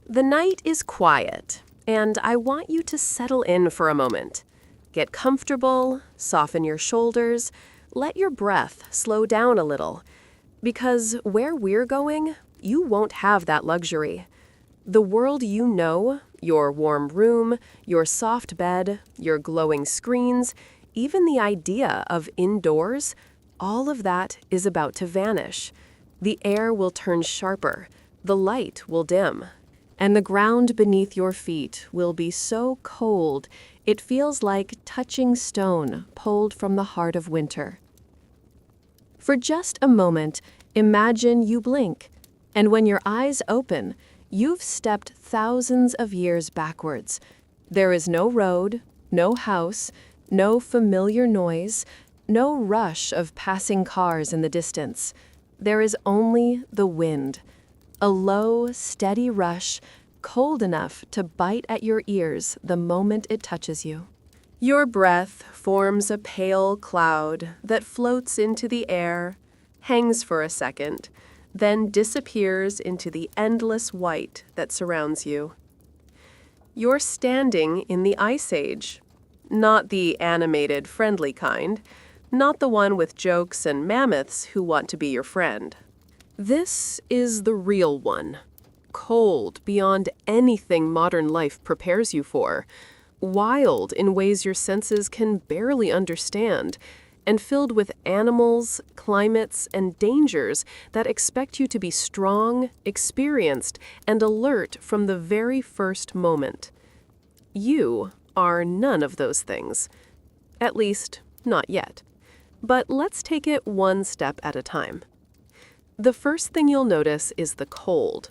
The night is quiet, and I want you to settle in for a moment. Get comfortable, soften your shoulders, let your breath slow down a little. Because where we're going, you won't have that luxury. The world you know, your warm room, your soft bed, your glowing screens, even the idea of indoors, all of that is about to vanish. The air will turn sharper, the light will dim, and the ground beneath your feet will be so cold it feels like touching stone pulled from the heart of winter. For just a moment, imagine you blink, and when your eyes open, you've stepped thousands of years backwards. There is no road, no house, no familiar noise, no rush of passing cars in the distance. There is only the wind. A low, steady rush, cold enough to bite at your ears the moment it touches you. Your breath forms a pale cloud that floats into the air, hangs for a second, then disappears into the endless white that surrounds you. You're standing in the Ice Age. Not the animated, friendly kind, not the one with jokes and mammoths who want to be your friend. This is the real one. Cold beyond anything modern life prepares you for, wild in ways your senses can barely understand, and filled with animals, climates, and dangers that expect you to be strong, experienced, and alert from the very first moment. You are none of those things. At least, not yet. But let's take it one step at a time. The first thing you'll notice is the cold.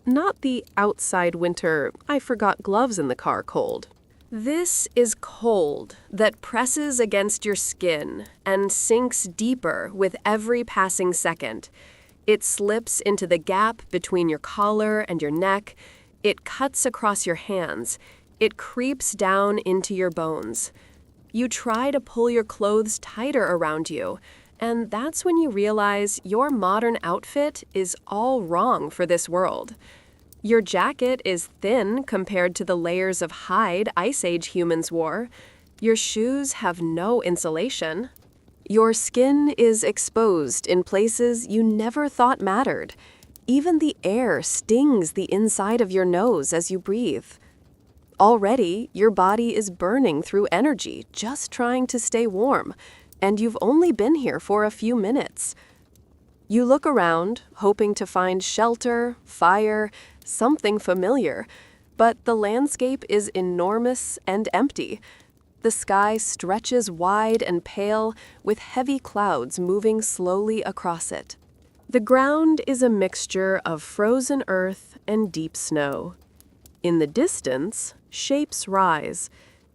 Not the outside winter, I forgot gloves in the car cold. This is cold that presses against your skin and sinks deeper with every passing second. It slips into the gap between your collar and your neck. It cuts across your hands. It creeps down into your bones. You try to pull your clothes tighter around you, and that's when you realize your modern outfit is all wrong for this world. Your jacket is thin compared to the layers of hide Ice Age humans wore. Your shoes have no insulation. Your skin is exposed in places you never thought mattered. Even the air stings the inside of your nose as you breathe. Already, your body is burning through energy just trying to stay warm, and you've only been here for a few minutes. You look around, hoping to find shelter, fire, something familiar, but the landscape is enormous and empty. The sky stretches wide and pale, with heavy clouds moving slowly across it. The ground is a mixture of frozen earth and deep snow. In the distance, shapes rise.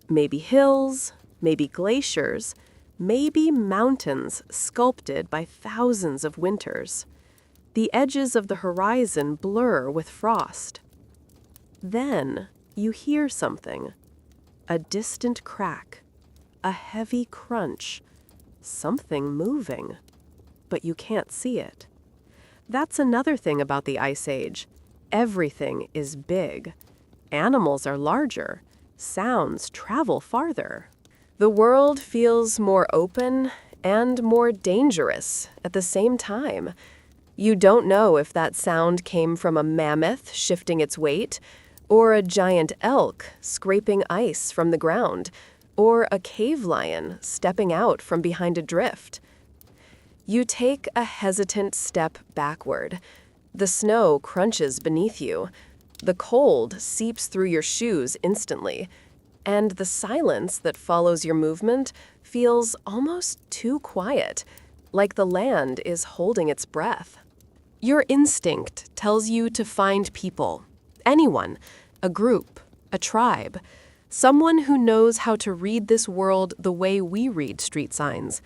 Maybe hills, maybe glaciers, maybe mountains sculpted by thousands of winters. The edges of the horizon blur with frost. Then you hear something. A distant crack. A heavy crunch. Something moving. But you can't see it. That's another thing about the Ice Age. Everything is big. Animals are larger. Sounds travel farther. The world feels more open and more dangerous at the same time. You don't know if that sound came from a mammoth shifting its weight, or a giant elk scraping ice from the ground, or a cave lion stepping out from behind a drift. You take a hesitant step backward. The snow crunches beneath you. The cold seeps through your shoes instantly, and the silence that follows your movement feels almost too quiet, like the land is holding its breath. Your instinct tells you to find people, anyone, a group, a tribe, someone who knows how to read this world the way we read street signs.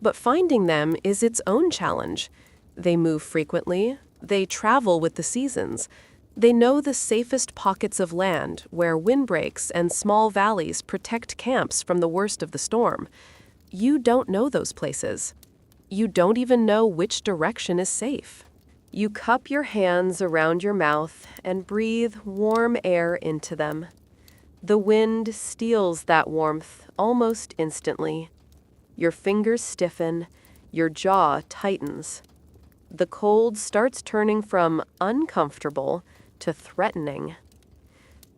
But finding them is its own challenge. They move frequently, they travel with the seasons. They know the safest pockets of land where windbreaks and small valleys protect camps from the worst of the storm. You don't know those places. You don't even know which direction is safe. You cup your hands around your mouth and breathe warm air into them. The wind steals that warmth almost instantly. Your fingers stiffen, your jaw tightens. The cold starts turning from uncomfortable to threatening.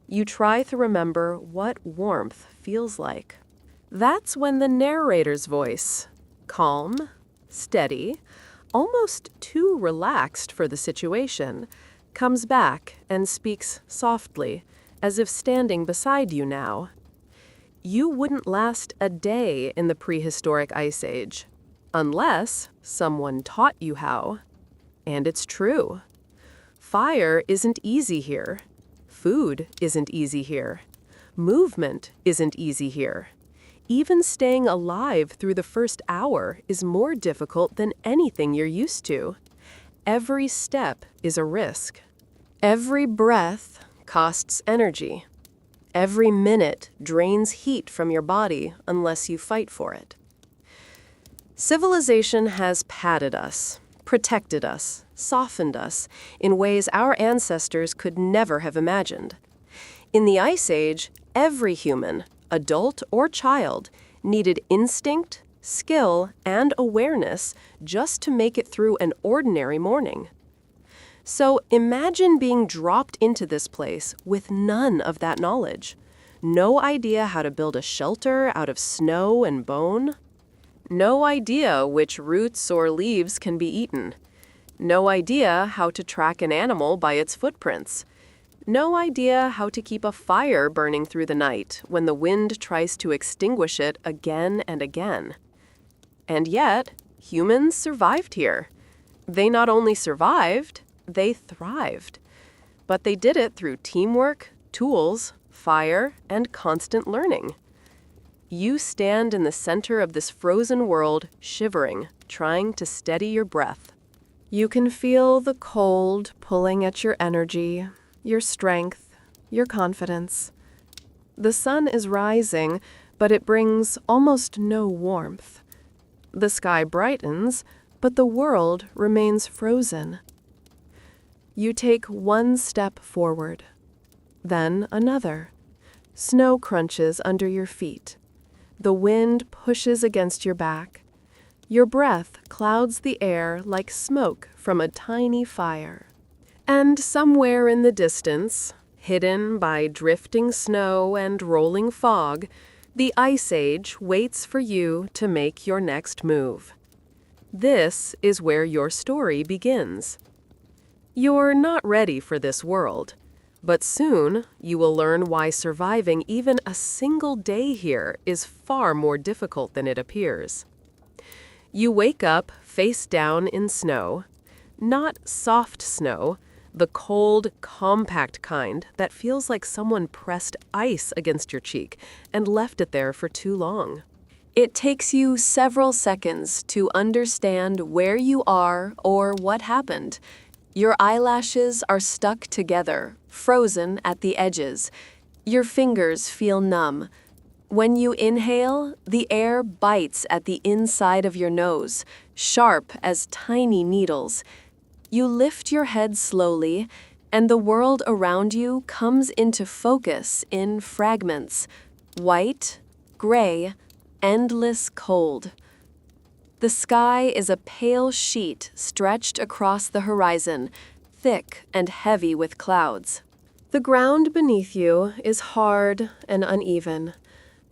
You try to remember what warmth feels like. That's when the narrator's voice, calm, steady, almost too relaxed for the situation, comes back and speaks softly, as if standing beside you now. You wouldn't last a day in the prehistoric ice age, unless someone taught you how. And it's true. Fire isn't easy here. Food isn't easy here. Movement isn't easy here. Even staying alive through the first hour is more difficult than anything you're used to. Every step is a risk. Every breath costs energy. Every minute drains heat from your body unless you fight for it. Civilization has padded us, protected us, softened us in ways our ancestors could never have imagined. In the Ice Age, every human, adult or child, needed instinct, skill, and awareness just to make it through an ordinary morning. So imagine being dropped into this place with none of that knowledge. No idea how to build a shelter out of snow and bone. No idea which roots or leaves can be eaten. No idea how to track an animal by its footprints. No idea how to keep a fire burning through the night when the wind tries to extinguish it again and again. And yet, humans survived here. They not only survived, they thrived. But they did it through teamwork, tools, fire, and constant learning. You stand in the center of this frozen world, shivering, trying to steady your breath. You can feel the cold pulling at your energy, your strength, your confidence. The sun is rising, but it brings almost no warmth. The sky brightens, but the world remains frozen. You take one step forward, then another. Snow crunches under your feet. The wind pushes against your back. Your breath clouds the air like smoke from a tiny fire. And somewhere in the distance, hidden by drifting snow and rolling fog, the Ice Age waits for you to make your next move. This is where your story begins. You're not ready for this world, but soon you will learn why surviving even a single day here is far more difficult than it appears. You wake up face down in snow, not soft snow, the cold, compact kind that feels like someone pressed ice against your cheek and left it there for too long. It takes you several seconds to understand where you are or what happened. Your eyelashes are stuck together, frozen at the edges. Your fingers feel numb. When you inhale, the air bites at the inside of your nose, sharp as tiny needles. You lift your head slowly, and the world around you comes into focus in fragments, white, gray, endless cold. The sky is a pale sheet stretched across the horizon, thick and heavy with clouds. The ground beneath you is hard and uneven,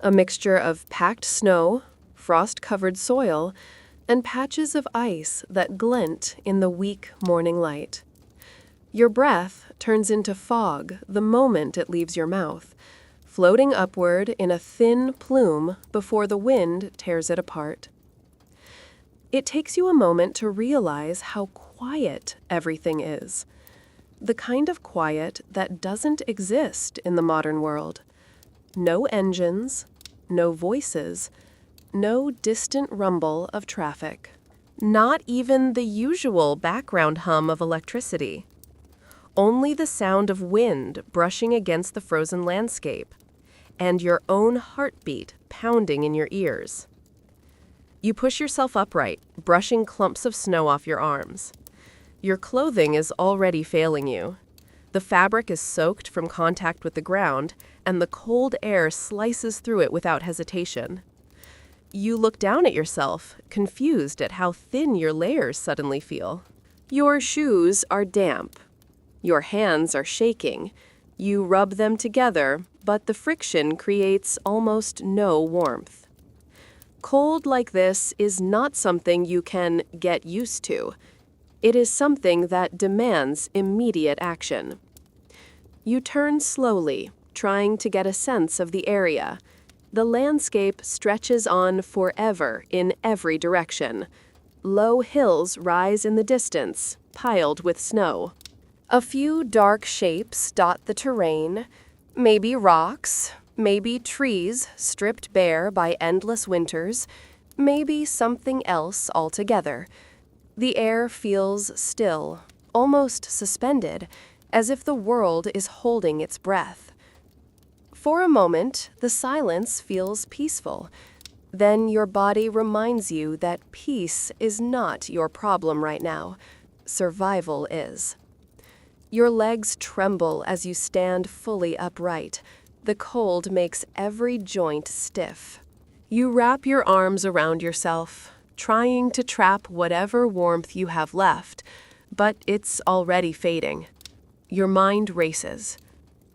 a mixture of packed snow, frost-covered soil, and patches of ice that glint in the weak morning light. Your breath turns into fog the moment it leaves your mouth, floating upward in a thin plume before the wind tears it apart. It takes you a moment to realize how quiet everything is. The kind of quiet that doesn't exist in the modern world. No engines, no voices, no distant rumble of traffic. Not even the usual background hum of electricity. Only the sound of wind brushing against the frozen landscape, and your own heartbeat pounding in your ears. You push yourself upright, brushing clumps of snow off your arms. Your clothing is already failing you. The fabric is soaked from contact with the ground, and the cold air slices through it without hesitation. You look down at yourself, confused at how thin your layers suddenly feel. Your shoes are damp. Your hands are shaking. You rub them together, but the friction creates almost no warmth. Cold like this is not something you can get used to. It is something that demands immediate action. You turn slowly, trying to get a sense of the area. The landscape stretches on forever in every direction. Low hills rise in the distance, piled with snow. A few dark shapes dot the terrain, maybe rocks, maybe trees stripped bare by endless winters, maybe something else altogether. The air feels still, almost suspended, as if the world is holding its breath. For a moment, the silence feels peaceful. Then your body reminds you that peace is not your problem right now. Survival is. Your legs tremble as you stand fully upright. The cold makes every joint stiff. You wrap your arms around yourself, trying to trap whatever warmth you have left, but it's already fading. Your mind races.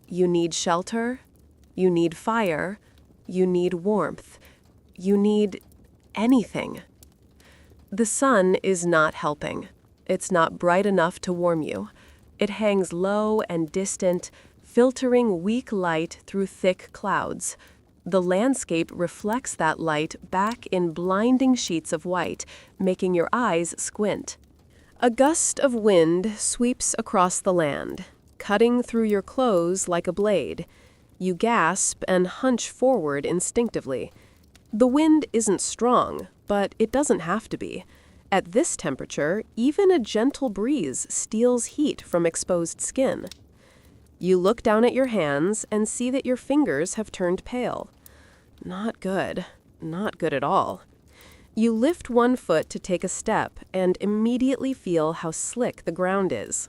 You need shelter. You need fire. You need warmth. You need anything. The sun is not helping. It's not bright enough to warm you. It hangs low and distant, filtering weak light through thick clouds. The landscape reflects that light back in blinding sheets of white, making your eyes squint. A gust of wind sweeps across the land, cutting through your clothes like a blade. You gasp and hunch forward instinctively. The wind isn't strong, but it doesn't have to be. At this temperature, even a gentle breeze steals heat from exposed skin. You look down at your hands and see that your fingers have turned pale. Not good. Not good at all. You lift one foot to take a step and immediately feel how slick the ground is.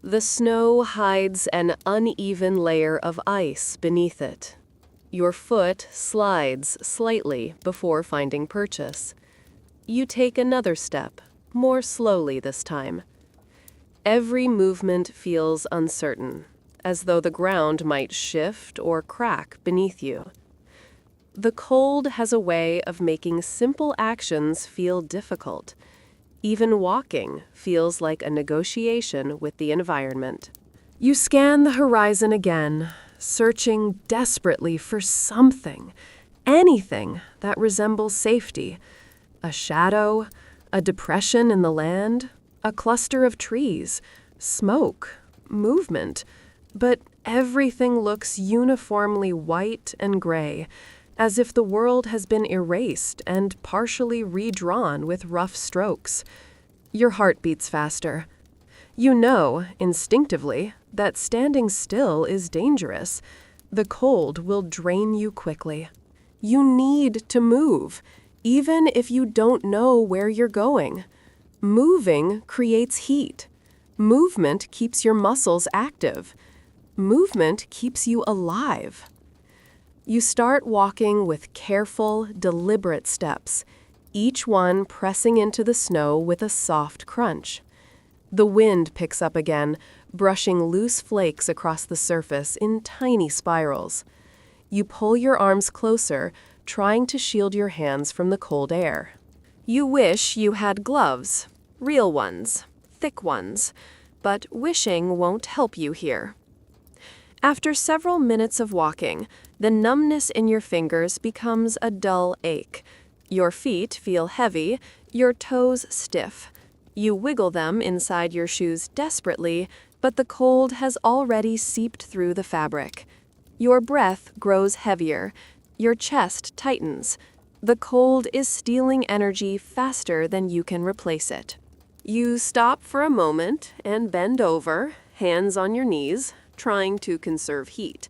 The snow hides an uneven layer of ice beneath it. Your foot slides slightly before finding purchase. You take another step, more slowly this time. Every movement feels uncertain, as though the ground might shift or crack beneath you. The cold has a way of making simple actions feel difficult. Even walking feels like a negotiation with the environment. You scan the horizon again, searching desperately for something, anything that resembles safety. A shadow, a depression in the land, a cluster of trees, smoke, movement. But everything looks uniformly white and gray, as if the world has been erased and partially redrawn with rough strokes. Your heart beats faster. You know, instinctively, that standing still is dangerous. The cold will drain you quickly. You need to move, even if you don't know where you're going. Moving creates heat. Movement keeps your muscles active. Movement keeps you alive. You start walking with careful, deliberate steps, each one pressing into the snow with a soft crunch. The wind picks up again, brushing loose flakes across the surface in tiny spirals. You pull your arms closer, trying to shield your hands from the cold air. You wish you had gloves, real ones, thick ones, but wishing won't help you here. After several minutes of walking, the numbness in your fingers becomes a dull ache. Your feet feel heavy, your toes stiff. You wiggle them inside your shoes desperately, but the cold has already seeped through the fabric. Your breath grows heavier. Your chest tightens. The cold is stealing energy faster than you can replace it. You stop for a moment and bend over, hands on your knees, trying to conserve heat.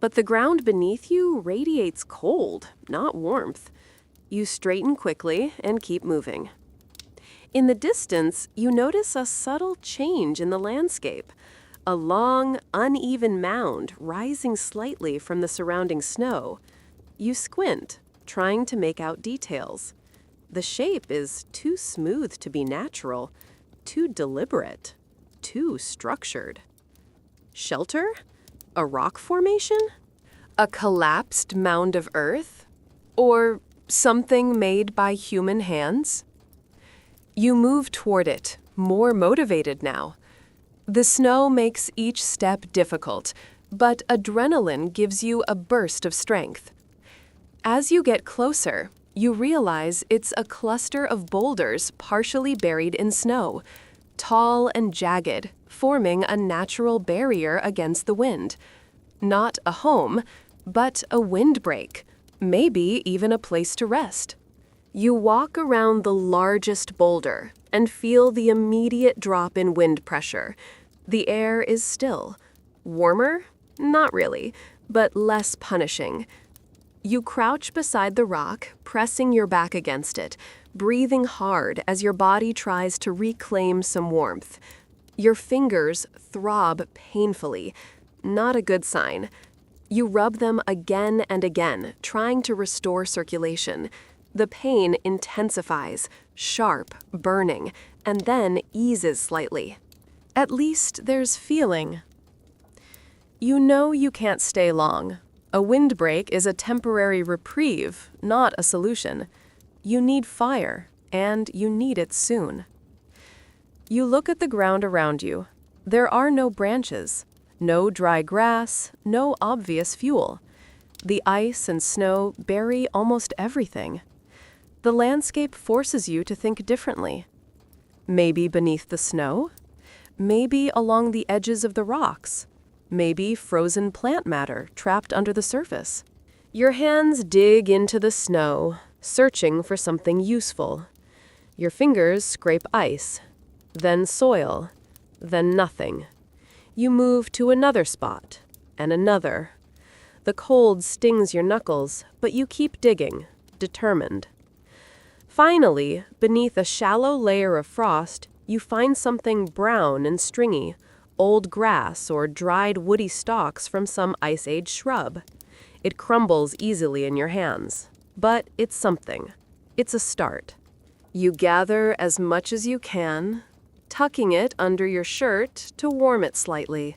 But the ground beneath you radiates cold, not warmth. You straighten quickly and keep moving. In the distance, you notice a subtle change in the landscape. A long, uneven mound rising slightly from the surrounding snow. You squint, trying to make out details. The shape is too smooth to be natural, too deliberate, too structured. Shelter? A rock formation? A collapsed mound of earth? Or something made by human hands? You move toward it, more motivated now. The snow makes each step difficult, but adrenaline gives you a burst of strength. As you get closer, you realize it's a cluster of boulders partially buried in snow, tall and jagged, forming a natural barrier against the wind. Not a home, but a windbreak, maybe even a place to rest. You walk around the largest boulder and feel the immediate drop in wind pressure. The air is still. Warmer? Not really, but less punishing. You crouch beside the rock, pressing your back against it, breathing hard as your body tries to reclaim some warmth. Your fingers throb painfully. Not a good sign. You rub them again and again, trying to restore circulation. The pain intensifies, sharp, burning, and then eases slightly. At least there's feeling. You know you can't stay long. A windbreak is a temporary reprieve, not a solution. You need fire, and you need it soon. You look at the ground around you. There are no branches, no dry grass, no obvious fuel. The ice and snow bury almost everything. The landscape forces you to think differently. Maybe beneath the snow? Maybe along the edges of the rocks? Maybe frozen plant matter trapped under the surface? Your hands dig into the snow, searching for something useful. Your fingers scrape ice, then soil, then nothing. You move to another spot, and another. The cold stings your knuckles, but you keep digging, determined. Finally, beneath a shallow layer of frost, you find something brown and stringy, old grass or dried woody stalks from some Ice Age shrub. It crumbles easily in your hands, but it's something. It's a start. You gather as much as you can, tucking it under your shirt to warm it slightly.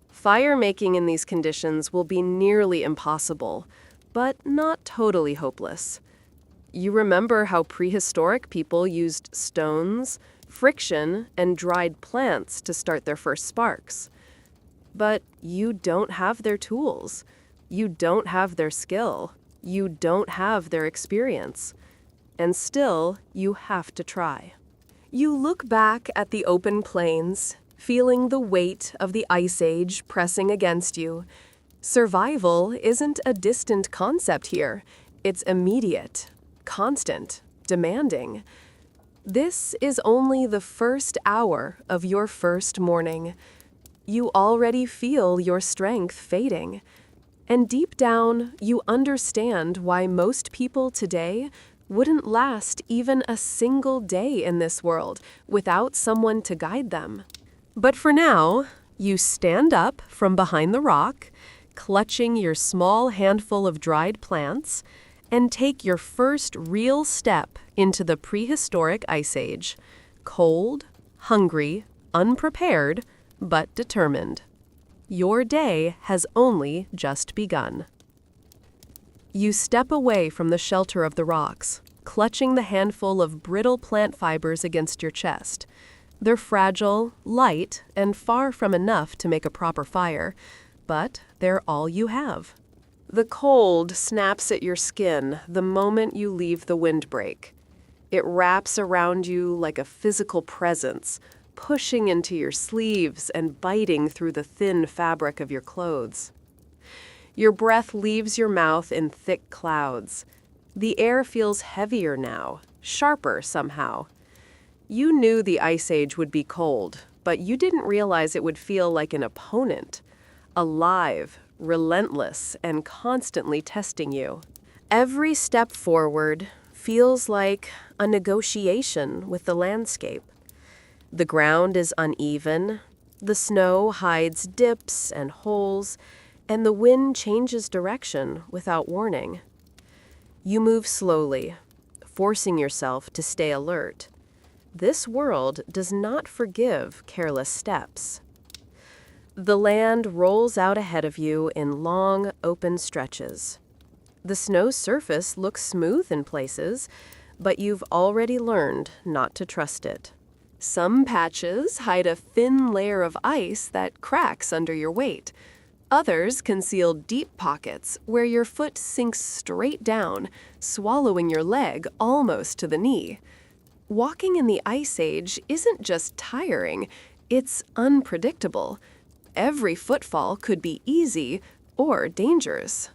Fire making in these conditions will be nearly impossible, but not totally hopeless. You remember how prehistoric people used stones, friction, and dried plants to start their first sparks. But you don't have their tools. You don't have their skill. You don't have their experience. And still, you have to try. You look back at the open plains, feeling the weight of the Ice Age pressing against you. Survival isn't a distant concept here. It's immediate, constant, demanding. This is only the first hour of your first morning. You already feel your strength fading. And deep down, you understand why most people today wouldn't last even a single day in this world without someone to guide them. But for now, you stand up from behind the rock, clutching your small handful of dried plants, and take your first real step into the prehistoric Ice Age, cold, hungry, unprepared, but determined. Your day has only just begun. You step away from the shelter of the rocks, clutching the handful of brittle plant fibers against your chest. They're fragile, light, and far from enough to make a proper fire, but they're all you have. The cold snaps at your skin the moment you leave the windbreak. It wraps around you like a physical presence, pushing into your sleeves and biting through the thin fabric of your clothes. Your breath leaves your mouth in thick clouds. The air feels heavier now, sharper somehow. You knew the Ice Age would be cold, but you didn't realize it would feel like an opponent, alive, relentless, and constantly testing you. Every step forward feels like a negotiation with the landscape. The ground is uneven, the snow hides dips and holes, and the wind changes direction without warning. You move slowly, forcing yourself to stay alert. This world does not forgive careless steps. The land rolls out ahead of you in long, open stretches. The snow surface looks smooth in places, but you've already learned not to trust it. Some patches hide a thin layer of ice that cracks under your weight. Others conceal deep pockets where your foot sinks straight down, swallowing your leg almost to the knee. Walking in the Ice Age isn't just tiring, it's unpredictable. Every footfall could be easy or dangerous.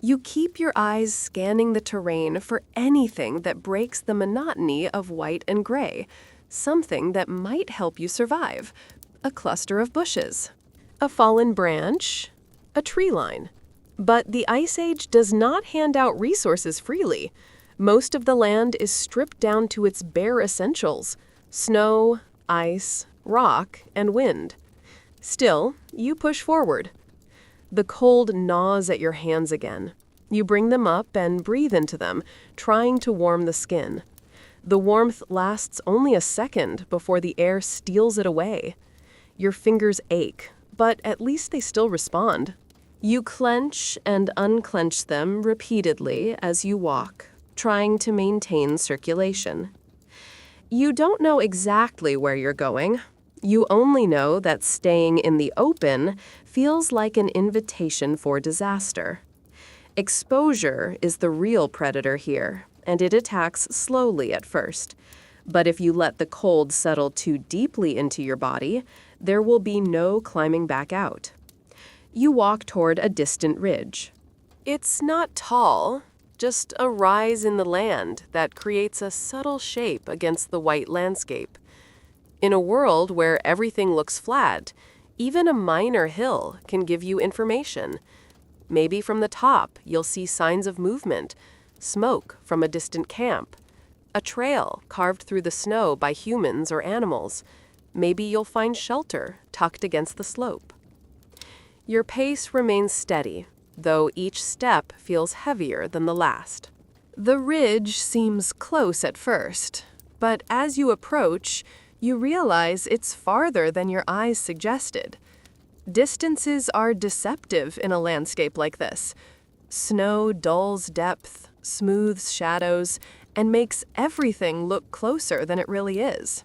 You keep your eyes scanning the terrain for anything that breaks the monotony of white and gray, something that might help you survive. A cluster of bushes, a fallen branch, a tree line. But the Ice Age does not hand out resources freely. Most of the land is stripped down to its bare essentials: snow, ice, rock, and wind. Still, you push forward. The cold gnaws at your hands again. You bring them up and breathe into them, trying to warm the skin. The warmth lasts only a second before the air steals it away. Your fingers ache, but at least they still respond. You clench and unclench them repeatedly as you walk, trying to maintain circulation. You don't know exactly where you're going. You only know that staying in the open feels like an invitation for disaster. Exposure is the real predator here, and it attacks slowly at first. But if you let the cold settle too deeply into your body, there will be no climbing back out. You walk toward a distant ridge. It's not tall, just a rise in the land that creates a subtle shape against the white landscape. In a world where everything looks flat, even a minor hill can give you information. Maybe from the top, you'll see signs of movement, smoke from a distant camp, a trail carved through the snow by humans or animals. Maybe you'll find shelter tucked against the slope. Your pace remains steady, though each step feels heavier than the last. The ridge seems close at first, but as you approach, you realize it's farther than your eyes suggested. Distances are deceptive in a landscape like this. Snow dulls depth, smooths shadows, and makes everything look closer than it really is.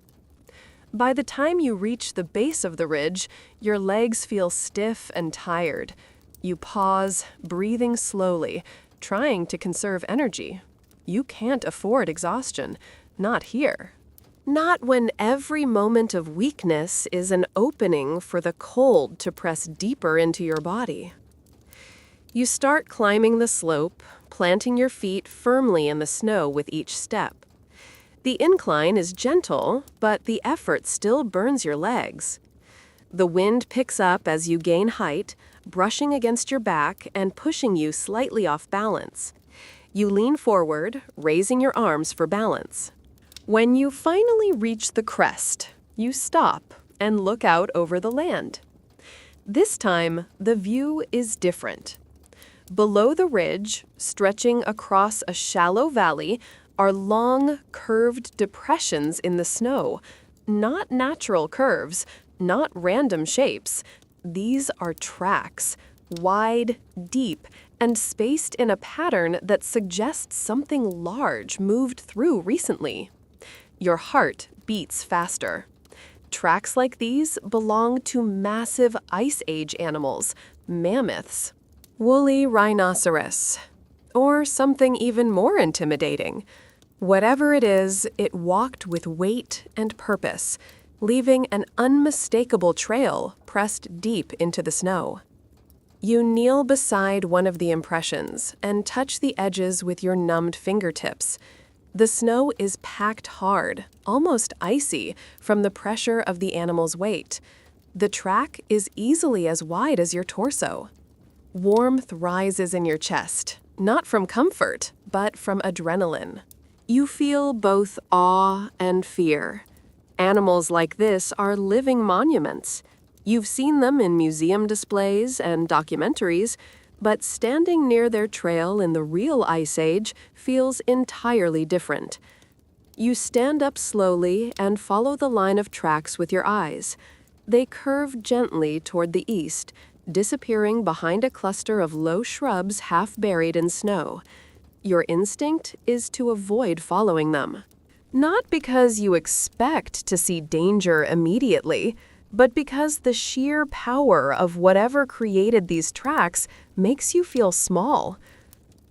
By the time you reach the base of the ridge, your legs feel stiff and tired. You pause, breathing slowly, trying to conserve energy. You can't afford exhaustion, not here. Not when every moment of weakness is an opening for the cold to press deeper into your body. You start climbing the slope, planting your feet firmly in the snow with each step. The incline is gentle, but the effort still burns your legs. The wind picks up as you gain height, brushing against your back and pushing you slightly off balance. You lean forward, raising your arms for balance. When you finally reach the crest, you stop and look out over the land. This time, the view is different. Below the ridge, stretching across a shallow valley, are long, curved depressions in the snow. Not natural curves, not random shapes. These are tracks, wide, deep, and spaced in a pattern that suggests something large moved through recently. Your heart beats faster. Tracks like these belong to massive Ice Age animals, mammoths, woolly rhinoceros, or something even more intimidating. Whatever it is, it walked with weight and purpose, leaving an unmistakable trail pressed deep into the snow. You kneel beside one of the impressions and touch the edges with your numbed fingertips. The snow is packed hard, almost icy, from the pressure of the animal's weight. The track is easily as wide as your torso. Warmth rises in your chest. Not from comfort, but from adrenaline. You feel both awe and fear. Animals like this are living monuments. You've seen them in museum displays and documentaries, but standing near their trail in the real Ice Age feels entirely different. You stand up slowly and follow the line of tracks with your eyes. They curve gently toward the east, disappearing behind a cluster of low shrubs half buried in snow. Your instinct is to avoid following them. Not because you expect to see danger immediately, but because the sheer power of whatever created these tracks makes you feel small.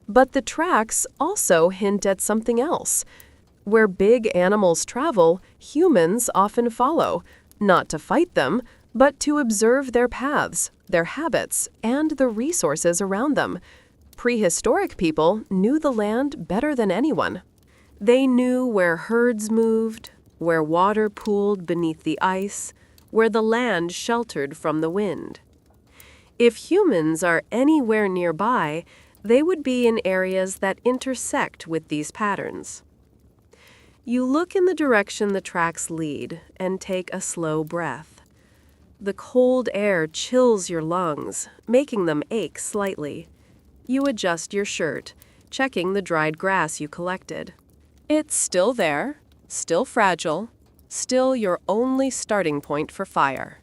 But the tracks also hint at something else. Where big animals travel, humans often follow, not to fight them, but to observe their paths, their habits, and the resources around them. Prehistoric people knew the land better than anyone. They knew where herds moved, where water pooled beneath the ice, where the land sheltered from the wind. If humans are anywhere nearby, they would be in areas that intersect with these patterns. You look in the direction the tracks lead and take a slow breath. The cold air chills your lungs, making them ache slightly. You adjust your shirt, checking the dried grass you collected. It's still there, still fragile, still your only starting point for fire.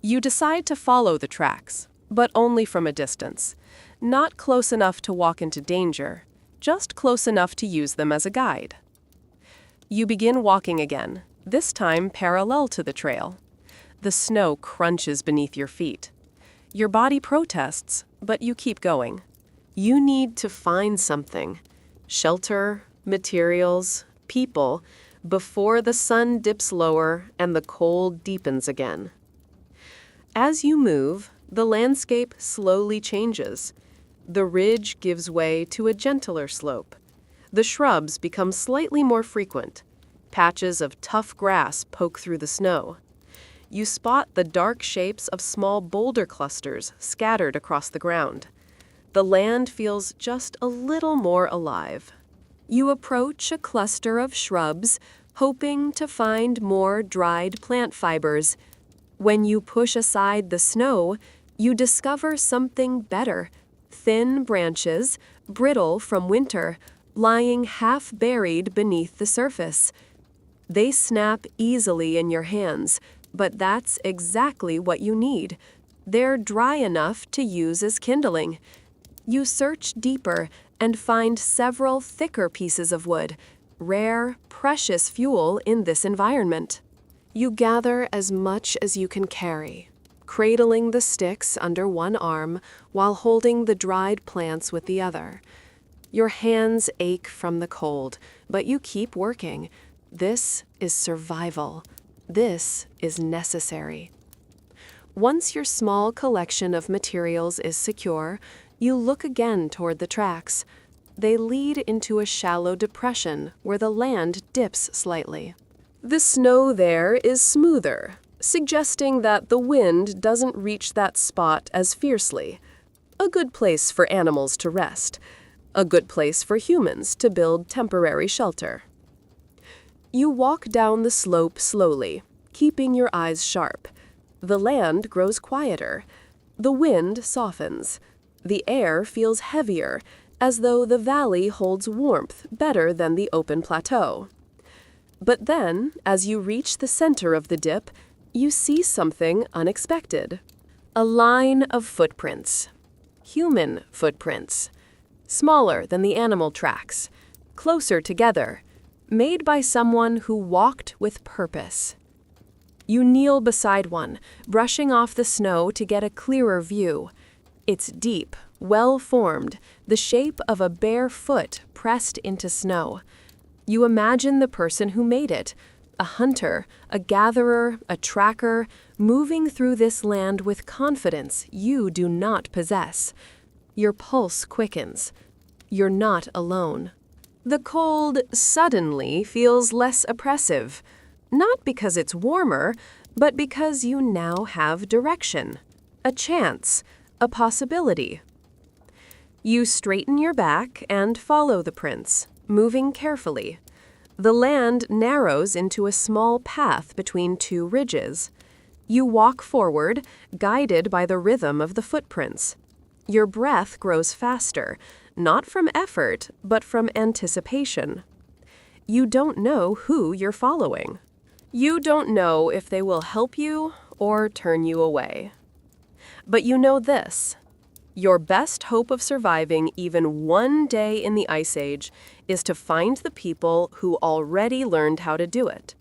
You decide to follow the tracks, but only from a distance. Not close enough to walk into danger, just close enough to use them as a guide. You begin walking again, this time parallel to the trail. The snow crunches beneath your feet. Your body protests, but you keep going. You need to find something. Shelter, materials, people, before the sun dips lower and the cold deepens again. As you move, the landscape slowly changes. The ridge gives way to a gentler slope. The shrubs become slightly more frequent. Patches of tough grass poke through the snow. You spot the dark shapes of small boulder clusters scattered across the ground. The land feels just a little more alive. You approach a cluster of shrubs, hoping to find more dried plant fibers. When you push aside the snow, you discover something better. Thin branches, brittle from winter, lying half buried beneath the surface. They snap easily in your hands, but that's exactly what you need. They're dry enough to use as kindling. You search deeper and find several thicker pieces of wood, rare, precious fuel in this environment. You gather as much as you can carry, cradling the sticks under one arm while holding the dried plants with the other. Your hands ache from the cold, but you keep working. This is survival. This is necessary. Once your small collection of materials is secure, you look again toward the tracks. They lead into a shallow depression where the land dips slightly. The snow there is smoother, suggesting that the wind doesn't reach that spot as fiercely. A good place for animals to rest. A good place for humans to build temporary shelter. You walk down the slope slowly, keeping your eyes sharp. The land grows quieter. The wind softens. The air feels heavier, as though the valley holds warmth better than the open plateau. But then, as you reach the center of the dip, you see something unexpected. A line of footprints. Human footprints. Smaller than the animal tracks. Closer together. Made by someone who walked with purpose. You kneel beside one, brushing off the snow to get a clearer view. It's deep, well-formed, the shape of a bare foot pressed into snow. You imagine the person who made it, a hunter, a gatherer, a tracker, moving through this land with confidence you do not possess. Your pulse quickens. You're not alone. The cold suddenly feels less oppressive, not because it's warmer, but because you now have direction, a chance, a possibility. You straighten your back and follow the prints, moving carefully. The land narrows into a small path between two ridges. You walk forward, guided by the rhythm of the footprints. Your breath grows faster, not from effort, but from anticipation. You don't know who you're following. You don't know if they will help you or turn you away. But you know this: your best hope of surviving even one day in the Ice Age is to find the people who already learned how to do it.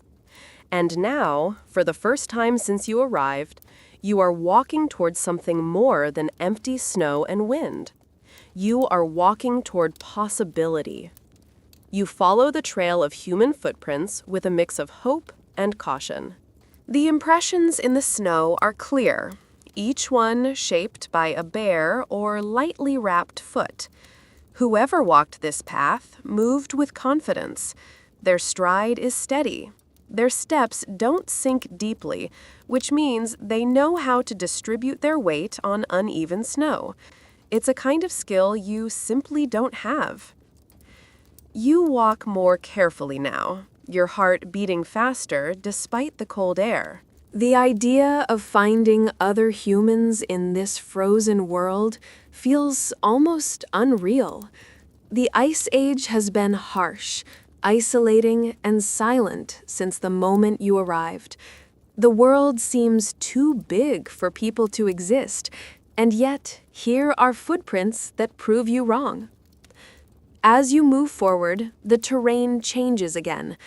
And now, for the first time since you arrived, you are walking towards something more than empty snow and wind. You are walking toward possibility. You follow the trail of human footprints with a mix of hope and caution. The impressions in the snow are clear, each one shaped by a bare or lightly wrapped foot. Whoever walked this path moved with confidence. Their stride is steady. Their steps don't sink deeply, which means they know how to distribute their weight on uneven snow. It's a kind of skill you simply don't have. You walk more carefully now, your heart beating faster despite the cold air. The idea of finding other humans in this frozen world feels almost unreal. The Ice Age has been harsh, isolating, and silent since the moment you arrived. The world seems too big for people to exist, and yet here are footprints that prove you wrong. As you move forward, the terrain changes again.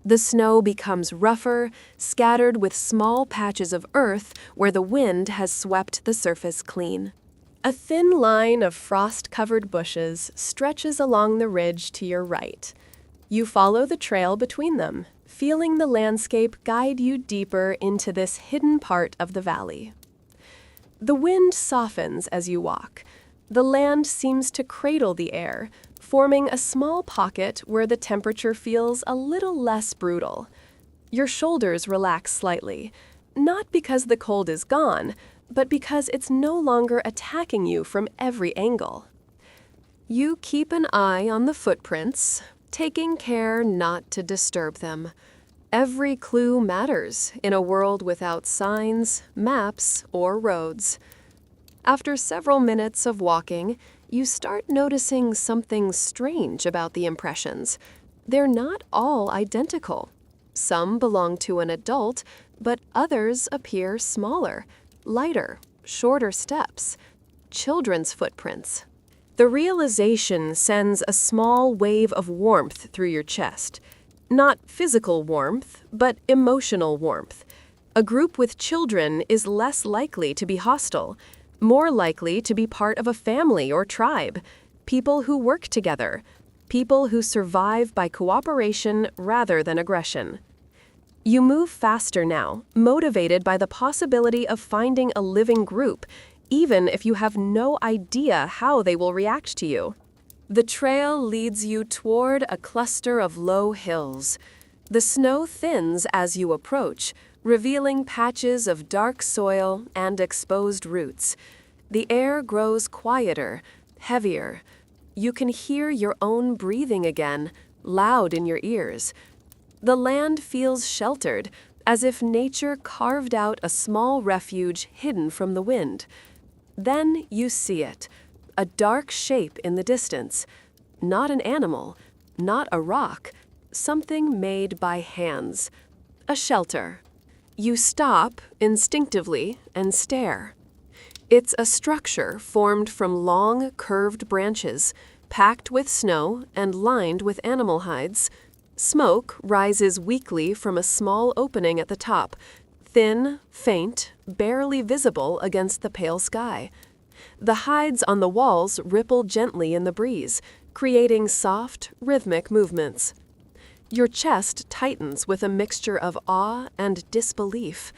The snow becomes rougher, scattered with small patches of earth where the wind has swept the surface clean. A thin line of frost-covered bushes stretches along the ridge to your right. You follow the trail between them, feeling the landscape guide you deeper into this hidden part of the valley. The wind softens as you walk. The land seems to cradle the air, forming a small pocket where the temperature feels a little less brutal. Your shoulders relax slightly, not because the cold is gone, but because it's no longer attacking you from every angle. You keep an eye on the footprints, taking care not to disturb them. Every clue matters in a world without signs, maps, or roads. After several minutes of walking, you start noticing something strange about the impressions. They're not all identical. Some belong to an adult, but others appear smaller, lighter, shorter steps. Children's footprints. The realization sends a small wave of warmth through your chest. Not physical warmth, but emotional warmth. A group with children is less likely to be hostile, more likely to be part of a family or tribe, people who work together, people who survive by cooperation rather than aggression. You move faster now, motivated by the possibility of finding a living group, even if you have no idea how they will react to you. The trail leads you toward a cluster of low hills. The snow thins as you approach, revealing patches of dark soil and exposed roots. The air grows quieter, heavier. You can hear your own breathing again, loud in your ears. The land feels sheltered, as if nature carved out a small refuge hidden from the wind. Then you see it, a dark shape in the distance. Not an animal, not a rock, something made by hands. A shelter. You stop instinctively and stare. It's a structure formed from long, curved branches, packed with snow and lined with animal hides. Smoke rises weakly from a small opening at the top, thin, faint, barely visible against the pale sky. The hides on the walls ripple gently in the breeze, creating soft, rhythmic movements. Your chest tightens with a mixture of awe and disbelief.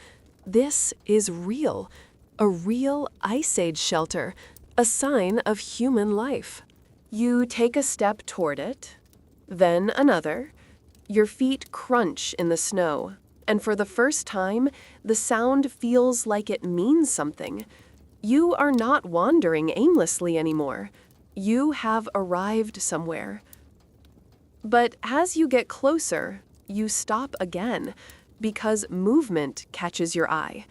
This is real, a real Ice Age shelter, a sign of human life. You take a step toward it, then another. Your feet crunch in the snow, and for the first time, the sound feels like it means something. You are not wandering aimlessly anymore. You have arrived somewhere. But as you get closer, you stop again because movement catches your eye.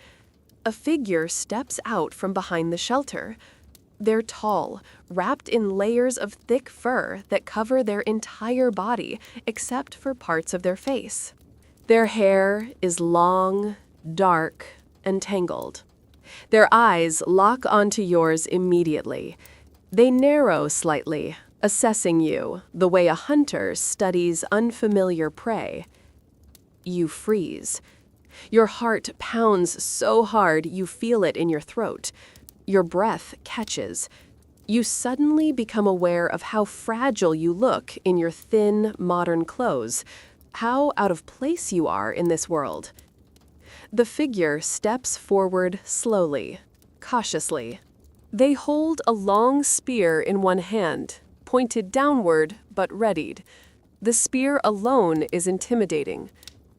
A figure steps out from behind the shelter. They're tall, wrapped in layers of thick fur that cover their entire body except for parts of their face. Their hair is long, dark, and tangled. Their eyes lock onto yours immediately. They narrow slightly, assessing you the way a hunter studies unfamiliar prey. You freeze. Your heart pounds so hard you feel it in your throat. Your breath catches. You suddenly become aware of how fragile you look in your thin, modern clothes, how out of place you are in this world. The figure steps forward slowly, cautiously. They hold a long spear in one hand, pointed downward but readied. The spear alone is intimidating.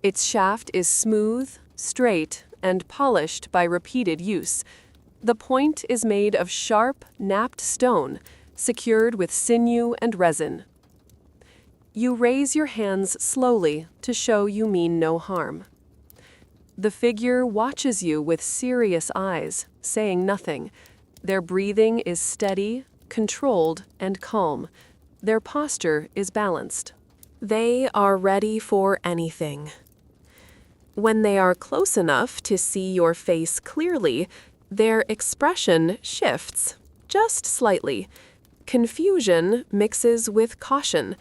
Its shaft is smooth, straight, and polished by repeated use. The point is made of sharp, napped stone, secured with sinew and resin. You raise your hands slowly to show you mean no harm. The figure watches you with serious eyes, saying nothing. Their breathing is steady, controlled, and calm. Their posture is balanced. They are ready for anything. When they are close enough to see your face clearly, their expression shifts, just slightly. Confusion mixes with caution.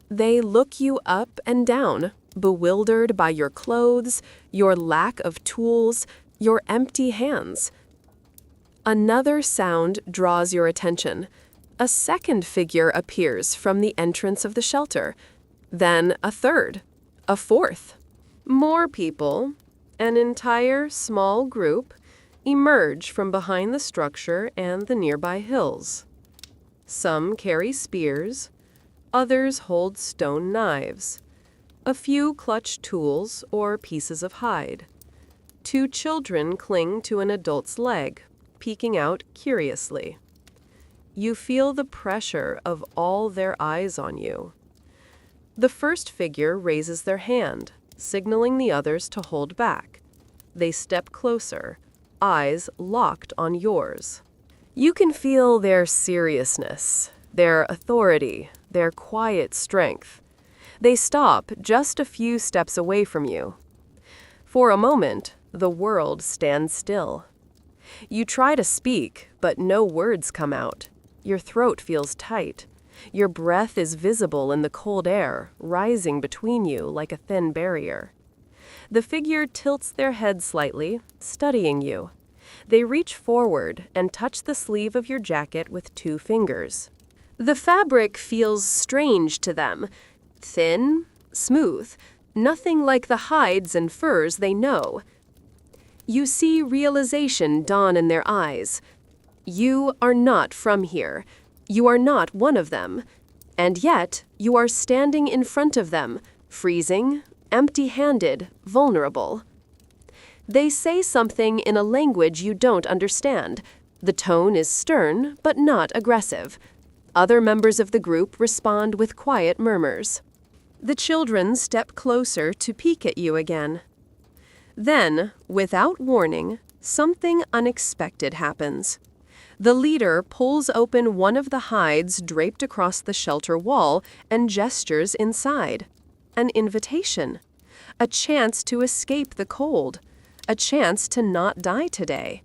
They look you up and down, bewildered by your clothes, your lack of tools, your empty hands. Another sound draws your attention. A second figure appears from the entrance of the shelter. Then a third, a fourth. More people, an entire small group, emerge from behind the structure and the nearby hills. Some carry spears, others hold stone knives. A few clutch tools or pieces of hide. 2 children cling to an adult's leg, peeking out curiously. You feel the pressure of all their eyes on you. The first figure raises their hand, signaling the others to hold back. They step closer, eyes locked on yours. You can feel their seriousness, their authority, their quiet strength. They stop just a few steps away from you. For a moment, the world stands still. You try to speak, but no words come out. Your throat feels tight. Your breath is visible in the cold air, rising between you like a thin barrier. The figure tilts their head slightly, studying you. They reach forward and touch the sleeve of your jacket with 2 fingers. The fabric feels strange to them. Thin, smooth, nothing like the hides and furs they know. You see realization dawn in their eyes. You are not from here. You are not one of them. And yet, you are standing in front of them, freezing, empty-handed, vulnerable. They say something in a language you don't understand. The tone is stern, but not aggressive. Other members of the group respond with quiet murmurs. The children step closer to peek at you again. Then, without warning, something unexpected happens. The leader pulls open one of the hides draped across the shelter wall and gestures inside. An invitation. A chance to escape the cold. A chance to not die today.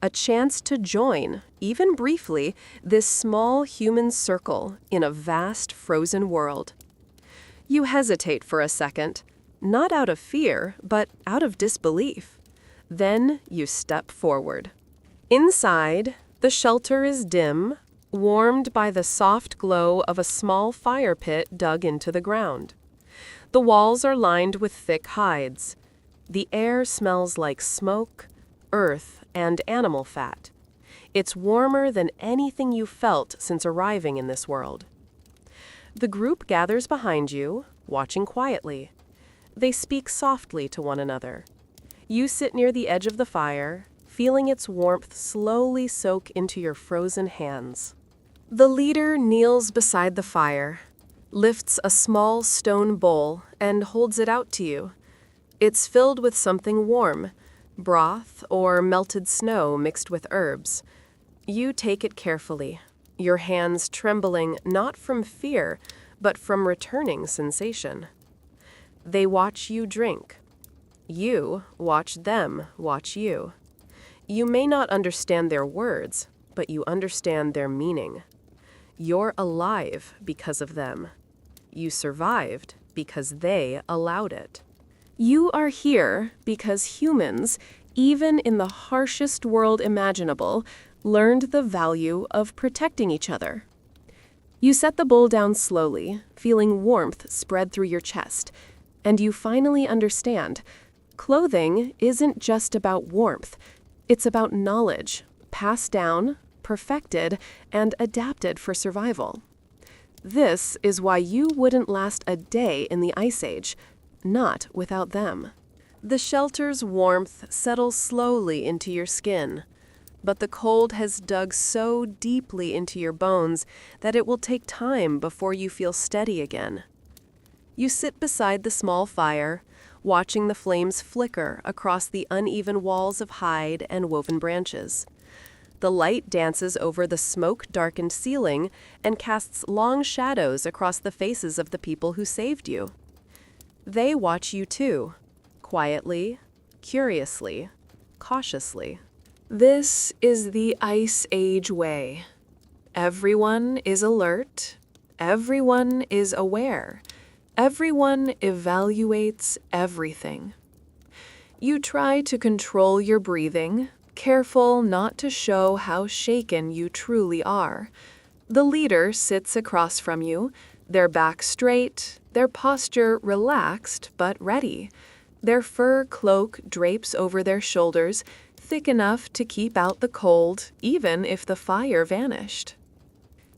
A chance to join, even briefly, this small human circle in a vast frozen world. You hesitate for a second, not out of fear, but out of disbelief. Then you step forward. Inside, the shelter is dim, warmed by the soft glow of a small fire pit dug into the ground. The walls are lined with thick hides. The air smells like smoke, earth, and animal fat. It's warmer than anything you felt since arriving in this world. The group gathers behind you, watching quietly. They speak softly to one another. You sit near the edge of the fire, feeling its warmth slowly soak into your frozen hands. The leader kneels beside the fire, lifts a small stone bowl, and holds it out to you. It's filled with something warm, broth or melted snow mixed with herbs. You take it carefully, your hands trembling not from fear, but from returning sensation. They watch you drink. You watch them watch you. You may not understand their words, but you understand their meaning. You're alive because of them. You survived because they allowed it. You are here because humans, even in the harshest world imaginable, learned the value of protecting each other. You set the bowl down slowly, feeling warmth spread through your chest, and you finally understand. Clothing isn't just about warmth. It's about knowledge, passed down, perfected, and adapted for survival. This is why you wouldn't last a day in the Ice Age, not without them. The shelter's warmth settles slowly into your skin, but the cold has dug so deeply into your bones that it will take time before you feel steady again. You sit beside the small fire, watching the flames flicker across the uneven walls of hide and woven branches. The light dances over the smoke-darkened ceiling and casts long shadows across the faces of the people who saved you. They watch you too, quietly, curiously, cautiously. This is the Ice Age way. Everyone is alert. Everyone is aware. Everyone evaluates everything. You try to control your breathing, careful not to show how shaken you truly are. The leader sits across from you, their back straight, their posture relaxed but ready. Their fur cloak drapes over their shoulders, thick enough to keep out the cold, even if the fire vanished.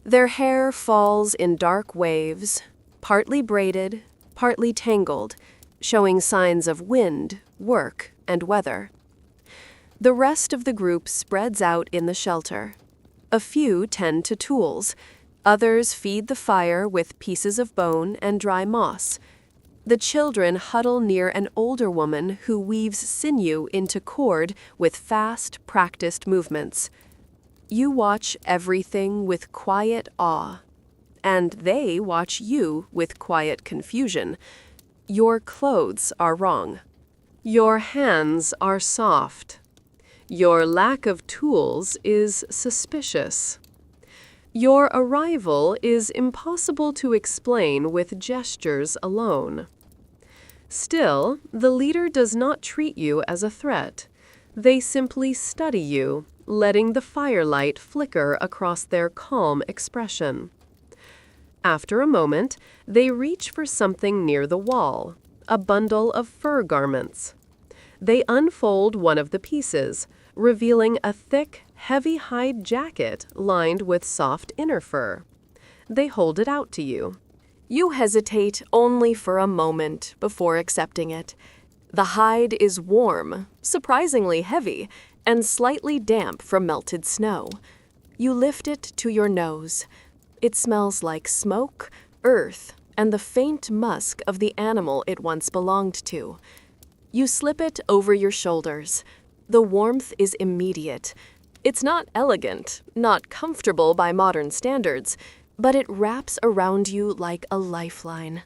Their hair falls in dark waves, partly braided, partly tangled, showing signs of wind, work, and weather. The rest of the group spreads out in the shelter. A few tend to tools. Others feed the fire with pieces of bone and dry moss. The children huddle near an older woman who weaves sinew into cord with fast, practiced movements. You watch everything with quiet awe, and they watch you with quiet confusion. Your clothes are wrong. Your hands are soft. Your lack of tools is suspicious. Your arrival is impossible to explain with gestures alone. Still, the leader does not treat you as a threat. They simply study you, letting the firelight flicker across their calm expression. After a moment, they reach for something near the wall, a bundle of fur garments. They unfold one of the pieces, revealing a thick, heavy hide jacket lined with soft inner fur. They hold it out to you. You hesitate only for a moment before accepting it. The hide is warm, surprisingly heavy, and slightly damp from melted snow. You lift it to your nose. It smells like smoke, earth, and the faint musk of the animal it once belonged to. You slip it over your shoulders. The warmth is immediate. It's not elegant, not comfortable by modern standards, but it wraps around you like a lifeline.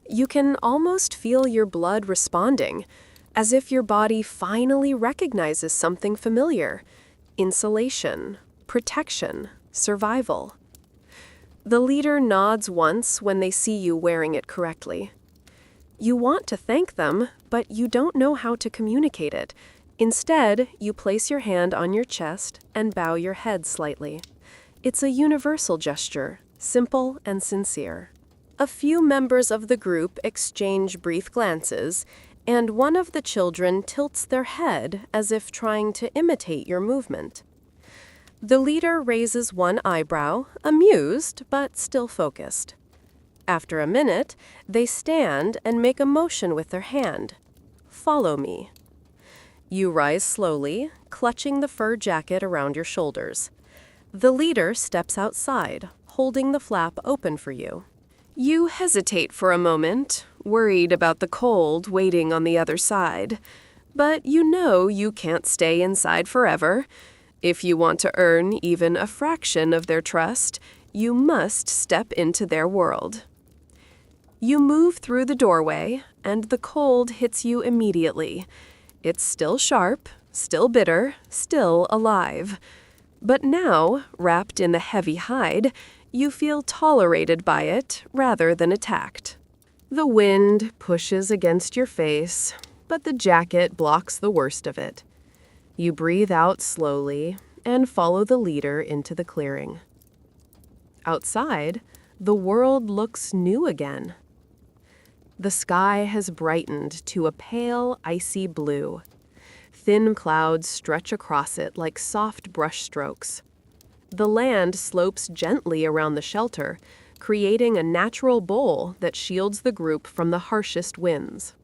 You can almost feel your blood responding, as if your body finally recognizes something familiar: insulation, protection, survival. The leader nods once when they see you wearing it correctly. You want to thank them, but you don't know how to communicate it. Instead, you place your hand on your chest and bow your head slightly. It's a universal gesture, simple and sincere. A few members of the group exchange brief glances, and one of the children tilts their head as if trying to imitate your movement. The leader raises one eyebrow, amused but still focused. After a minute, they stand and make a motion with their hand. Follow me. You rise slowly, clutching the fur jacket around your shoulders. The leader steps outside, holding the flap open for you. You hesitate for a moment, worried about the cold waiting on the other side. But you know you can't stay inside forever. If you want to earn even a fraction of their trust, you must step into their world. You move through the doorway, and the cold hits you immediately. It's still sharp, still bitter, still alive. But now, wrapped in the heavy hide, you feel tolerated by it rather than attacked. The wind pushes against your face, but the jacket blocks the worst of it. You breathe out slowly and follow the leader into the clearing. Outside, the world looks new again. The sky has brightened to a pale, icy blue. Thin clouds stretch across it like soft brushstrokes. The land slopes gently around the shelter, creating a natural bowl that shields the group from the harshest winds.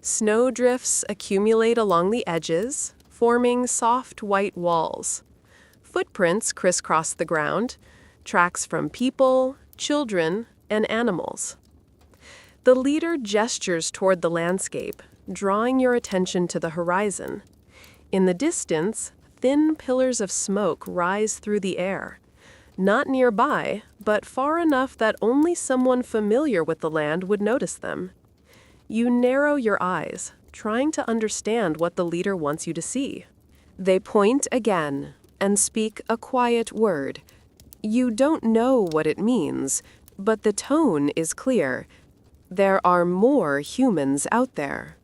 Snowdrifts accumulate along the edges, forming soft white walls. Footprints crisscross the ground, tracks from people, children, and animals. The leader gestures toward the landscape, drawing your attention to the horizon. In the distance, thin pillars of smoke rise through the air. Not nearby, but far enough that only someone familiar with the land would notice them. You narrow your eyes, trying to understand what the leader wants you to see. They point again and speak a quiet word. You don't know what it means, but the tone is clear. There are more humans out there.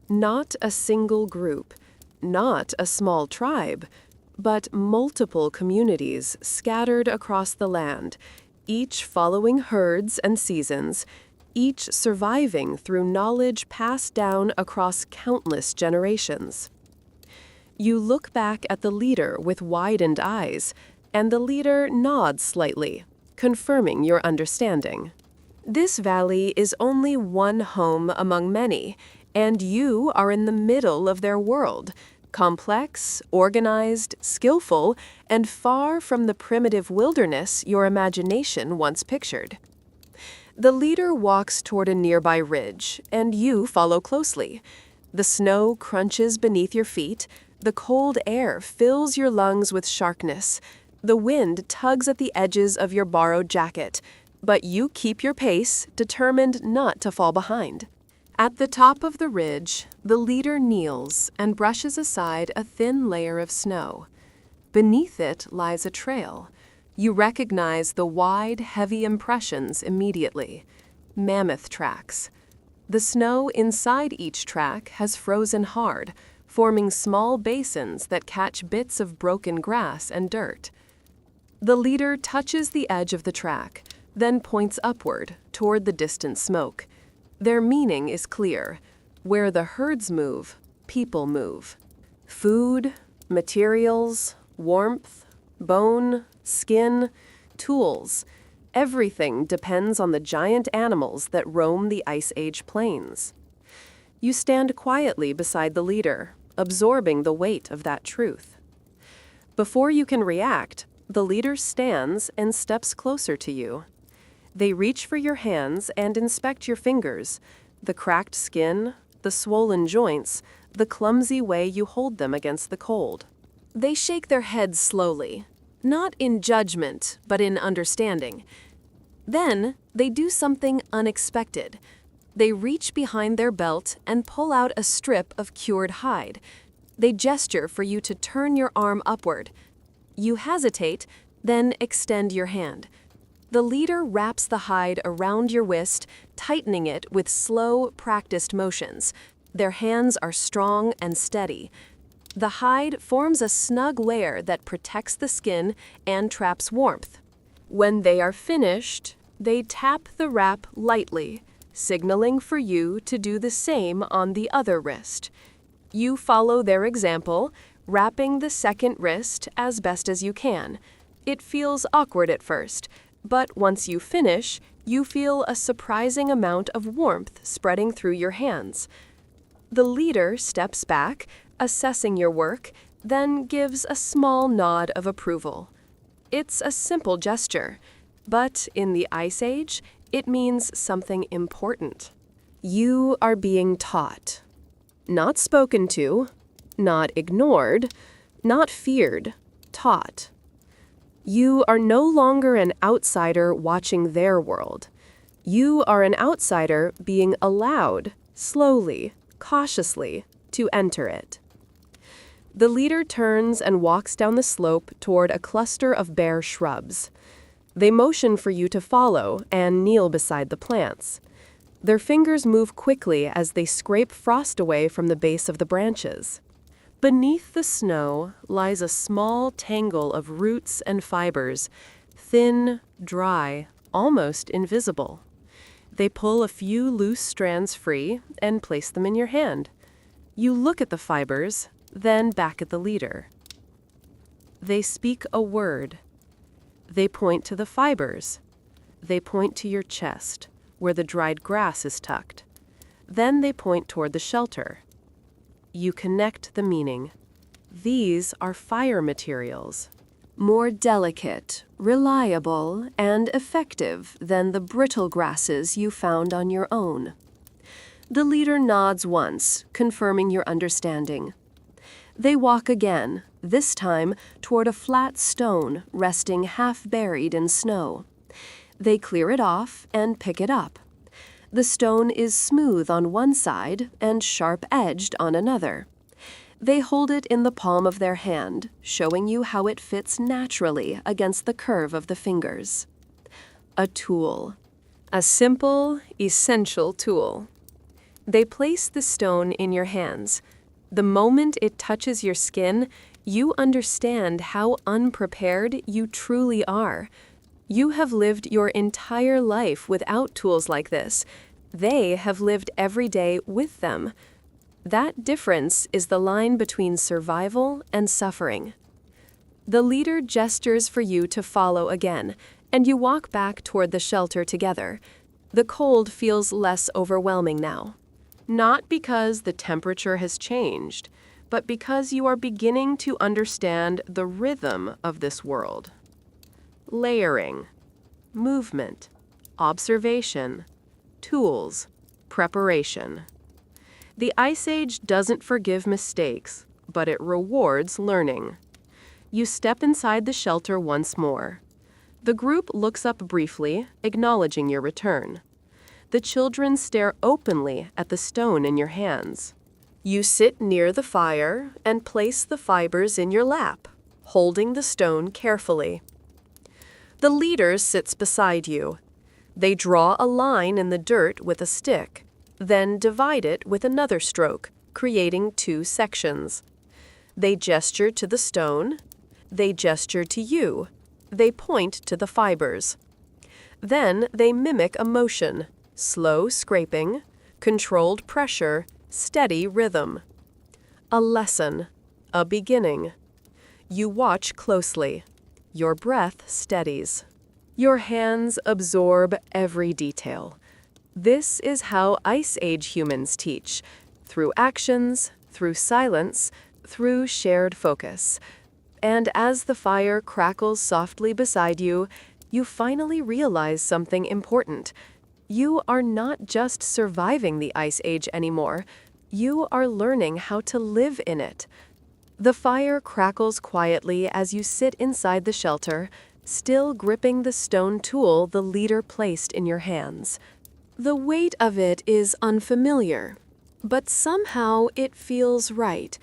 Not a single group, not a small tribe, but multiple communities scattered across the land, each following herds and seasons, each surviving through knowledge passed down across countless generations. You look back at the leader with widened eyes, and the leader nods slightly, confirming your understanding. This valley is only one home among many, and you are in the middle of their world, complex, organized, skillful, and far from the primitive wilderness your imagination once pictured. The leader walks toward a nearby ridge, and you follow closely. The snow crunches beneath your feet, the cold air fills your lungs with sharpness, the wind tugs at the edges of your borrowed jacket, but you keep your pace, determined not to fall behind. At the top of the ridge, the leader kneels and brushes aside a thin layer of snow. Beneath it lies a trail. You recognize the wide, heavy impressions immediately. Mammoth tracks. The snow inside each track has frozen hard, forming small basins that catch bits of broken grass and dirt. The leader touches the edge of the track, then points upward toward the distant smoke. Their meaning is clear. Where the herds move, people move. Food, materials, warmth, bone, skin, tools. Everything depends on the giant animals that roam the Ice Age plains. You stand quietly beside the leader, absorbing the weight of that truth. Before you can react, the leader stands and steps closer to you. They reach for your hands and inspect your fingers, the cracked skin, the swollen joints, the clumsy way you hold them against the cold. They shake their heads slowly, not in judgment, but in understanding. Then, they do something unexpected. They reach behind their belt and pull out a strip of cured hide. They gesture for you to turn your arm upward. You hesitate, then extend your hand. The leader wraps the hide around your wrist, tightening it with slow, practiced motions. Their hands are strong and steady. The hide forms a snug layer that protects the skin and traps warmth. When they are finished, they tap the wrap lightly, signaling for you to do the same on the other wrist. You follow their example, wrapping the second wrist as best as you can. It feels awkward at first, but once you finish, you feel a surprising amount of warmth spreading through your hands. The leader steps back, assessing your work, then gives a small nod of approval. It's a simple gesture, but in the Ice Age, it means something important. You are being taught. Not spoken to, not ignored, not feared, taught. You are no longer an outsider watching their world. You are an outsider being allowed, slowly, cautiously, to enter it. The leader turns and walks down the slope toward a cluster of bare shrubs. They motion for you to follow and kneel beside the plants. Their fingers move quickly as they scrape frost away from the base of the branches. Beneath the snow lies a small tangle of roots and fibers, thin, dry, almost invisible. They pull a few loose strands free and place them in your hand. You look at the fibers, then back at the leader. They speak a word. They point to the fibers. They point to your chest, where the dried grass is tucked. Then they point toward the shelter. You connect the meaning. These are fire materials, more delicate, reliable, and effective than the brittle grasses you found on your own. The leader nods once, confirming your understanding. They walk again, this time toward a flat stone resting half-buried in snow. They clear it off and pick it up. The stone is smooth on one side and sharp-edged on another. They hold it in the palm of their hand, showing you how it fits naturally against the curve of the fingers. A tool. A simple, essential tool. They place the stone in your hands. The moment it touches your skin, you understand how unprepared you truly are. You have lived your entire life without tools like this. They have lived every day with them. That difference is the line between survival and suffering. The leader gestures for you to follow again, and you walk back toward the shelter together. The cold feels less overwhelming now. Not because the temperature has changed, but because you are beginning to understand the rhythm of this world. Layering, movement, observation, tools, preparation. The Ice Age doesn't forgive mistakes, but it rewards learning. You step inside the shelter once more. The group looks up briefly, acknowledging your return. The children stare openly at the stone in your hands. You sit near the fire and place the fibers in your lap, holding the stone carefully. The leader sits beside you. They draw a line in the dirt with a stick, then divide it with another stroke, creating two sections. They gesture to the stone. They gesture to you. They point to the fibers. Then they mimic a motion. Slow scraping, controlled pressure, steady rhythm. A lesson, a beginning. You watch closely. Your breath steadies. Your hands absorb every detail. This is how Ice Age humans teach, through actions, through silence, through shared focus. And as the fire crackles softly beside you, you finally realize something important. You are not just surviving the Ice Age anymore. You are learning how to live in it. The fire crackles quietly as you sit inside the shelter, still gripping the stone tool the leader placed in your hands. The weight of it is unfamiliar, but somehow it feels right,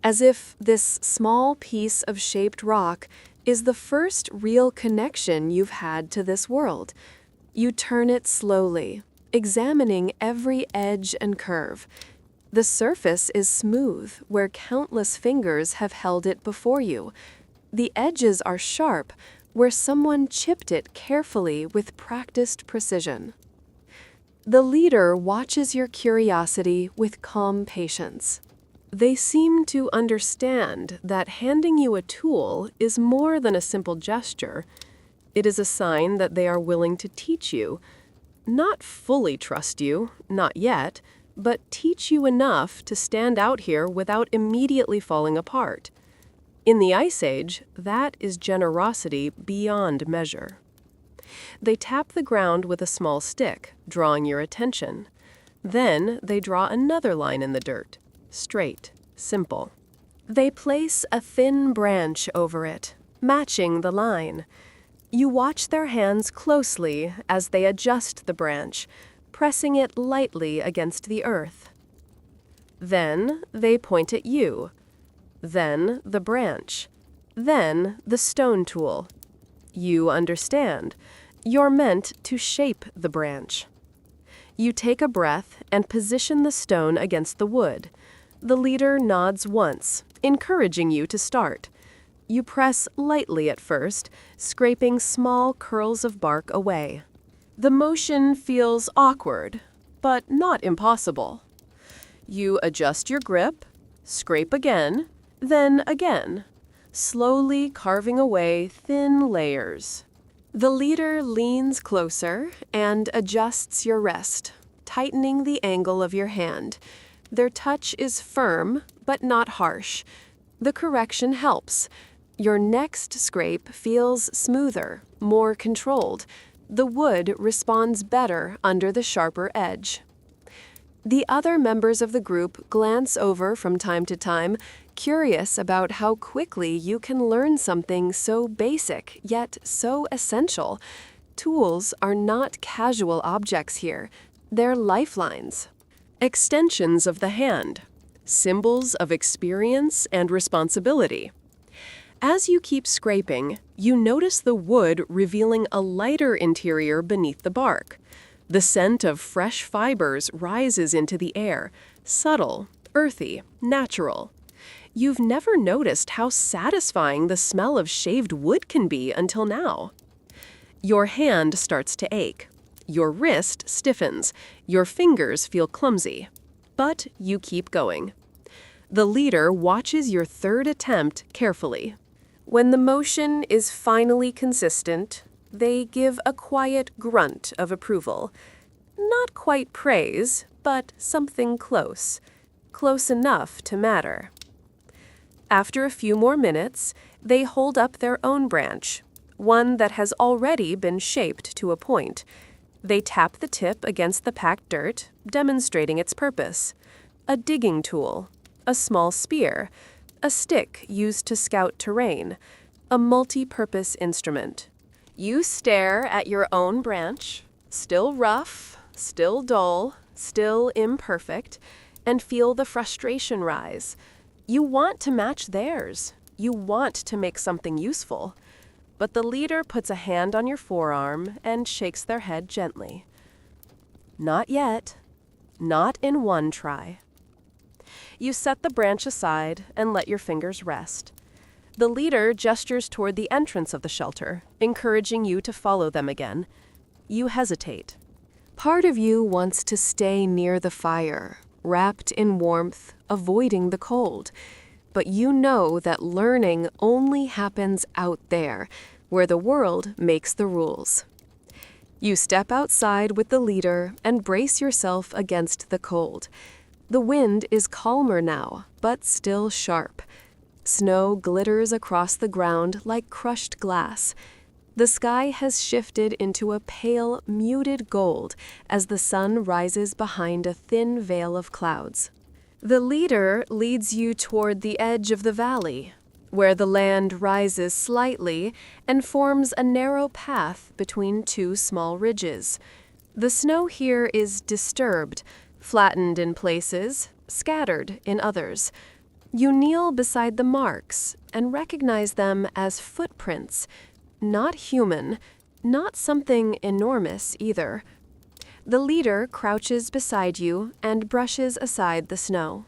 as if this small piece of shaped rock is the first real connection you've had to this world. You turn it slowly, examining every edge and curve. The surface is smooth, where countless fingers have held it before you. The edges are sharp, where someone chipped it carefully with practiced precision. The leader watches your curiosity with calm patience. They seem to understand that handing you a tool is more than a simple gesture. It is a sign that they are willing to teach you. Not fully trust you, not yet, but teach you enough to stand out here without immediately falling apart. In the Ice Age, that is generosity beyond measure. They tap the ground with a small stick, drawing your attention. Then they draw another line in the dirt. Straight, simple. They place a thin branch over it, matching the line. You watch their hands closely as they adjust the branch, pressing it lightly against the earth. Then they point at you. Then the branch. Then the stone tool. You understand. You're meant to shape the branch. You take a breath and position the stone against the wood. The leader nods once, encouraging you to start. You press lightly at first, scraping small curls of bark away. The motion feels awkward, but not impossible. You adjust your grip, scrape again, then again, slowly carving away thin layers. The leader leans closer and adjusts your wrist, tightening the angle of your hand. Their touch is firm, but not harsh. The correction helps. Your next scrape feels smoother, more controlled. The wood responds better under the sharper edge. The other members of the group glance over from time to time, curious about how quickly you can learn something so basic, yet so essential. Tools are not casual objects here. They're lifelines. Extensions of the hand. Symbols of experience and responsibility. As you keep scraping, you notice the wood revealing a lighter interior beneath the bark. The scent of fresh fibers rises into the air, subtle, earthy, natural. You've never noticed how satisfying the smell of shaved wood can be until now. Your hand starts to ache. Your wrist stiffens. Your fingers feel clumsy. But you keep going. The leader watches your third attempt carefully. When the motion is finally consistent, they give a quiet grunt of approval. Not quite praise, but something close. Close enough to matter. After a few more minutes, they hold up their own branch, one that has already been shaped to a point. They tap the tip against the packed dirt, demonstrating its purpose. A digging tool, a small spear, a stick used to scout terrain, a multi-purpose instrument. You stare at your own branch, still rough, still dull, still imperfect, and feel the frustration rise. You want to match theirs. You want to make something useful. But the leader puts a hand on your forearm and shakes their head gently. Not yet. Not in one try. You set the branch aside and let your fingers rest. The leader gestures toward the entrance of the shelter, encouraging you to follow them again. You hesitate. Part of you wants to stay near the fire, wrapped in warmth, avoiding the cold. But you know that learning only happens out there, where the world makes the rules. You step outside with the leader and brace yourself against the cold. The wind is calmer now, but still sharp. Snow glitters across the ground like crushed glass. The sky has shifted into a pale, muted gold as the sun rises behind a thin veil of clouds. The leader leads you toward the edge of the valley, where the land rises slightly and forms a narrow path between two small ridges. The snow here is disturbed, flattened in places, scattered in others. You kneel beside the marks and recognize them as footprints, not human, not something enormous either. The leader crouches beside you and brushes aside the snow.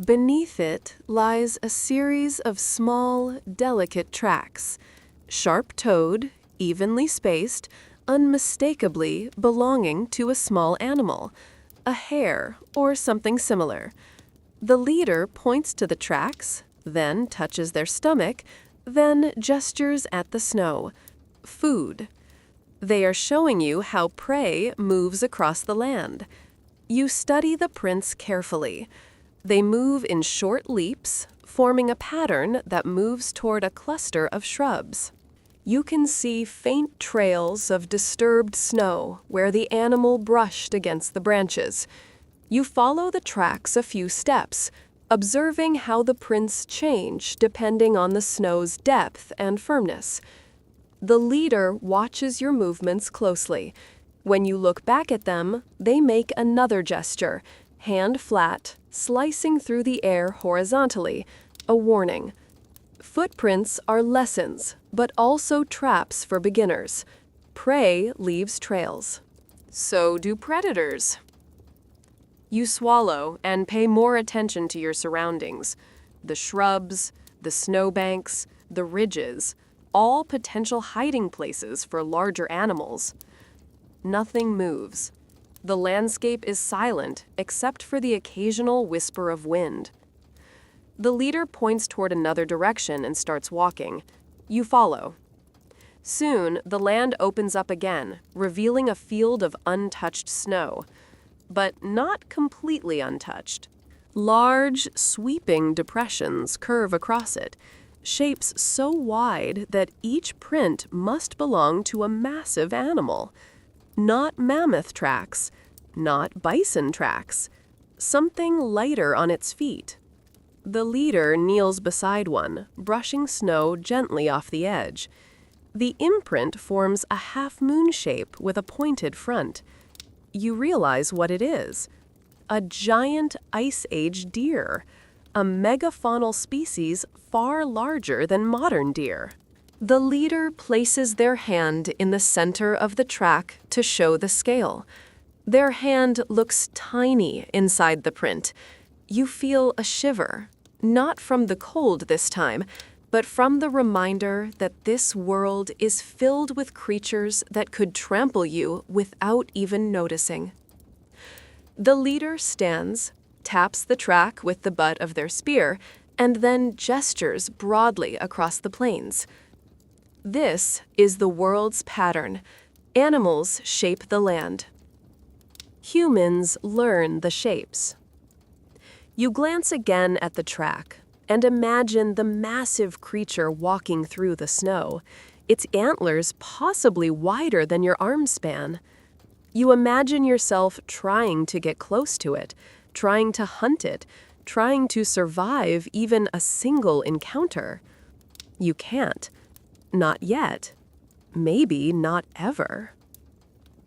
Beneath it lies a series of small, delicate tracks, sharp-toed, evenly spaced, unmistakably belonging to a small animal, a hare or something similar. The leader points to the tracks, then touches their stomach, then gestures at the snow. Food. They are showing you how prey moves across the land. You study the prints carefully. They move in short leaps, forming a pattern that moves toward a cluster of shrubs. You can see faint trails of disturbed snow where the animal brushed against the branches. You follow the tracks a few steps, observing how the prints change depending on the snow's depth and firmness. The leader watches your movements closely. When you look back at them, they make another gesture, hand flat, slicing through the air horizontally, a warning. Footprints are lessons, but also traps for beginners. Prey leaves trails. So do predators. You swallow and pay more attention to your surroundings. The shrubs, the snowbanks, the ridges, all potential hiding places for larger animals. Nothing moves. The landscape is silent except for the occasional whisper of wind. The leader points toward another direction and starts walking. You follow. Soon, the land opens up again, revealing a field of untouched snow, but not completely untouched. Large, sweeping depressions curve across it, shapes so wide that each print must belong to a massive animal. Not mammoth tracks, not bison tracks, something lighter on its feet. The leader kneels beside one, brushing snow gently off the edge. The imprint forms a half-moon shape with a pointed front. You realize what it is. A giant Ice Age deer, a megafaunal species far larger than modern deer. The leader places their hand in the center of the track to show the scale. Their hand looks tiny inside the print. You feel a shiver, not from the cold this time, but from the reminder that this world is filled with creatures that could trample you without even noticing. The leader stands, taps the track with the butt of their spear, and then gestures broadly across the plains. This is the world's pattern. Animals shape the land. Humans learn the shapes. You glance again at the track and imagine the massive creature walking through the snow, its antlers possibly wider than your arm span. You imagine yourself trying to get close to it, trying to hunt it, trying to survive even a single encounter. You can't. Not yet. Maybe not ever.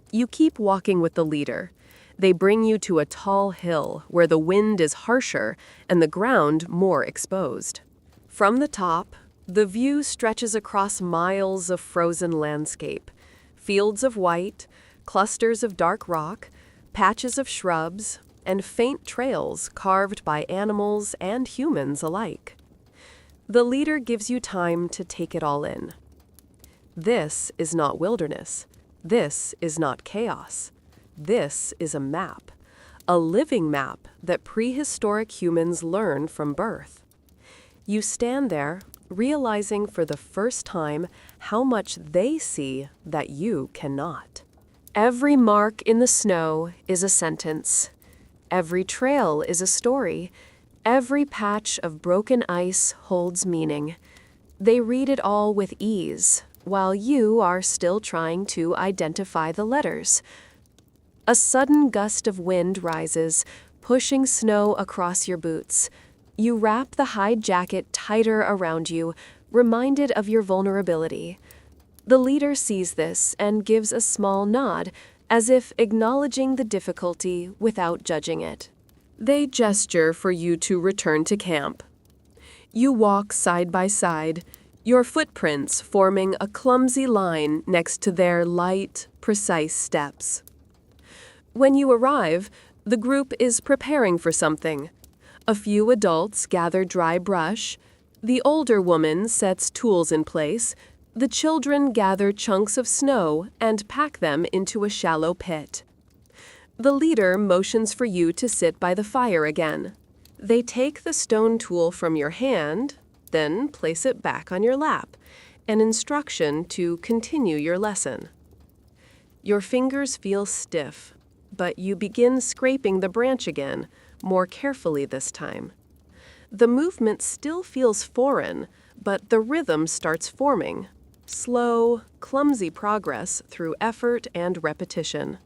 You keep walking with the leader. They bring you to a tall hill where the wind is harsher and the ground more exposed. From the top, the view stretches across miles of frozen landscape, fields of white, clusters of dark rock, patches of shrubs, and faint trails carved by animals and humans alike. The leader gives you time to take it all in. This is not wilderness. This is not chaos. This is a map, a living map that prehistoric humans learn from birth. You stand there, realizing for the first time how much they see that you cannot. Every mark in the snow is a sentence. Every trail is a story. Every patch of broken ice holds meaning. They read it all with ease, while you are still trying to identify the letters. A sudden gust of wind rises, pushing snow across your boots. You wrap the hide jacket tighter around you, reminded of your vulnerability. The leader sees this and gives a small nod, as if acknowledging the difficulty without judging it. They gesture for you to return to camp. You walk side by side, your footprints forming a clumsy line next to their light, precise steps. When you arrive, the group is preparing for something. A few adults gather dry brush. The older woman sets tools in place. The children gather chunks of snow and pack them into a shallow pit. The leader motions for you to sit by the fire again. They take the stone tool from your hand, then place it back on your lap, an instruction to continue your lesson. Your fingers feel stiff, but you begin scraping the branch again, more carefully this time. The movement still feels foreign, but the rhythm starts forming. Slow, clumsy progress through effort and repetition.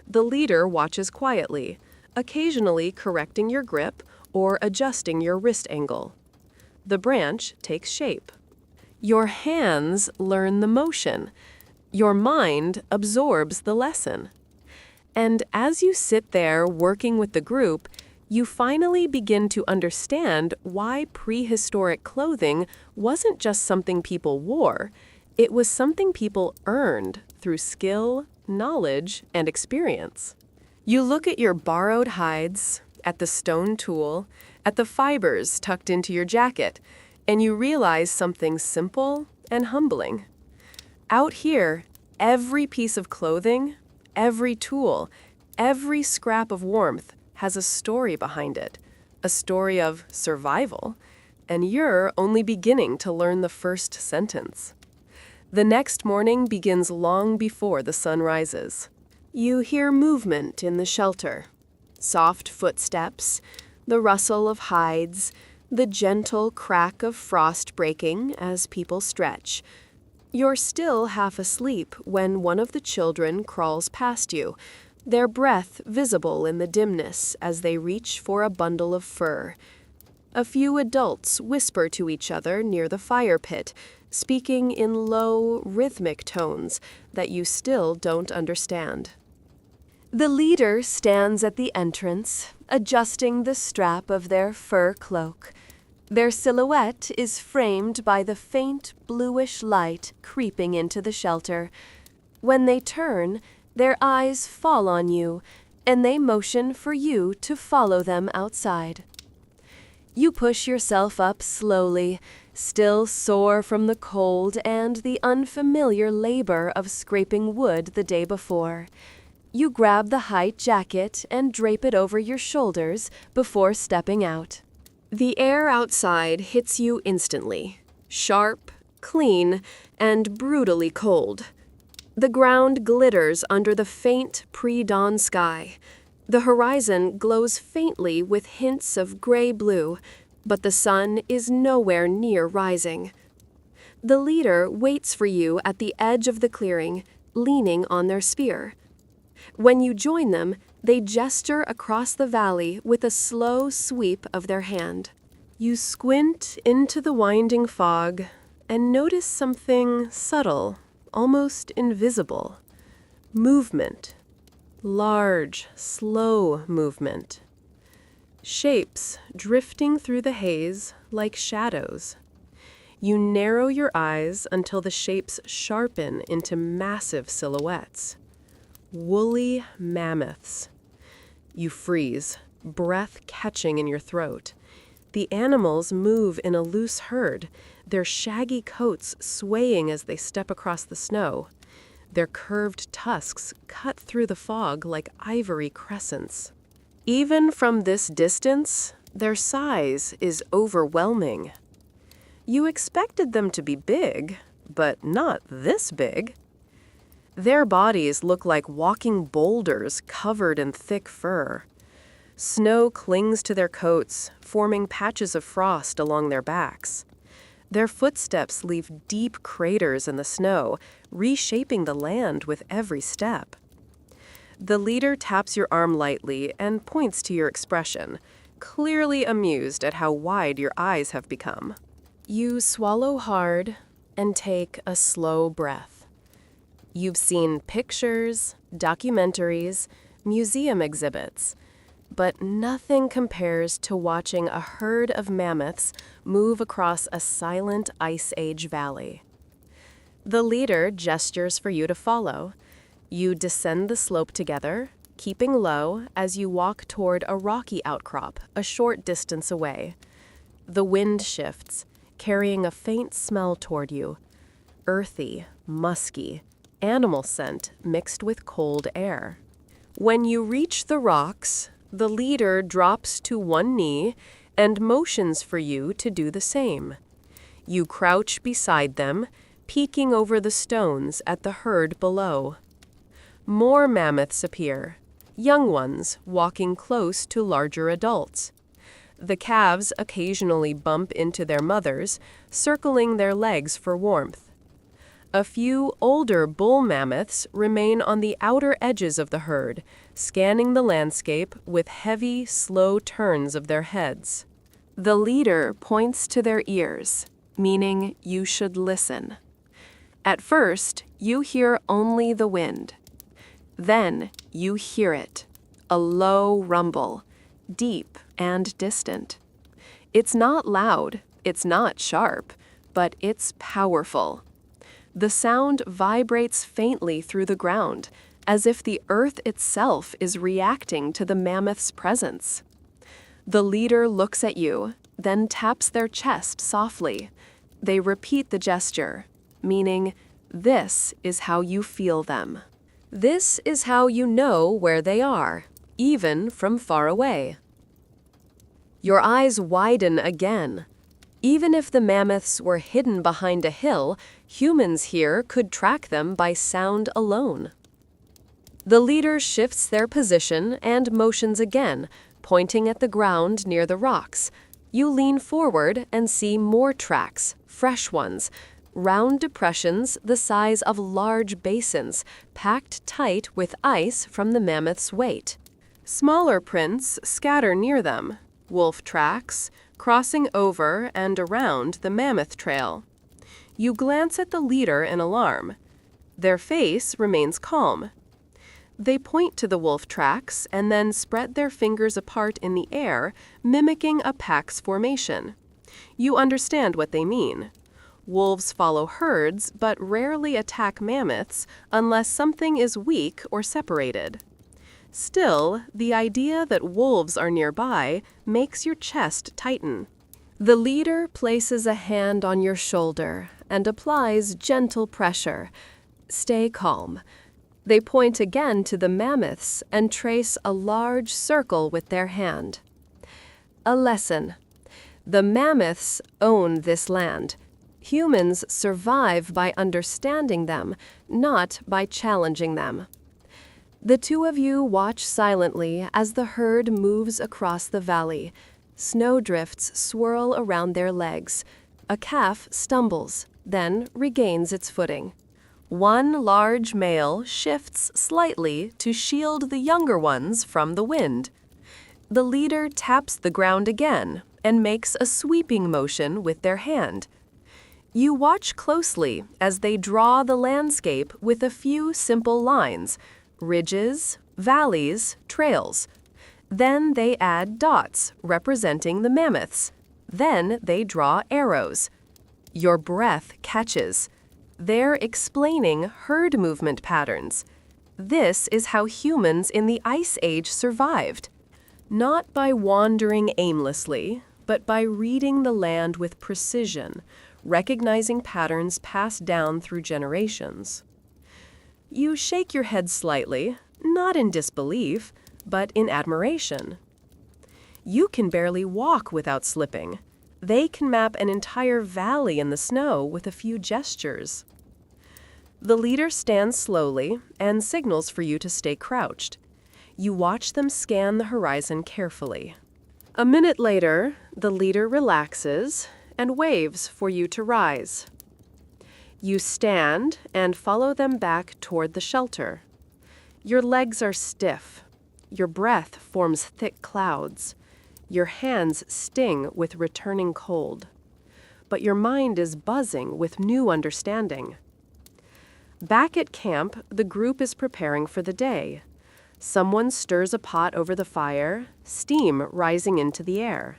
The leader watches quietly, occasionally correcting your grip or adjusting your wrist angle. The branch takes shape. Your hands learn the motion. Your mind absorbs the lesson. And as you sit there working with the group, you finally begin to understand why prehistoric clothing wasn't just something people wore. It was something people earned through skill, knowledge, and experience. You look at your borrowed hides, at the stone tool, at the fibers tucked into your jacket, and you realize something simple and humbling. Out here, every piece of clothing, every tool, every scrap of warmth has a story behind it, a story of survival, and you're only beginning to learn the first sentence. The next morning begins long before the sun rises. You hear movement in the shelter, soft footsteps, the rustle of hides, the gentle crack of frost breaking as people stretch. You're still half asleep when one of the children crawls past you, their breath visible in the dimness as they reach for a bundle of fur. A few adults whisper to each other near the fire pit, speaking in low, rhythmic tones that you still don't understand. The leader stands at the entrance, adjusting the strap of their fur cloak. Their silhouette is framed by the faint bluish light creeping into the shelter. When they turn, their eyes fall on you, and they motion for you to follow them outside. You push yourself up slowly, still sore from the cold and the unfamiliar labor of scraping wood the day before. You grab the height jacket and drape it over your shoulders before stepping out. The air outside hits you instantly, sharp, clean, and brutally cold. The ground glitters under the faint pre-dawn sky. The horizon glows faintly with hints of gray-blue, but the sun is nowhere near rising. The leader waits for you at the edge of the clearing, leaning on their spear. When you join them, they gesture across the valley with a slow sweep of their hand. You squint into the winding fog and notice something subtle, almost invisible. Movement. Large, slow movement. Shapes drifting through the haze like shadows. You narrow your eyes until the shapes sharpen into massive silhouettes. Woolly mammoths. You freeze, breath catching in your throat. The animals move in a loose herd, their shaggy coats swaying as they step across the snow. Their curved tusks cut through the fog like ivory crescents. Even from this distance, their size is overwhelming. You expected them to be big, but not this big. Their bodies look like walking boulders covered in thick fur. Snow clings to their coats, forming patches of frost along their backs. Their footsteps leave deep craters in the snow, reshaping the land with every step. The leader taps your arm lightly and points to your expression, clearly amused at how wide your eyes have become. You swallow hard and take a slow breath. You've seen pictures, documentaries, museum exhibits, but nothing compares to watching a herd of mammoths move across a silent Ice Age valley. The leader gestures for you to follow. You descend the slope together, keeping low as you walk toward a rocky outcrop a short distance away. The wind shifts, carrying a faint smell toward you. Earthy, musky, animal scent mixed with cold air. When you reach the rocks, the leader drops to one knee and motions for you to do the same. You crouch beside them, peeking over the stones at the herd below. More mammoths appear, young ones walking close to larger adults. The calves occasionally bump into their mothers, circling their legs for warmth. A few older bull mammoths remain on the outer edges of the herd, scanning the landscape with heavy, slow turns of their heads. The leader points to their ears, meaning you should listen. At first, you hear only the wind. Then you hear it, a low rumble, deep and distant. It's not loud, it's not sharp, but it's powerful. The sound vibrates faintly through the ground, as if the earth itself is reacting to the mammoth's presence. The leader looks at you, then taps their chest softly. They repeat the gesture, meaning, this is how you feel them. This is how you know where they are, even from far away. Your eyes widen again. Even if the mammoths were hidden behind a hill, humans here could track them by sound alone. The leader shifts their position and motions again, pointing at the ground near the rocks. You lean forward and see more tracks, fresh ones, round depressions the size of large basins, packed tight with ice from the mammoth's weight. Smaller prints scatter near them, wolf tracks, crossing over and around the mammoth trail. You glance at the leader in alarm. Their face remains calm. They point to the wolf tracks and then spread their fingers apart in the air, mimicking a pack's formation. You understand what they mean. Wolves follow herds but rarely attack mammoths unless something is weak or separated. Still, the idea that wolves are nearby makes your chest tighten. The leader places a hand on your shoulder and applies gentle pressure. Stay calm. They point again to the mammoths and trace a large circle with their hand. A lesson. The mammoths own this land. Humans survive by understanding them, not by challenging them. The two of you watch silently as the herd moves across the valley. Snowdrifts swirl around their legs. A calf stumbles, then regains its footing. One large male shifts slightly to shield the younger ones from the wind. The leader taps the ground again and makes a sweeping motion with their hand. You watch closely as they draw the landscape with a few simple lines, ridges, valleys, trails. Then they add dots representing the mammoths. Then they draw arrows. Your breath catches. They're explaining herd movement patterns. This is how humans in the Ice Age survived. Not by wandering aimlessly, but by reading the land with precision, recognizing patterns passed down through generations. You shake your head slightly, not in disbelief, but in admiration. You can barely walk without slipping. They can map an entire valley in the snow with a few gestures. The leader stands slowly and signals for you to stay crouched. You watch them scan the horizon carefully. A minute later, the leader relaxes and waves for you to rise. You stand and follow them back toward the shelter. Your legs are stiff. Your breath forms thick clouds. Your hands sting with returning cold. But your mind is buzzing with new understanding. Back at camp, the group is preparing for the day. Someone stirs a pot over the fire, steam rising into the air.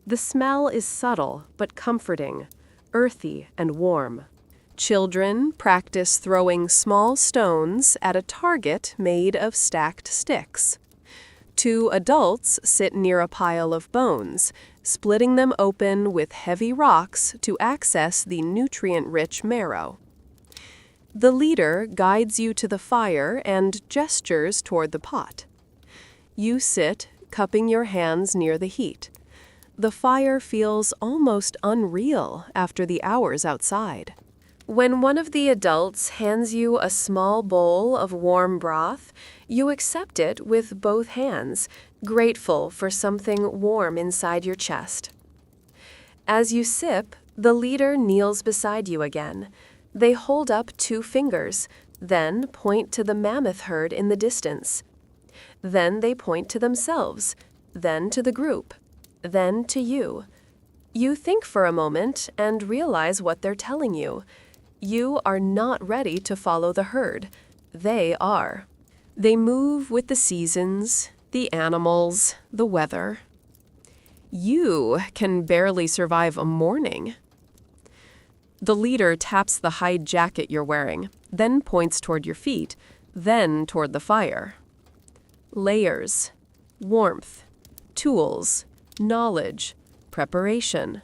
The smell is subtle but comforting, earthy and warm. Children practice throwing small stones at a target made of stacked sticks. Two adults sit near a pile of bones, splitting them open with heavy rocks to access the nutrient-rich marrow. The leader guides you to the fire and gestures toward the pot. You sit, cupping your hands near the heat. The fire feels almost unreal after the hours outside. When one of the adults hands you a small bowl of warm broth, you accept it with both hands, grateful for something warm inside your chest. As you sip, the leader kneels beside you again. They hold up 2 fingers, then point to the mammoth herd in the distance. Then they point to themselves, then to the group, then to you. You think for a moment and realize what they're telling you. You are not ready to follow the herd. They are. They move with the seasons, the animals, the weather. You can barely survive a morning. The leader taps the hide jacket you're wearing, then points toward your feet, then toward the fire. Layers, warmth, tools, knowledge, preparation.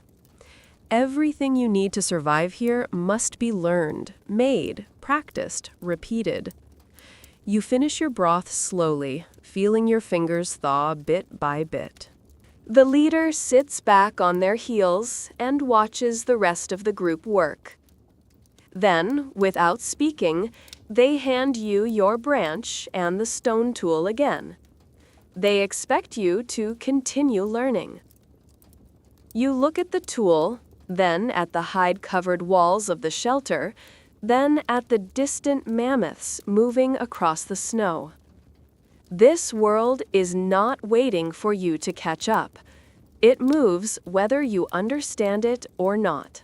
Everything you need to survive here must be learned, made, practiced, repeated. You finish your broth slowly, feeling your fingers thaw bit by bit. The leader sits back on their heels and watches the rest of the group work. Then, without speaking, they hand you your branch and the stone tool again. They expect you to continue learning. You look at the tool, then at the hide-covered walls of the shelter, then at the distant mammoths moving across the snow. This world is not waiting for you to catch up. It moves whether you understand it or not.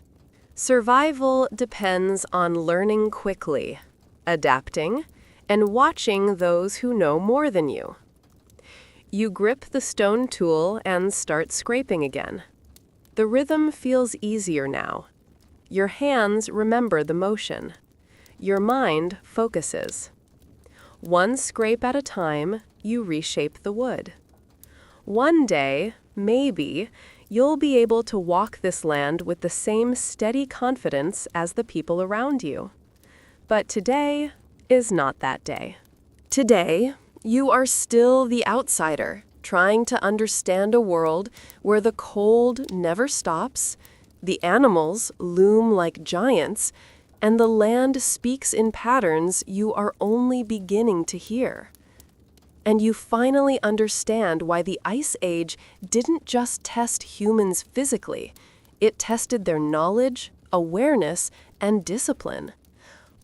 Survival depends on learning quickly, adapting, and watching those who know more than you. You grip the stone tool and start scraping again. The rhythm feels easier now. Your hands remember the motion. Your mind focuses. One scrape at a time, you reshape the wood. One day, maybe, you'll be able to walk this land with the same steady confidence as the people around you. But today is not that day. Today, you are still the outsider, trying to understand a world where the cold never stops, the animals loom like giants, and the land speaks in patterns you are only beginning to hear. And you finally understand why the Ice Age didn't just test humans physically. It tested their knowledge, awareness, and discipline.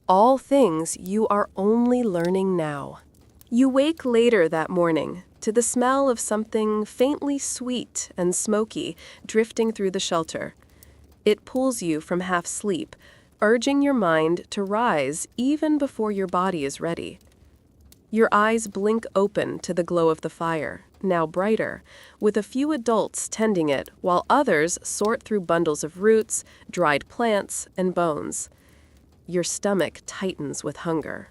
All things you are only learning now. You wake later that morning to the smell of something faintly sweet and smoky drifting through the shelter. It pulls you from half sleep, urging your mind to rise even before your body is ready. Your eyes blink open to the glow of the fire, now brighter, with a few adults tending it while others sort through bundles of roots, dried plants, and bones. Your stomach tightens with hunger.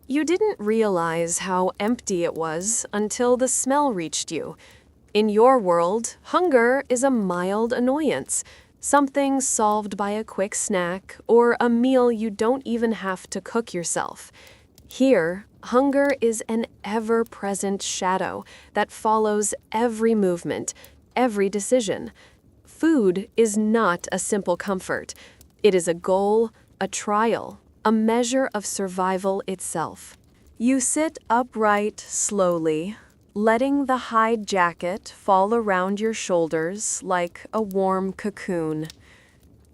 You didn't realize how empty it was until the smell reached you. In your world, hunger is a mild annoyance, something solved by a quick snack or a meal you don't even have to cook yourself. Here, hunger is an ever-present shadow that follows every movement, every decision. Food is not a simple comfort. It is a goal, a trial, a measure of survival itself. You sit upright slowly, letting the hide jacket fall around your shoulders like a warm cocoon.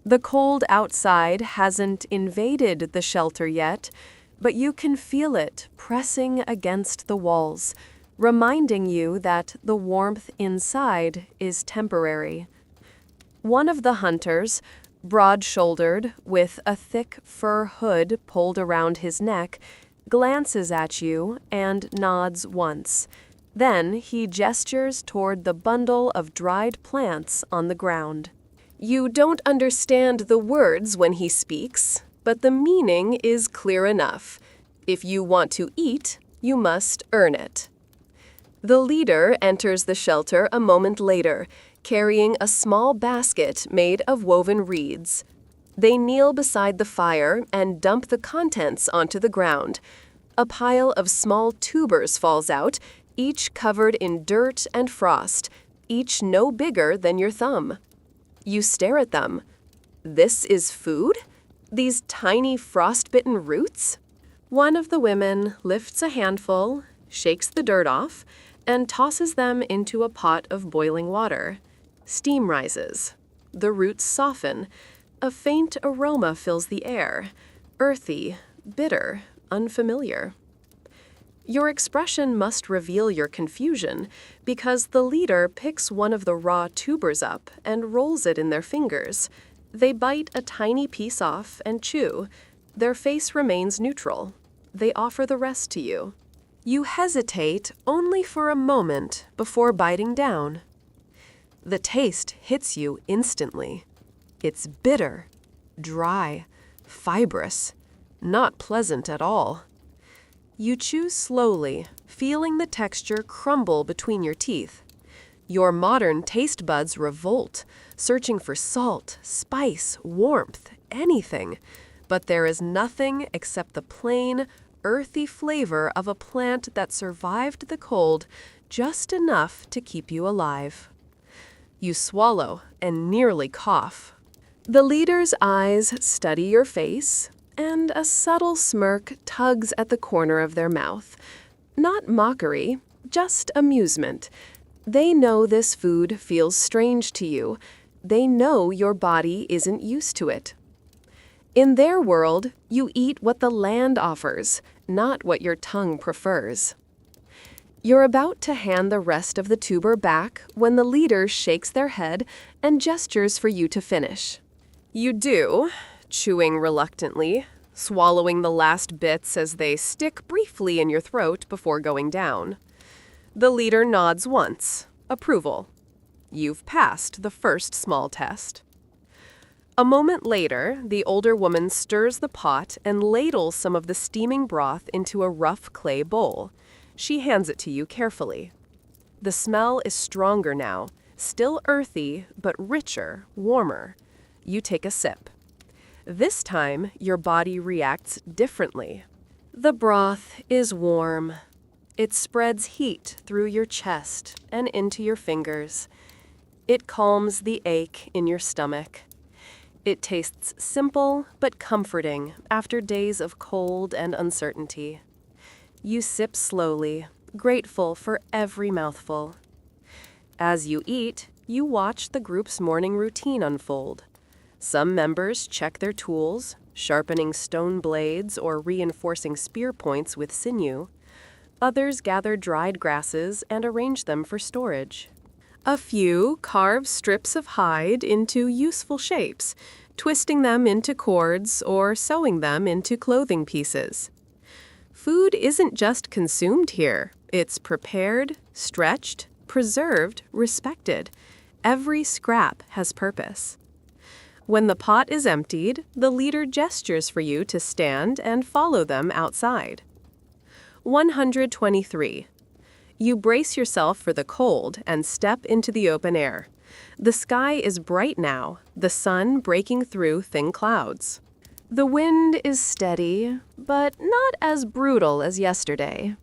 The cold outside hasn't invaded the shelter yet, but you can feel it pressing against the walls, reminding you that the warmth inside is temporary. One of the hunters, broad-shouldered, with a thick fur hood pulled around his neck, glances at you and nods once. Then he gestures toward the bundle of dried plants on the ground. You don't understand the words when he speaks, but the meaning is clear enough. If you want to eat, you must earn it. The leader enters the shelter a moment later, carrying a small basket made of woven reeds. They kneel beside the fire and dump the contents onto the ground. A pile of small tubers falls out, each covered in dirt and frost, each no bigger than your thumb. You stare at them. This is food? These tiny frost-bitten roots? One of the women lifts a handful, shakes the dirt off, and tosses them into a pot of boiling water. Steam rises. The roots soften. A faint aroma fills the air, earthy, bitter, unfamiliar. Your expression must reveal your confusion, because the leader picks one of the raw tubers up and rolls it in their fingers. They bite a tiny piece off and chew. Their face remains neutral. They offer the rest to you. You hesitate only for a moment before biting down. The taste hits you instantly. It's bitter, dry, fibrous, not pleasant at all. You chew slowly, feeling the texture crumble between your teeth. Your modern taste buds revolt, searching for salt, spice, warmth, anything. But there is nothing except the plain, earthy flavor of a plant that survived the cold just enough to keep you alive. You swallow and nearly cough. The leader's eyes study your face, and a subtle smirk tugs at the corner of their mouth. Not mockery, just amusement. They know this food feels strange to you. They know your body isn't used to it. In their world, you eat what the land offers, not what your tongue prefers. You're about to hand the rest of the tuber back when the leader shakes their head and gestures for you to finish. You do, chewing reluctantly, swallowing the last bits as they stick briefly in your throat before going down. The leader nods once, approval. You've passed the first small test. A moment later, the older woman stirs the pot and ladles some of the steaming broth into a rough clay bowl. She hands it to you carefully. The smell is stronger now, still earthy, but richer, warmer. You take a sip. This time, your body reacts differently. The broth is warm. It spreads heat through your chest and into your fingers. It calms the ache in your stomach. It tastes simple but comforting after days of cold and uncertainty. You sip slowly, grateful for every mouthful. As you eat, you watch the group's morning routine unfold. Some members check their tools, sharpening stone blades or reinforcing spear points with sinew. Others gather dried grasses and arrange them for storage. A few carve strips of hide into useful shapes, twisting them into cords or sewing them into clothing pieces. Food isn't just consumed here. It's prepared, stretched, preserved, respected. Every scrap has purpose. When the pot is emptied, the leader gestures for you to stand and follow them outside. 123. You brace yourself for the cold and step into the open air. The sky is bright now, the sun breaking through thin clouds. The wind is steady, but not as brutal as yesterday.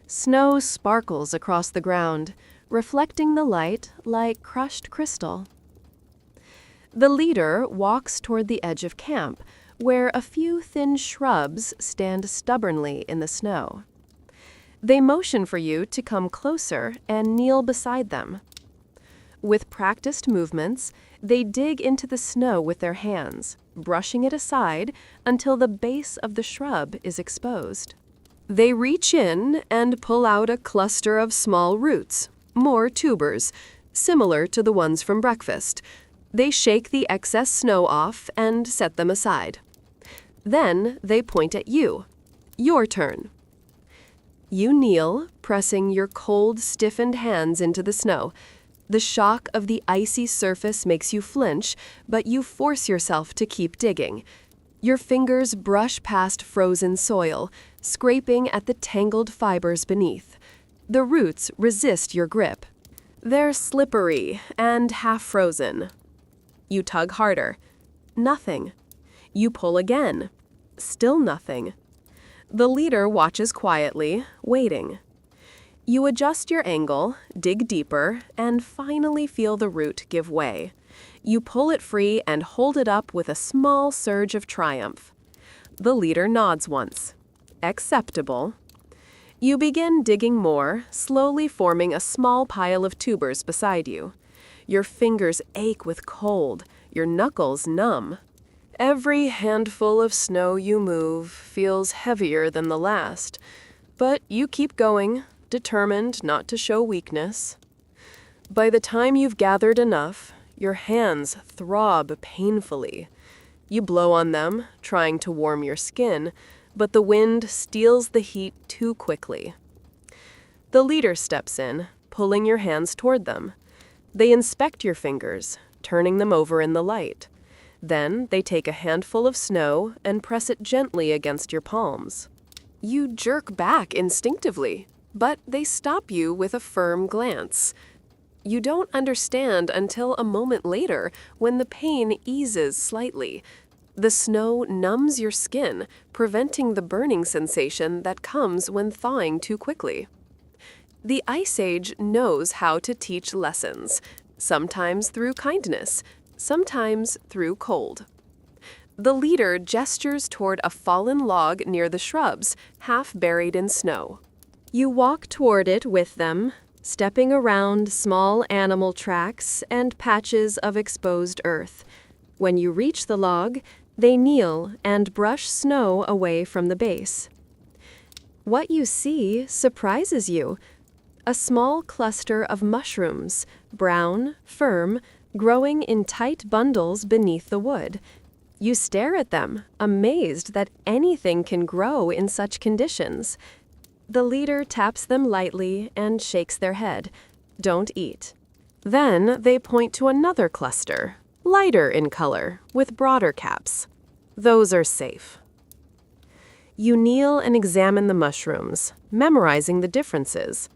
Snow sparkles across the ground, reflecting the light like crushed crystal. The leader walks toward the edge of camp, where a few thin shrubs stand stubbornly in the snow. They motion for you to come closer and kneel beside them. With practiced movements, they dig into the snow with their hands, brushing it aside until the base of the shrub is exposed. They reach in and pull out a cluster of small roots, more tubers, similar to the ones from breakfast. They shake the excess snow off and set them aside. Then they point at you. Your turn. You kneel, pressing your cold, stiffened hands into the snow. The shock of the icy surface makes you flinch, but you force yourself to keep digging. Your fingers brush past frozen soil, scraping at the tangled fibers beneath. The roots resist your grip. They're slippery and half-frozen. You tug harder. Nothing. You pull again. Still nothing. The leader watches quietly, waiting. You adjust your angle, dig deeper, and finally feel the root give way. You pull it free and hold it up with a small surge of triumph. The leader nods once. Acceptable. You begin digging more, slowly forming a small pile of tubers beside you. Your fingers ache with cold, your knuckles numb. Every handful of snow you move feels heavier than the last, but you keep going, determined not to show weakness. By the time you've gathered enough, your hands throb painfully. You blow on them, trying to warm your skin, but the wind steals the heat too quickly. The leader steps in, pulling your hands toward them. They inspect your fingers, turning them over in the light. Then they take a handful of snow and press it gently against your palms. You jerk back instinctively, but they stop you with a firm glance. You don't understand until a moment later when the pain eases slightly. The snow numbs your skin, preventing the burning sensation that comes when thawing too quickly. The Ice Age knows how to teach lessons, sometimes through kindness, sometimes through cold. The leader gestures toward a fallen log near the shrubs, half buried in snow. You walk toward it with them, stepping around small animal tracks and patches of exposed earth. When you reach the log, they kneel and brush snow away from the base. What you see surprises you. A small cluster of mushrooms, brown, firm, growing in tight bundles beneath the wood. You stare at them, amazed that anything can grow in such conditions. The leader taps them lightly and shakes their head. Don't eat. Then they point to another cluster, lighter in color, with broader caps. Those are safe. You kneel and examine the mushrooms, memorizing the differences.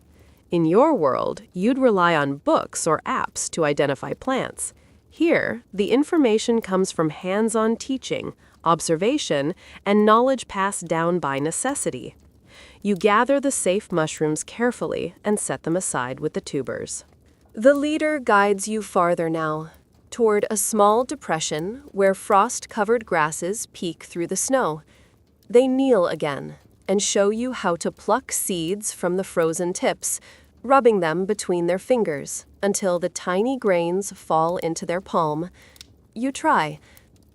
In your world, you'd rely on books or apps to identify plants. Here, the information comes from hands-on teaching, observation, and knowledge passed down by necessity. You gather the safe mushrooms carefully and set them aside with the tubers. The leader guides you farther now, toward a small depression where frost-covered grasses peek through the snow. They kneel again and show you how to pluck seeds from the frozen tips, rubbing them between their fingers until the tiny grains fall into their palm. You try.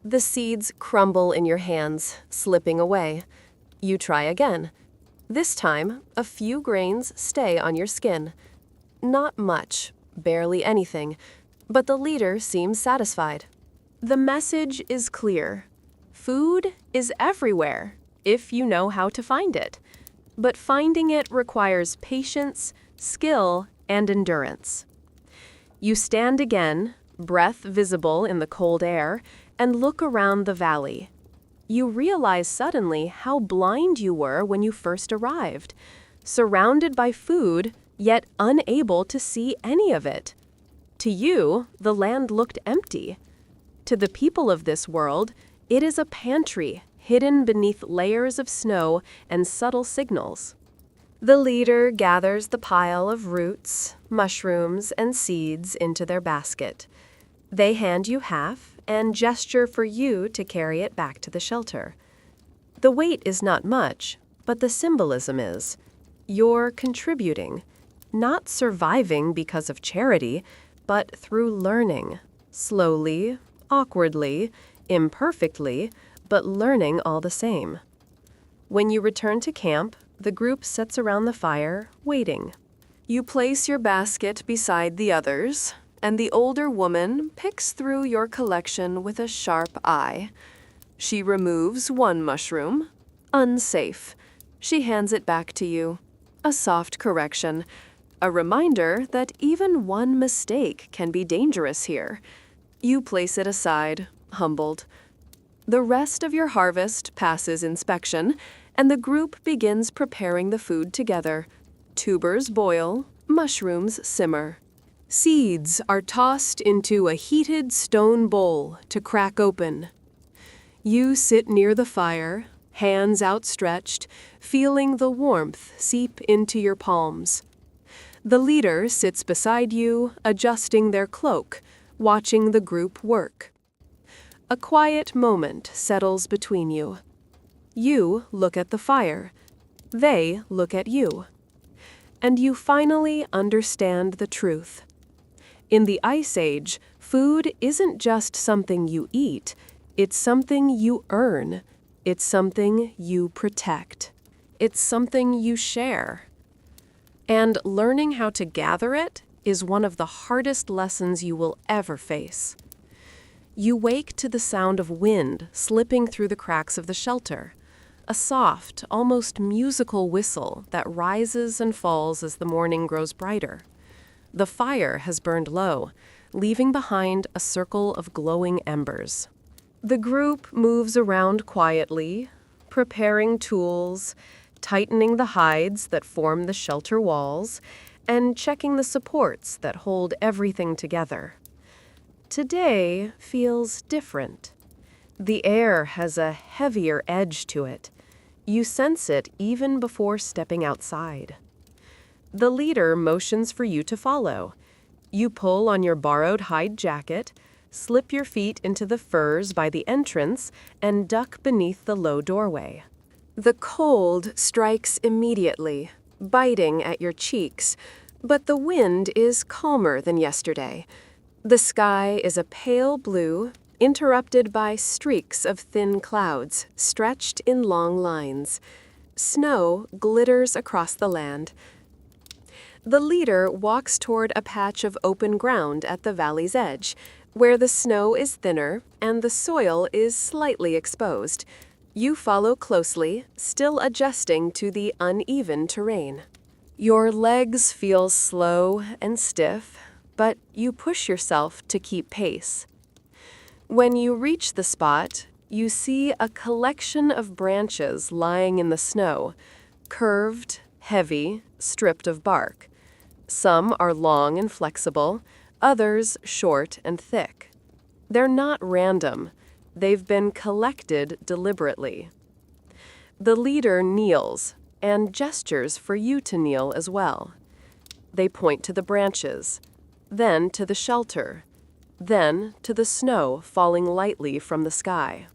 The seeds crumble in your hands, slipping away. You try again. This time, a few grains stay on your skin. Not much, barely anything, but the leader seems satisfied. The message is clear. Food is everywhere, if you know how to find it. But finding it requires patience, skill, and endurance. You stand again, breath visible in the cold air, and look around the valley. You realize suddenly how blind you were when you first arrived, surrounded by food, yet unable to see any of it. To you, the land looked empty. To the people of this world, it is a pantry hidden beneath layers of snow and subtle signals. The leader gathers the pile of roots, mushrooms, and seeds into their basket. They hand you half and gesture for you to carry it back to the shelter. The weight is not much, but the symbolism is. You're contributing, not surviving because of charity, but through learning, slowly, awkwardly, imperfectly, but learning all the same. When you return to camp, the group sits around the fire, waiting. You place your basket beside the others, and the older woman picks through your collection with a sharp eye. She removes one mushroom. Unsafe. She hands it back to you. A soft correction. A reminder that even one mistake can be dangerous here. You place it aside, humbled. The rest of your harvest passes inspection, and the group begins preparing the food together. Tubers boil, mushrooms simmer. Seeds are tossed into a heated stone bowl to crack open. You sit near the fire, hands outstretched, feeling the warmth seep into your palms. The leader sits beside you, adjusting their cloak, watching the group work. A quiet moment settles between you. You look at the fire. They look at you. And you finally understand the truth. In the Ice Age, food isn't just something you eat, it's something you earn. It's something you protect. It's something you share. And learning how to gather it is one of the hardest lessons you will ever face. You wake to the sound of wind slipping through the cracks of the shelter, a soft, almost musical whistle that rises and falls as the morning grows brighter. The fire has burned low, leaving behind a circle of glowing embers. The group moves around quietly, preparing tools, tightening the hides that form the shelter walls, and checking the supports that hold everything together. Today feels different. The air has a heavier edge to it. You sense it even before stepping outside. The leader motions for you to follow. You pull on your borrowed hide jacket, slip your feet into the furs by the entrance, and duck beneath the low doorway. The cold strikes immediately, biting at your cheeks, but the wind is calmer than yesterday. The sky is a pale blue, interrupted by streaks of thin clouds stretched in long lines. Snow glitters across the land. The leader walks toward a patch of open ground at the valley's edge, where the snow is thinner and the soil is slightly exposed. You follow closely, still adjusting to the uneven terrain. Your legs feel slow and stiff, but you push yourself to keep pace. When you reach the spot, you see a collection of branches lying in the snow, curved, heavy, stripped of bark. Some are long and flexible, others short and thick. They're not random. They've been collected deliberately. The leader kneels and gestures for you to kneel as well. They point to the branches, then to the shelter, then to the snow falling lightly from the sky.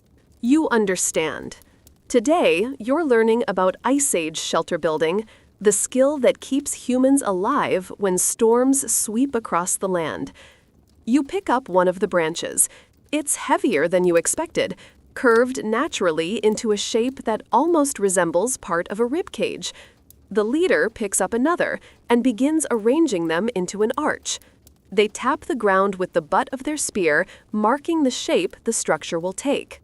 You understand. Today, you're learning about Ice Age shelter building, the skill that keeps humans alive when storms sweep across the land. You pick up one of the branches. It's heavier than you expected, curved naturally into a shape that almost resembles part of a rib cage. The leader picks up another and begins arranging them into an arch. They tap the ground with the butt of their spear, marking the shape the structure will take.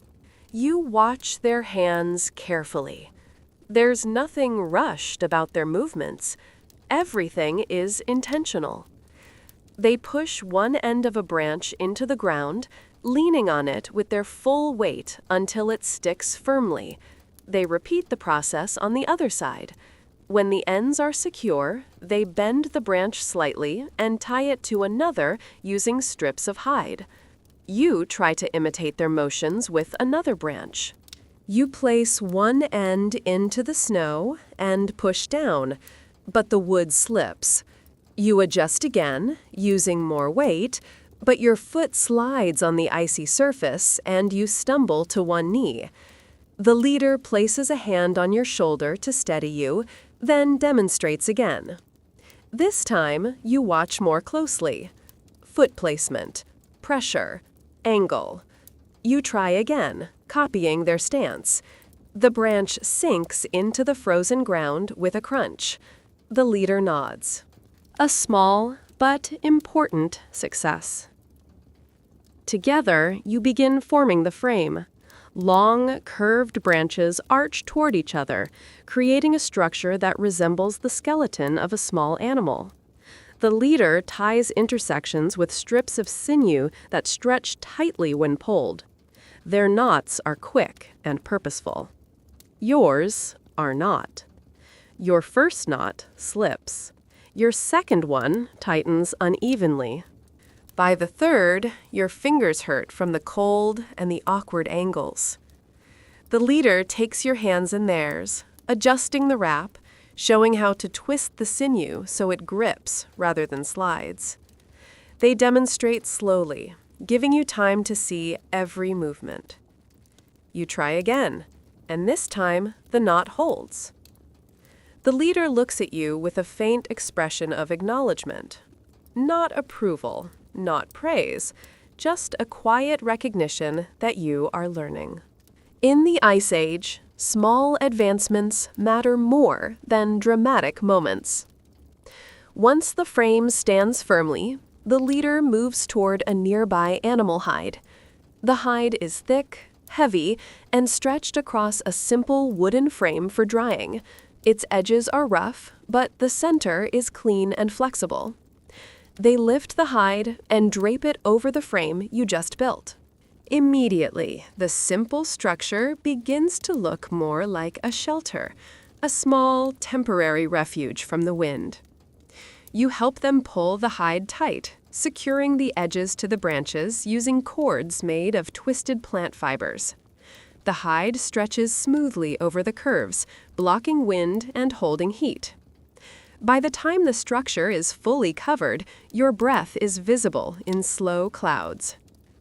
You watch their hands carefully. There's nothing rushed about their movements. Everything is intentional. They push one end of a branch into the ground, leaning on it with their full weight until it sticks firmly. They repeat the process on the other side. When the ends are secure, they bend the branch slightly and tie it to another using strips of hide. You try to imitate their motions with another branch. You place one end into the snow and push down, but the wood slips. You adjust again, using more weight, but your foot slides on the icy surface and you stumble to one knee. The leader places a hand on your shoulder to steady you, then demonstrates again. This time, you watch more closely. Foot placement, pressure, angle. You try again, copying their stance. The branch sinks into the frozen ground with a crunch. The leader nods. A small but important success. Together, you begin forming the frame. Long, curved branches arch toward each other, creating a structure that resembles the skeleton of a small animal. The leader ties intersections with strips of sinew that stretch tightly when pulled. Their knots are quick and purposeful. Yours are not. Your first knot slips. Your second one tightens unevenly. By the third, your fingers hurt from the cold and the awkward angles. The leader takes your hands in theirs, adjusting the wrap, showing how to twist the sinew so it grips rather than slides. They demonstrate slowly, giving you time to see every movement. You try again, and this time the knot holds. The leader looks at you with a faint expression of acknowledgement. Not approval, not praise, just a quiet recognition that you are learning. In the Ice Age, small advancements matter more than dramatic moments. Once the frame stands firmly, the leader moves toward a nearby animal hide. The hide is thick, heavy, and stretched across a simple wooden frame for drying. Its edges are rough, but the center is clean and flexible. They lift the hide and drape it over the frame you just built. Immediately, the simple structure begins to look more like a shelter, a small, temporary refuge from the wind. You help them pull the hide tight, securing the edges to the branches using cords made of twisted plant fibers. The hide stretches smoothly over the curves, blocking wind and holding heat. By the time the structure is fully covered, your breath is visible in slow clouds.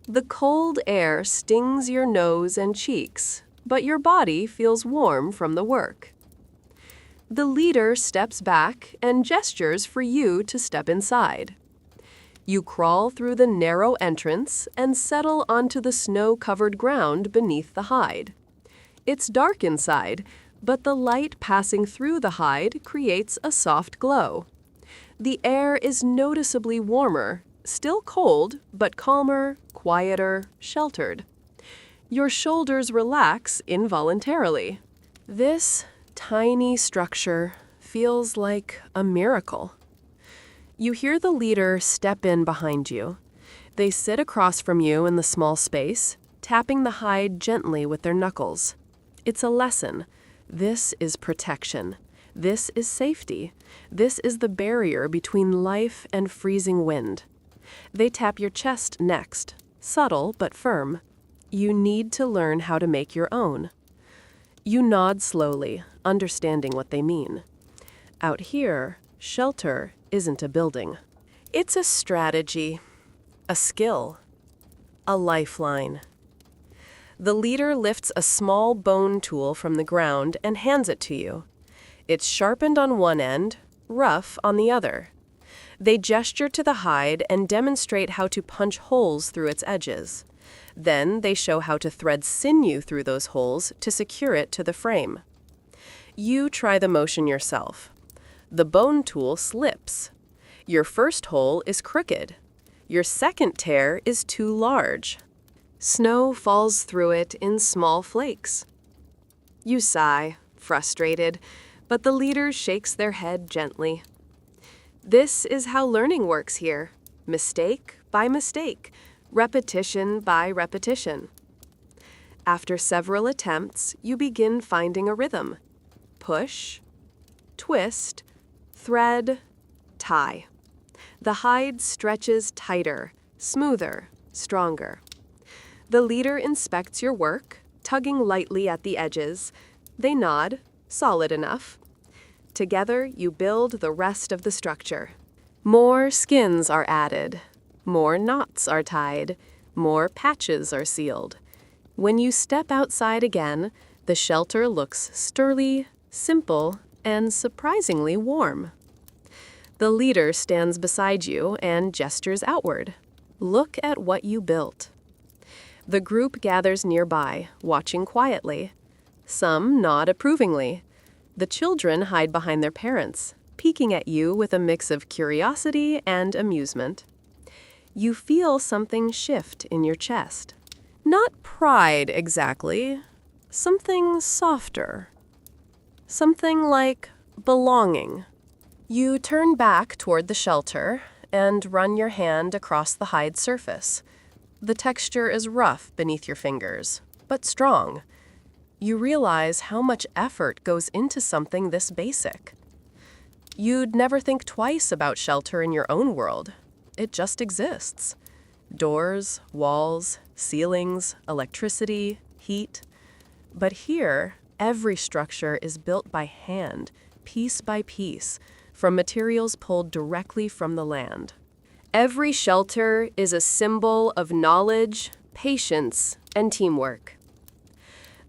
The cold air stings your nose and cheeks, but your body feels warm from the work. The leader steps back and gestures for you to step inside. You crawl through the narrow entrance and settle onto the snow-covered ground beneath the hide. It's dark inside, but the light passing through the hide creates a soft glow. The air is noticeably warmer, still cold, but calmer, quieter, sheltered. Your shoulders relax involuntarily. This tiny structure feels like a miracle. You hear the leader step in behind you. They sit across from you in the small space, tapping the hide gently with their knuckles. It's a lesson. This is protection. This is safety. This is the barrier between life and freezing wind. They tap your chest next, subtle but firm. You need to learn how to make your own. You nod slowly, understanding what they mean. Out here, shelter isn't a building. It's a strategy, a skill, a lifeline. The leader lifts a small bone tool from the ground and hands it to you. It's sharpened on one end, rough on the other. They gesture to the hide and demonstrate how to punch holes through its edges. Then they show how to thread sinew through those holes to secure it to the frame. You try the motion yourself. The bone tool slips. Your first hole is crooked. Your second tear is too large. Snow falls through it in small flakes. You sigh, frustrated, but the leader shakes their head gently. This is how learning works here, mistake by mistake, repetition by repetition. After several attempts, you begin finding a rhythm. Push, twist, thread, tie. The hide stretches tighter, smoother, stronger. The leader inspects your work, tugging lightly at the edges. They nod, solid enough. Together, you build the rest of the structure. More skins are added. More knots are tied. More patches are sealed. When you step outside again, the shelter looks sturdy, simple, and surprisingly warm. The leader stands beside you and gestures outward. Look at what you built. The group gathers nearby, watching quietly. Some nod approvingly. The children hide behind their parents, peeking at you with a mix of curiosity and amusement. You feel something shift in your chest. Not pride exactly, something softer. Something like belonging. You turn back toward the shelter and run your hand across the hide surface. The texture is rough beneath your fingers, but strong. You realize how much effort goes into something this basic. You'd never think twice about shelter in your own world. It just exists. Doors, walls, ceilings, electricity, heat. But here, every structure is built by hand, piece by piece, from materials pulled directly from the land. Every shelter is a symbol of knowledge, patience, and teamwork.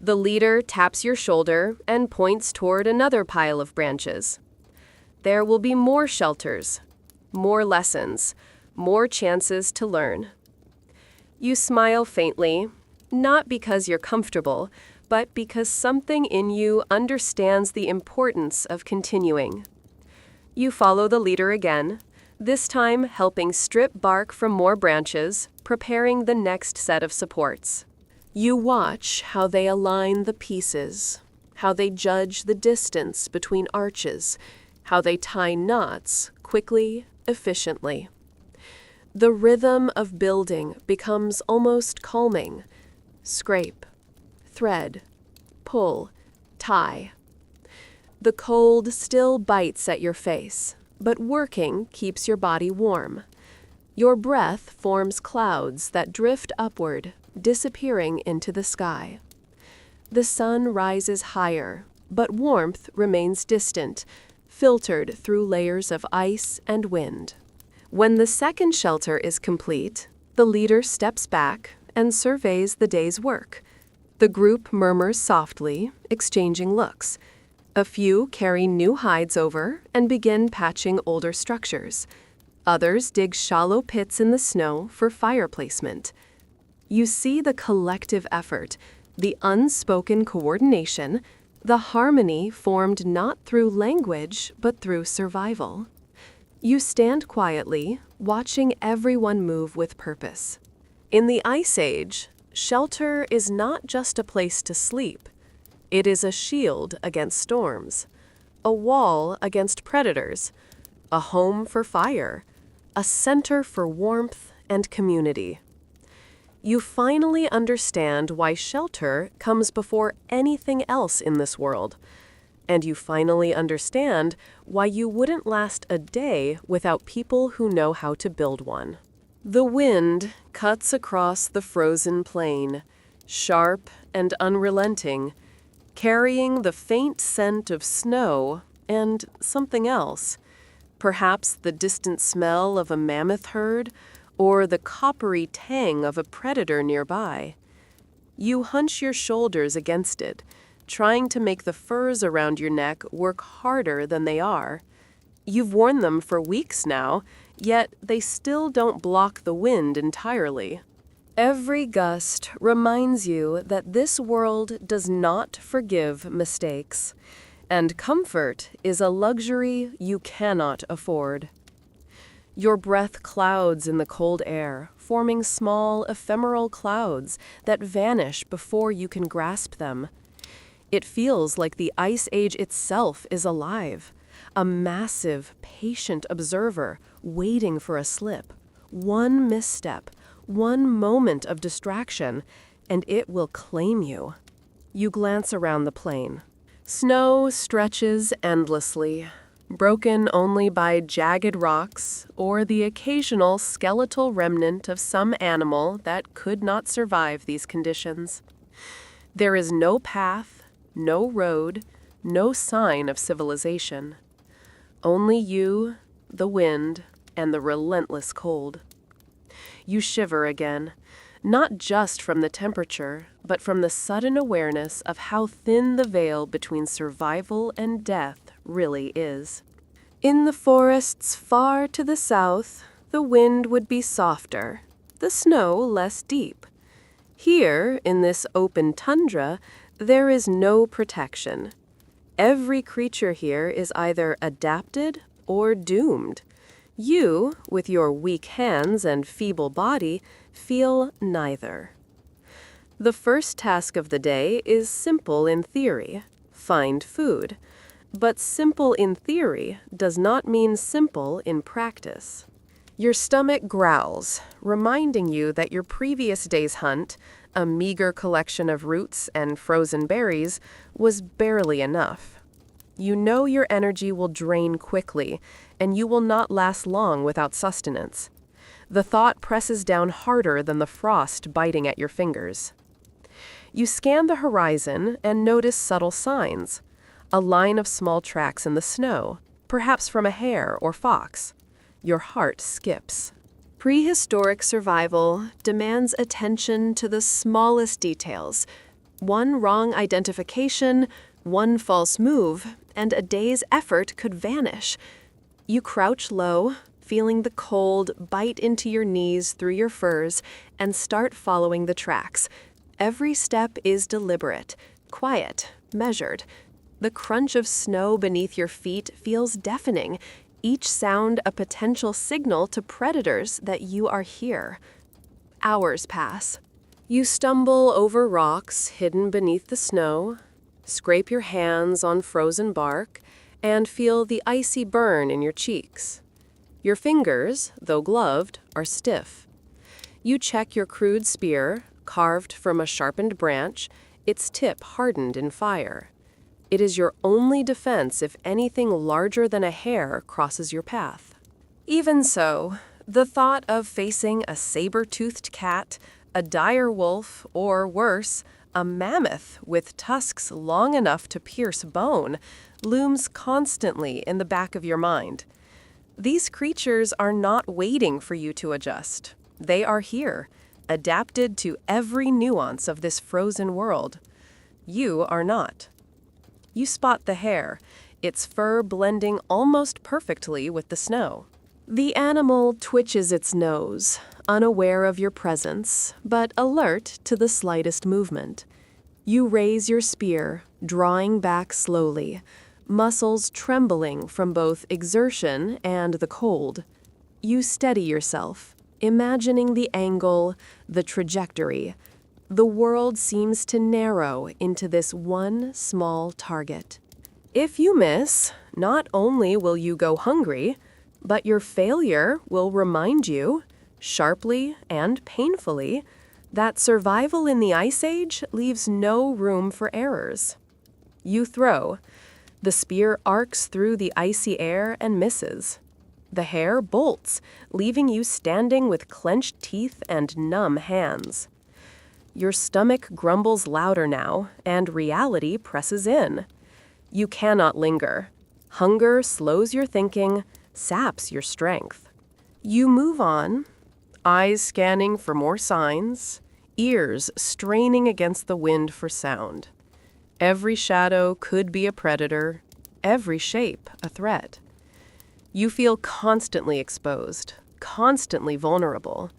The leader taps your shoulder and points toward another pile of branches. There will be more shelters, more lessons, more chances to learn. You smile faintly, not because you're comfortable, but because something in you understands the importance of continuing. You follow the leader again, this time helping strip bark from more branches, preparing the next set of supports. You watch how they align the pieces, how they judge the distance between arches, how they tie knots quickly, efficiently. The rhythm of building becomes almost calming. Scrape, thread, pull, tie. The cold still bites at your face, but working keeps your body warm. Your breath forms clouds that drift upward, disappearing into the sky. The sun rises higher, but warmth remains distant, filtered through layers of ice and wind. When the second shelter is complete, the leader steps back and surveys the day's work. The group murmurs softly, exchanging looks. A few carry new hides over and begin patching older structures. Others dig shallow pits in the snow for fire placement. You see the collective effort, the unspoken coordination, the harmony formed not through language but through survival. You stand quietly, watching everyone move with purpose. In the Ice Age, shelter is not just a place to sleep. It is a shield against storms, a wall against predators, a home for fire, a center for warmth and community. You finally understand why shelter comes before anything else in this world. And you finally understand why you wouldn't last a day without people who know how to build one. The wind cuts across the frozen plain, sharp and unrelenting, carrying the faint scent of snow and something else, perhaps the distant smell of a mammoth herd or the coppery tang of a predator nearby. You hunch your shoulders against it, trying to make the furs around your neck work harder than they are. You've worn them for weeks now, yet they still don't block the wind entirely. Every gust reminds you that this world does not forgive mistakes, and comfort is a luxury you cannot afford. Your breath clouds in the cold air, forming small, ephemeral clouds that vanish before you can grasp them. It feels like the Ice Age itself is alive, a massive, patient observer waiting for a slip. One misstep, one moment of distraction, and it will claim you. You glance around the plain. Snow stretches endlessly, broken only by jagged rocks or the occasional skeletal remnant of some animal that could not survive these conditions. There is no path, no road, no sign of civilization. Only you, the wind, and the relentless cold. You shiver again, not just from the temperature, but from the sudden awareness of how thin the veil between survival and death really is. In the forests far to the south, the wind would be softer, the snow less deep. Here, in this open tundra, there is no protection. Every creature here is either adapted or doomed. You, with your weak hands and feeble body, feel neither. The first task of the day is simple in theory: find food. But simple in theory does not mean simple in practice. Your stomach growls, reminding you that your previous day's hunt, a meager collection of roots and frozen berries, was barely enough. You know your energy will drain quickly, and you will not last long without sustenance. The thought presses down harder than the frost biting at your fingers. You scan the horizon and notice subtle signs. A line of small tracks in the snow, perhaps from a hare or fox. Your heart skips. Prehistoric survival demands attention to the smallest details. One wrong identification, one false move, and a day's effort could vanish. You crouch low, feeling the cold bite into your knees through your furs, and start following the tracks. Every step is deliberate, quiet, measured. The crunch of snow beneath your feet feels deafening, each sound a potential signal to predators that you are here. Hours pass. You stumble over rocks hidden beneath the snow, scrape your hands on frozen bark, and feel the icy burn in your cheeks. Your fingers, though gloved, are stiff. You check your crude spear, carved from a sharpened branch, its tip hardened in fire. It is your only defense if anything larger than a hare crosses your path. Even so, the thought of facing a saber-toothed cat, a dire wolf, or worse, a mammoth with tusks long enough to pierce bone, looms constantly in the back of your mind. These creatures are not waiting for you to adjust. They are here, adapted to every nuance of this frozen world. You are not. You spot the hare, its fur blending almost perfectly with the snow. The animal twitches its nose, unaware of your presence, but alert to the slightest movement. You raise your spear, drawing back slowly, muscles trembling from both exertion and the cold. You steady yourself, imagining the angle, the trajectory. The world seems to narrow into this one small target. If you miss, not only will you go hungry, but your failure will remind you, sharply and painfully, that survival in the Ice Age leaves no room for errors. You throw. The spear arcs through the icy air and misses. The hare bolts, leaving you standing with clenched teeth and numb hands. Your stomach grumbles louder now, and reality presses in. You cannot linger. Hunger slows your thinking, saps your strength. You move on, eyes scanning for more signs, ears straining against the wind for sound. Every shadow could be a predator, every shape a threat. You feel constantly exposed, constantly vulnerable,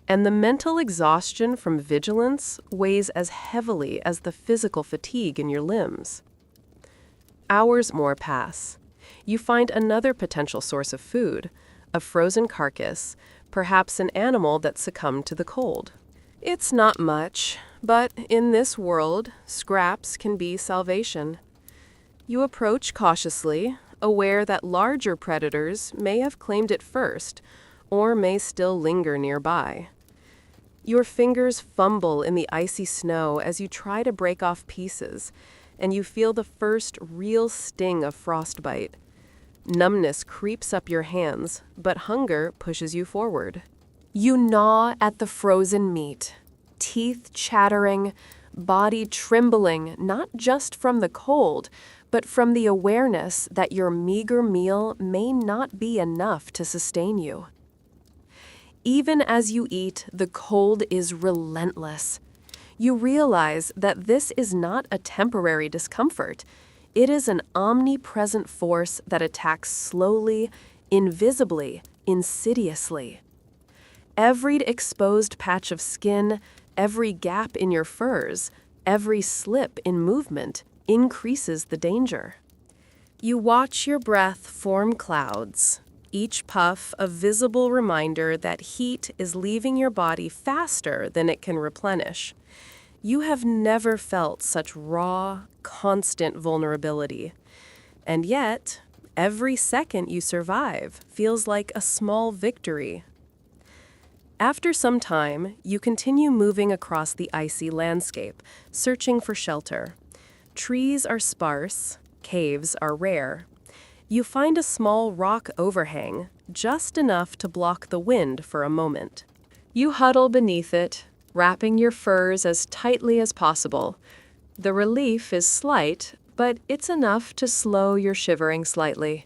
and the mental exhaustion from vigilance weighs as heavily as the physical fatigue in your limbs. Hours more pass. You find another potential source of food, a frozen carcass, perhaps an animal that succumbed to the cold. It's not much, but in this world, scraps can be salvation. You approach cautiously, aware that larger predators may have claimed it first, or may still linger nearby. Your fingers fumble in the icy snow as you try to break off pieces, and you feel the first real sting of frostbite. Numbness creeps up your hands, but hunger pushes you forward. You gnaw at the frozen meat, teeth chattering, body trembling not just from the cold, but from the awareness that your meager meal may not be enough to sustain you. Even as you eat, the cold is relentless. You realize that this is not a temporary discomfort. It is an omnipresent force that attacks slowly, invisibly, insidiously. Every exposed patch of skin, every gap in your furs, every slip in movement increases the danger. You watch your breath form clouds, each puff a visible reminder that heat is leaving your body faster than it can replenish. You have never felt such raw, constant vulnerability. And yet, every second you survive feels like a small victory. After some time, you continue moving across the icy landscape, searching for shelter. Trees are sparse, caves are rare. You find a small rock overhang, just enough to block the wind for a moment. You huddle beneath it, wrapping your furs as tightly as possible. The relief is slight, but it's enough to slow your shivering slightly.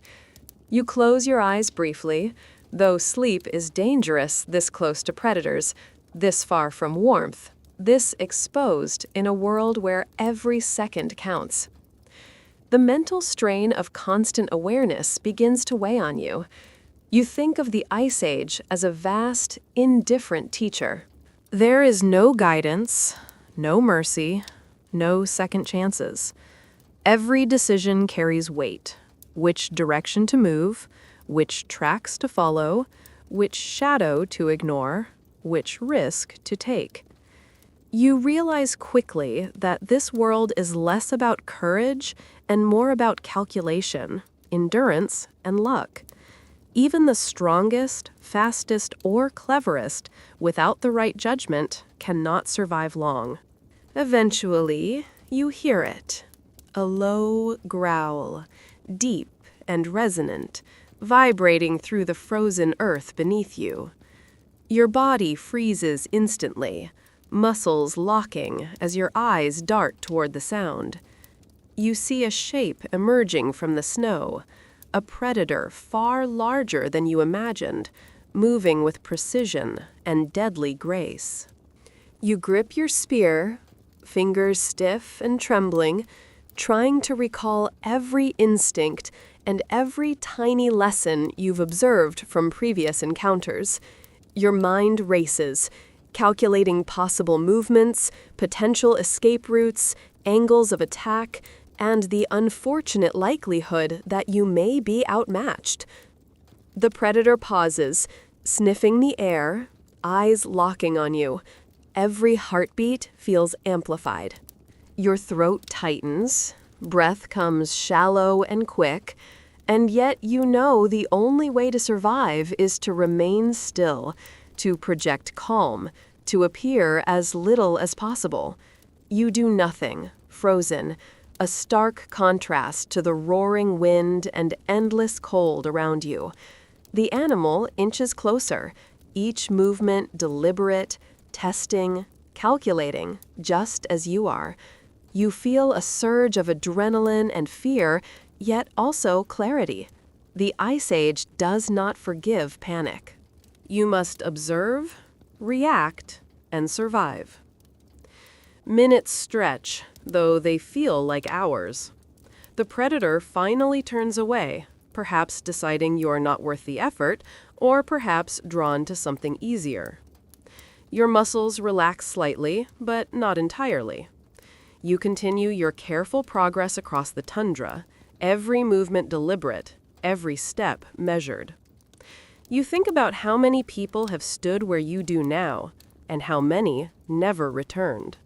You close your eyes briefly, though sleep is dangerous this close to predators, this far from warmth. This exposed in a world where every second counts. The mental strain of constant awareness begins to weigh on you. You think of the Ice Age as a vast, indifferent teacher. There is no guidance, no mercy, no second chances. Every decision carries weight. Which direction to move, which tracks to follow, which shadow to ignore, which risk to take. You realize quickly that this world is less about courage and more about calculation, endurance, and luck. Even the strongest, fastest, or cleverest, without the right judgment, cannot survive long. Eventually, you hear it. A low growl, deep and resonant, vibrating through the frozen earth beneath you. Your body freezes instantly, muscles locking as your eyes dart toward the sound. You see a shape emerging from the snow, a predator far larger than you imagined, moving with precision and deadly grace. You grip your spear, fingers stiff and trembling, trying to recall every instinct and every tiny lesson you've observed from previous encounters. Your mind races, calculating possible movements, potential escape routes, angles of attack, and the unfortunate likelihood that you may be outmatched. The predator pauses, sniffing the air, eyes locking on you. Every heartbeat feels amplified. Your throat tightens, breath comes shallow and quick, and yet you know the only way to survive is to remain still, to project calm, to appear as little as possible. You do nothing, frozen, a stark contrast to the roaring wind and endless cold around you. The animal inches closer, each movement deliberate, testing, calculating, just as you are. You feel a surge of adrenaline and fear, yet also clarity. The Ice Age does not forgive panic. You must observe, react, and survive. Minutes stretch, though they feel like hours. The predator finally turns away, perhaps deciding you're not worth the effort, or perhaps drawn to something easier. Your muscles relax slightly, but not entirely. You continue your careful progress across the tundra, every movement deliberate, every step measured. You think about how many people have stood where you do now, and how many never returned.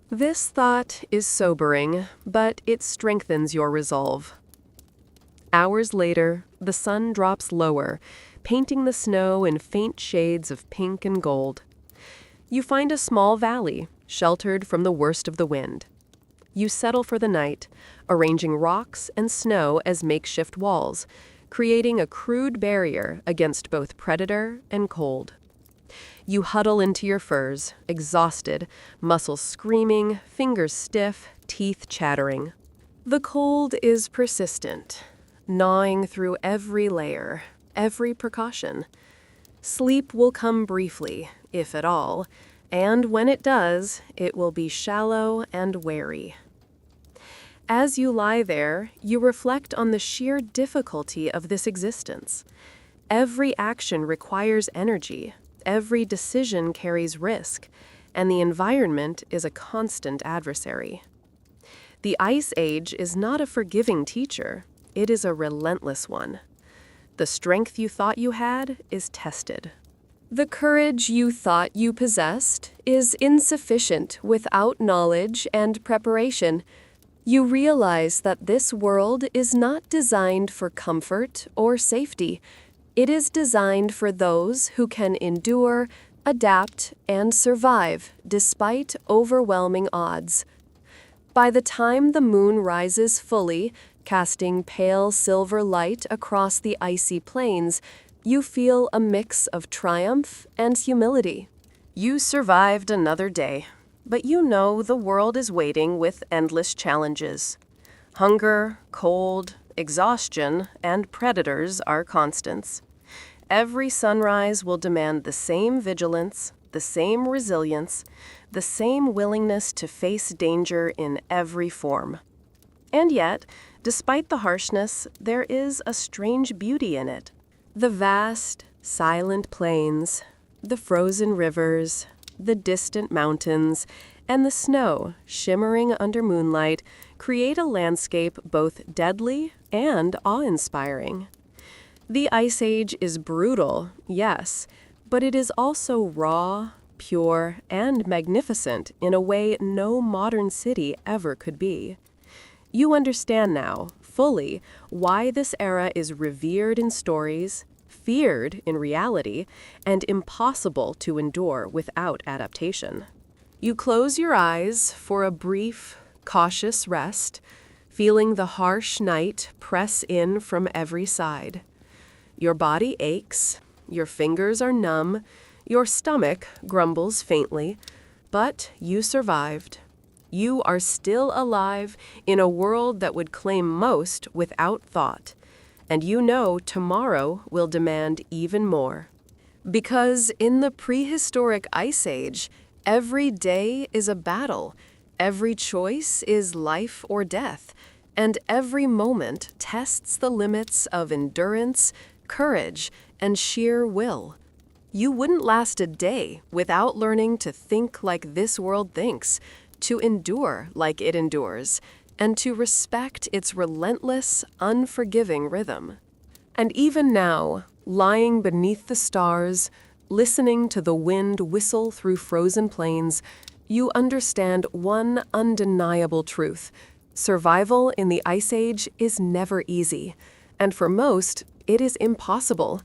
This thought is sobering, but it strengthens your resolve. Hours later, the sun drops lower, painting the snow in faint shades of pink and gold. You find a small valley, sheltered from the worst of the wind. You settle for the night, arranging rocks and snow as makeshift walls, creating a crude barrier against both predator and cold. You huddle into your furs, exhausted, muscles screaming, fingers stiff, teeth chattering. The cold is persistent, gnawing through every layer, every precaution. Sleep will come briefly, if at all, and when it does, it will be shallow and wary. As you lie there, you reflect on the sheer difficulty of this existence. Every action requires energy, every decision carries risk, and the environment is a constant adversary. The Ice Age is not a forgiving teacher, it is a relentless one. The strength you thought you had is tested. The courage you thought you possessed is insufficient without knowledge and preparation. You realize that this world is not designed for comfort or safety. It is designed for those who can endure, adapt, and survive despite overwhelming odds. By the time the moon rises fully, casting pale silver light across the icy plains, you feel a mix of triumph and humility. You survived another day, but you know the world is waiting with endless challenges. Hunger, cold, exhaustion, and predators are constants. Every sunrise will demand the same vigilance, the same resilience, the same willingness to face danger in every form. And yet, despite the harshness, there is a strange beauty in it. The vast, silent plains, the frozen rivers, the distant mountains, and the snow shimmering under moonlight create a landscape both deadly and awe-inspiring. The Ice Age is brutal, yes, but it is also raw, pure, and magnificent in a way no modern city ever could be. You understand now, fully, why this era is revered in stories, feared in reality, and impossible to endure without adaptation. You close your eyes for a brief, cautious rest, feeling the harsh night press in from every side. Your body aches, your fingers are numb, your stomach grumbles faintly, but you survived. You are still alive in a world that would claim most without thought, and you know tomorrow will demand even more. Because in the prehistoric Ice Age, every day is a battle, every choice is life or death, and every moment tests the limits of endurance, courage, and sheer will. You wouldn't last a day without learning to think like this world thinks, to endure like it endures, and to respect its relentless, unforgiving rhythm. And even now, lying beneath the stars, listening to the wind whistle through frozen plains, you understand one undeniable truth. Survival in the Ice Age is never easy, and for most, it is impossible.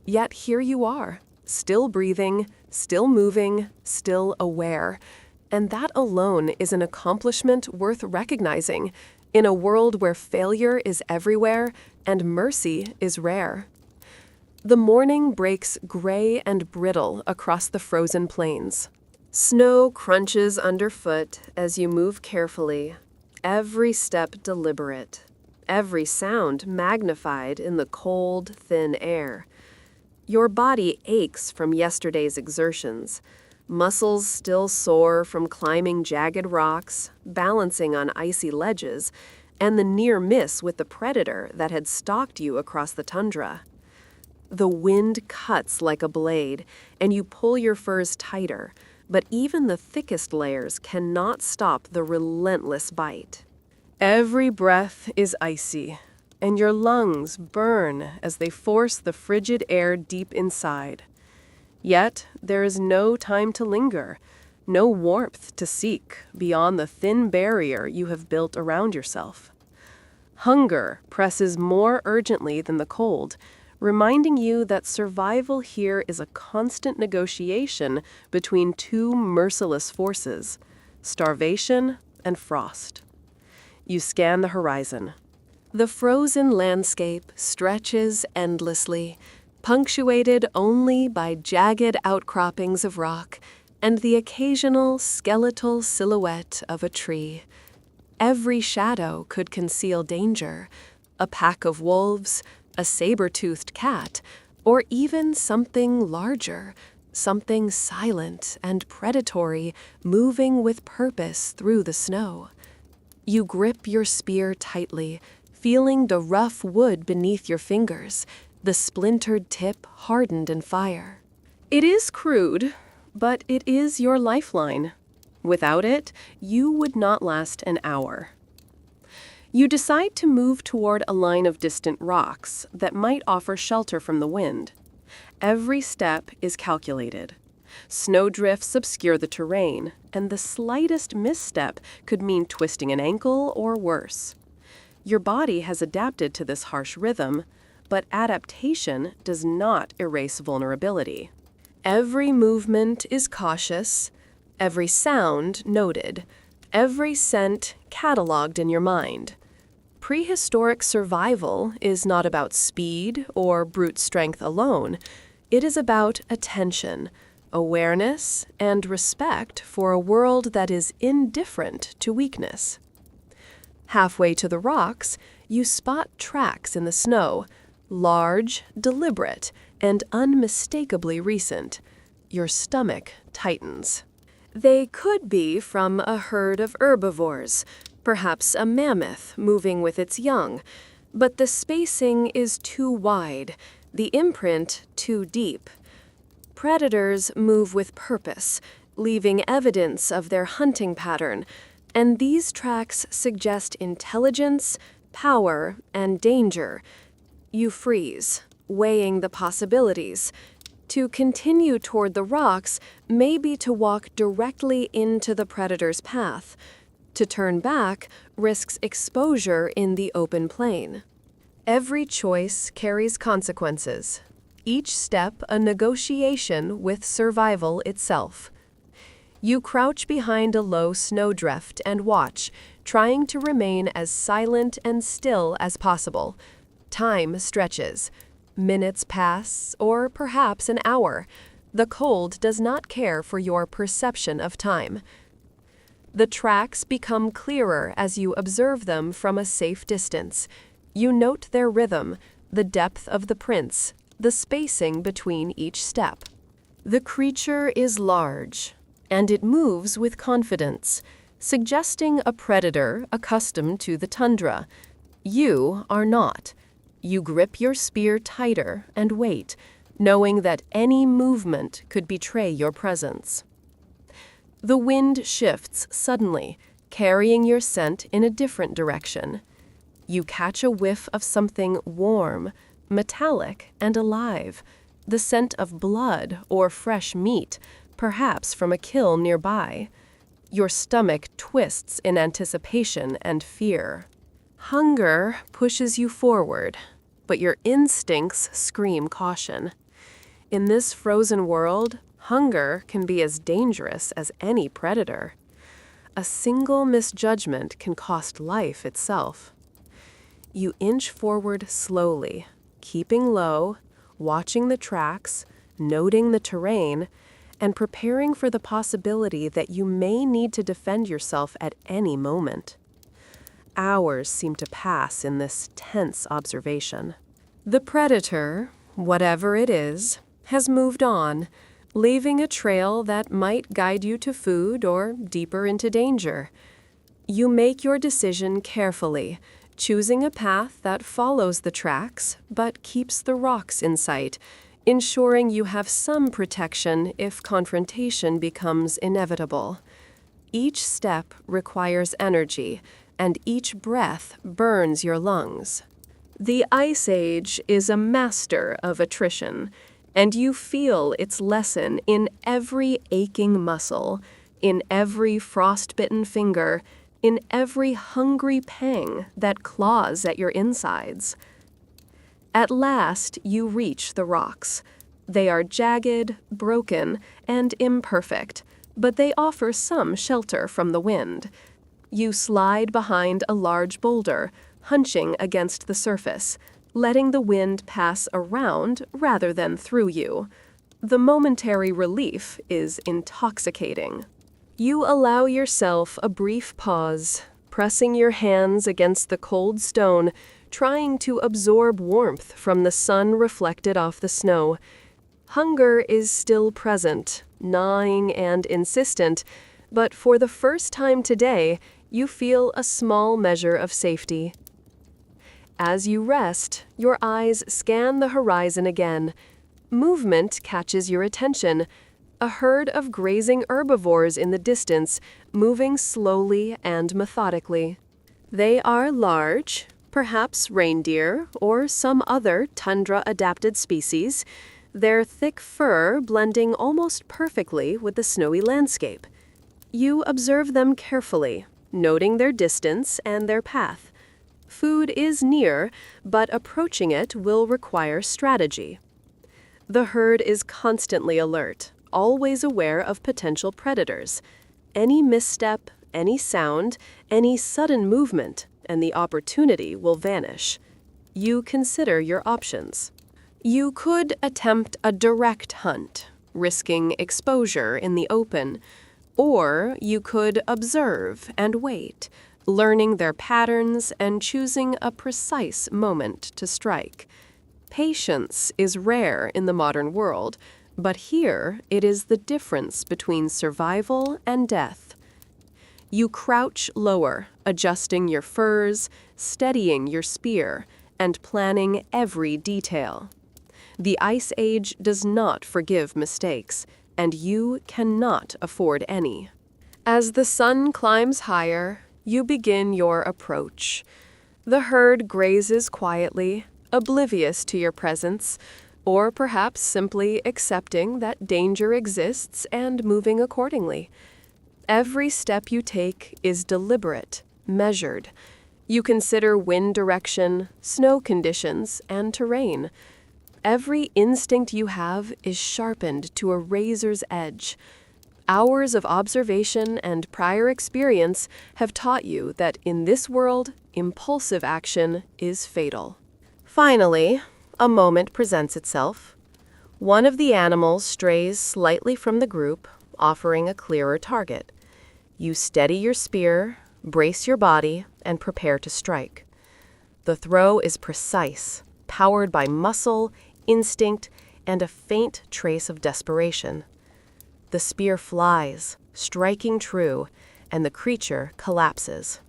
Yet here you are, still breathing, still moving, still aware. And that alone is an accomplishment worth recognizing in a world where failure is everywhere and mercy is rare. The morning breaks gray and brittle across the frozen plains. Snow crunches underfoot as you move carefully, every step deliberate, every sound magnified in the cold, thin air. Your body aches from yesterday's exertions, muscles still sore from climbing jagged rocks, balancing on icy ledges, and the near miss with the predator that had stalked you across the tundra. The wind cuts like a blade, and you pull your furs tighter, but even the thickest layers cannot stop the relentless bite. Every breath is icy, and your lungs burn as they force the frigid air deep inside. Yet there is no time to linger, no warmth to seek beyond the thin barrier you have built around yourself. Hunger presses more urgently than the cold, reminding you that survival here is a constant negotiation between two merciless forces, starvation and frost. You scan the horizon. The frozen landscape stretches endlessly, punctuated only by jagged outcroppings of rock and the occasional skeletal silhouette of a tree. Every shadow could conceal danger, a pack of wolves, a saber-toothed cat, or even something larger, something silent and predatory, moving with purpose through the snow. You grip your spear tightly, feeling the rough wood beneath your fingers, the splintered tip hardened in fire. It is crude, but it is your lifeline. Without it, you would not last an hour. You decide to move toward a line of distant rocks that might offer shelter from the wind. Every step is calculated. Snowdrifts obscure the terrain, and the slightest misstep could mean twisting an ankle or worse. Your body has adapted to this harsh rhythm, but adaptation does not erase vulnerability. Every movement is cautious, every sound noted, every scent cataloged in your mind. Prehistoric survival is not about speed or brute strength alone. It is about attention, awareness, and respect for a world that is indifferent to weakness. Halfway to the rocks, you spot tracks in the snow, large, deliberate, and unmistakably recent. Your stomach tightens. They could be from a herd of herbivores, perhaps a mammoth moving with its young, but the spacing is too wide, the imprint too deep. Predators move with purpose, leaving evidence of their hunting pattern, and these tracks suggest intelligence, power, and danger. You freeze, weighing the possibilities. To continue toward the rocks may be to walk directly into the predator's path. To turn back risks exposure in the open plain. Every choice carries consequences. Each step a negotiation with survival itself. You crouch behind a low snowdrift and watch, trying to remain as silent and still as possible. Time stretches. Minutes pass, or perhaps an hour. The cold does not care for your perception of time. The tracks become clearer as you observe them from a safe distance. You note their rhythm, the depth of the prints, the spacing between each step. The creature is large, and it moves with confidence, suggesting a predator accustomed to the tundra. You are not. You grip your spear tighter and wait, knowing that any movement could betray your presence. The wind shifts suddenly, carrying your scent in a different direction. You catch a whiff of something warm, metallic, and alive, the scent of blood or fresh meat, perhaps from a kill nearby. Your stomach twists in anticipation and fear. Hunger pushes you forward, but your instincts scream caution. In this frozen world, hunger can be as dangerous as any predator. A single misjudgment can cost life itself. You inch forward slowly, keeping low, watching the tracks, noting the terrain, and preparing for the possibility that you may need to defend yourself at any moment. Hours seem to pass in this tense observation. The predator, whatever it is, has moved on, leaving a trail that might guide you to food or deeper into danger. You make your decision carefully, choosing a path that follows the tracks but keeps the rocks in sight, ensuring you have some protection if confrontation becomes inevitable. Each step requires energy, and each breath burns your lungs. The Ice Age is a master of attrition, and you feel its lesson in every aching muscle, in every frostbitten finger, in every hungry pang that claws at your insides. At last, you reach the rocks. They are jagged, broken, and imperfect, but they offer some shelter from the wind. You slide behind a large boulder, hunching against the surface, letting the wind pass around rather than through you. The momentary relief is intoxicating. You allow yourself a brief pause, pressing your hands against the cold stone, trying to absorb warmth from the sun reflected off the snow. Hunger is still present, gnawing and insistent, but for the first time today, you feel a small measure of safety. As you rest, your eyes scan the horizon again. Movement catches your attention. A herd of grazing herbivores in the distance, moving slowly and methodically. They are large, perhaps reindeer or some other tundra-adapted species, their thick fur blending almost perfectly with the snowy landscape. You observe them carefully, noting their distance and their path. Food is near, but approaching it will require strategy. The herd is constantly alert, always aware of potential predators. Any misstep, any sound, any sudden movement, and the opportunity will vanish. You consider your options. You could attempt a direct hunt, risking exposure in the open, or you could observe and wait, learning their patterns and choosing a precise moment to strike. Patience is rare in the modern world, But here, it is the difference between survival and death. You crouch lower, adjusting your furs, steadying your spear, and planning every detail. The Ice Age does not forgive mistakes, and you cannot afford any. As the sun climbs higher, you begin your approach. The herd grazes quietly, oblivious to your presence, or perhaps simply accepting that danger exists and moving accordingly. Every step you take is deliberate, measured. You consider wind direction, snow conditions, and terrain. Every instinct you have is sharpened to a razor's edge. Hours of observation and prior experience have taught you that in this world, impulsive action is fatal. Finally, a moment presents itself. One of the animals strays slightly from the group, offering a clearer target. You steady your spear, brace your body, and prepare to strike. The throw is precise, powered by muscle, instinct, and a faint trace of desperation. The spear flies, striking true, and the creature collapses.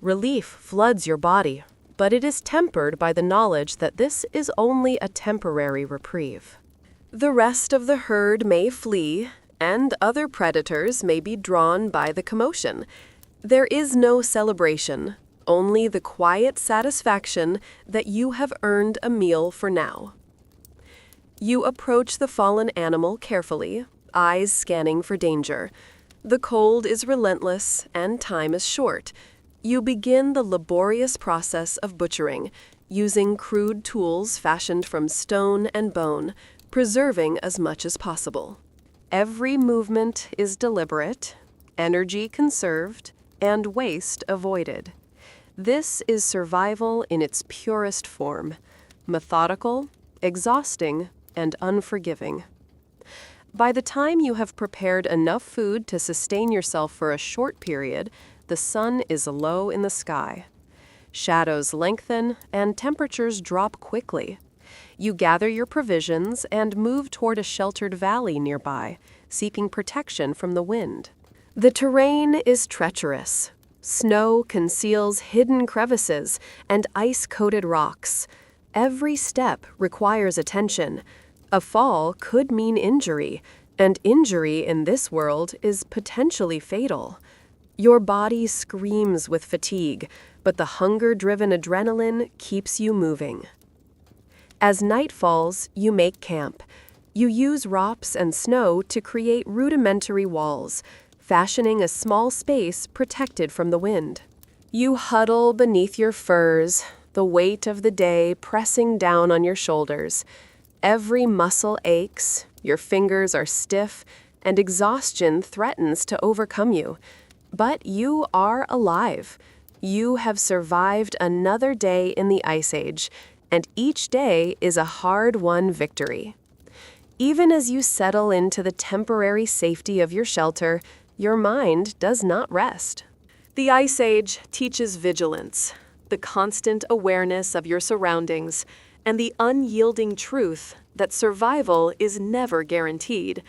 Relief floods your body, but it is tempered by the knowledge that this is only a temporary reprieve. The rest of the herd may flee, and other predators may be drawn by the commotion. There is no celebration, only the quiet satisfaction that you have earned a meal for now. You approach the fallen animal carefully, eyes scanning for danger. The cold is relentless, and time is short. You begin the laborious process of butchering, using crude tools fashioned from stone and bone, preserving as much as possible. Every movement is deliberate, energy conserved, and waste avoided. This is survival in its purest form, methodical, exhausting, and unforgiving. By the time you have prepared enough food to sustain yourself for a short period, the sun is low in the sky. Shadows lengthen, and temperatures drop quickly. You gather your provisions and move toward a sheltered valley nearby, seeking protection from the wind. The terrain is treacherous. Snow conceals hidden crevices and ice-coated rocks. Every step requires attention. A fall could mean injury, and injury in this world is potentially fatal. Your body screams with fatigue, but the hunger-driven adrenaline keeps you moving. As night falls, you make camp. You use rocks and snow to create rudimentary walls, fashioning a small space protected from the wind. You huddle beneath your furs, the weight of the day pressing down on your shoulders. Every muscle aches, your fingers are stiff, and exhaustion threatens to overcome you. But you are alive. You have survived another day in the Ice Age, and each day is a hard-won victory. Even as you settle into the temporary safety of your shelter, your mind does not rest. The Ice Age teaches vigilance, the constant awareness of your surroundings, and the unyielding truth that survival is never guaranteed.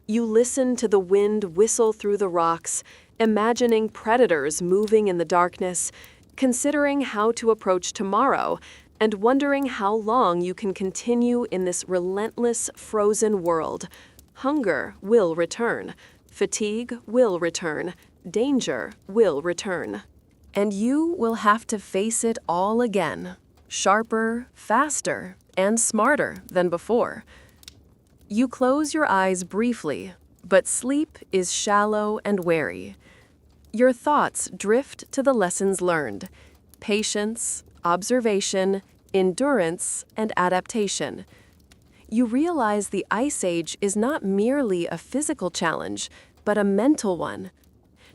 You listen to the wind whistle through the rocks, imagining predators moving in the darkness, considering how to approach tomorrow, and wondering how long you can continue in this relentless, frozen world. Hunger will return. Fatigue will return. Danger will return. And you will have to face it all again, sharper, faster, and smarter than before. You close your eyes briefly, but sleep is shallow and wary. Your thoughts drift to the lessons learned: patience, observation, endurance, and adaptation. You realize the Ice Age is not merely a physical challenge, but a mental one.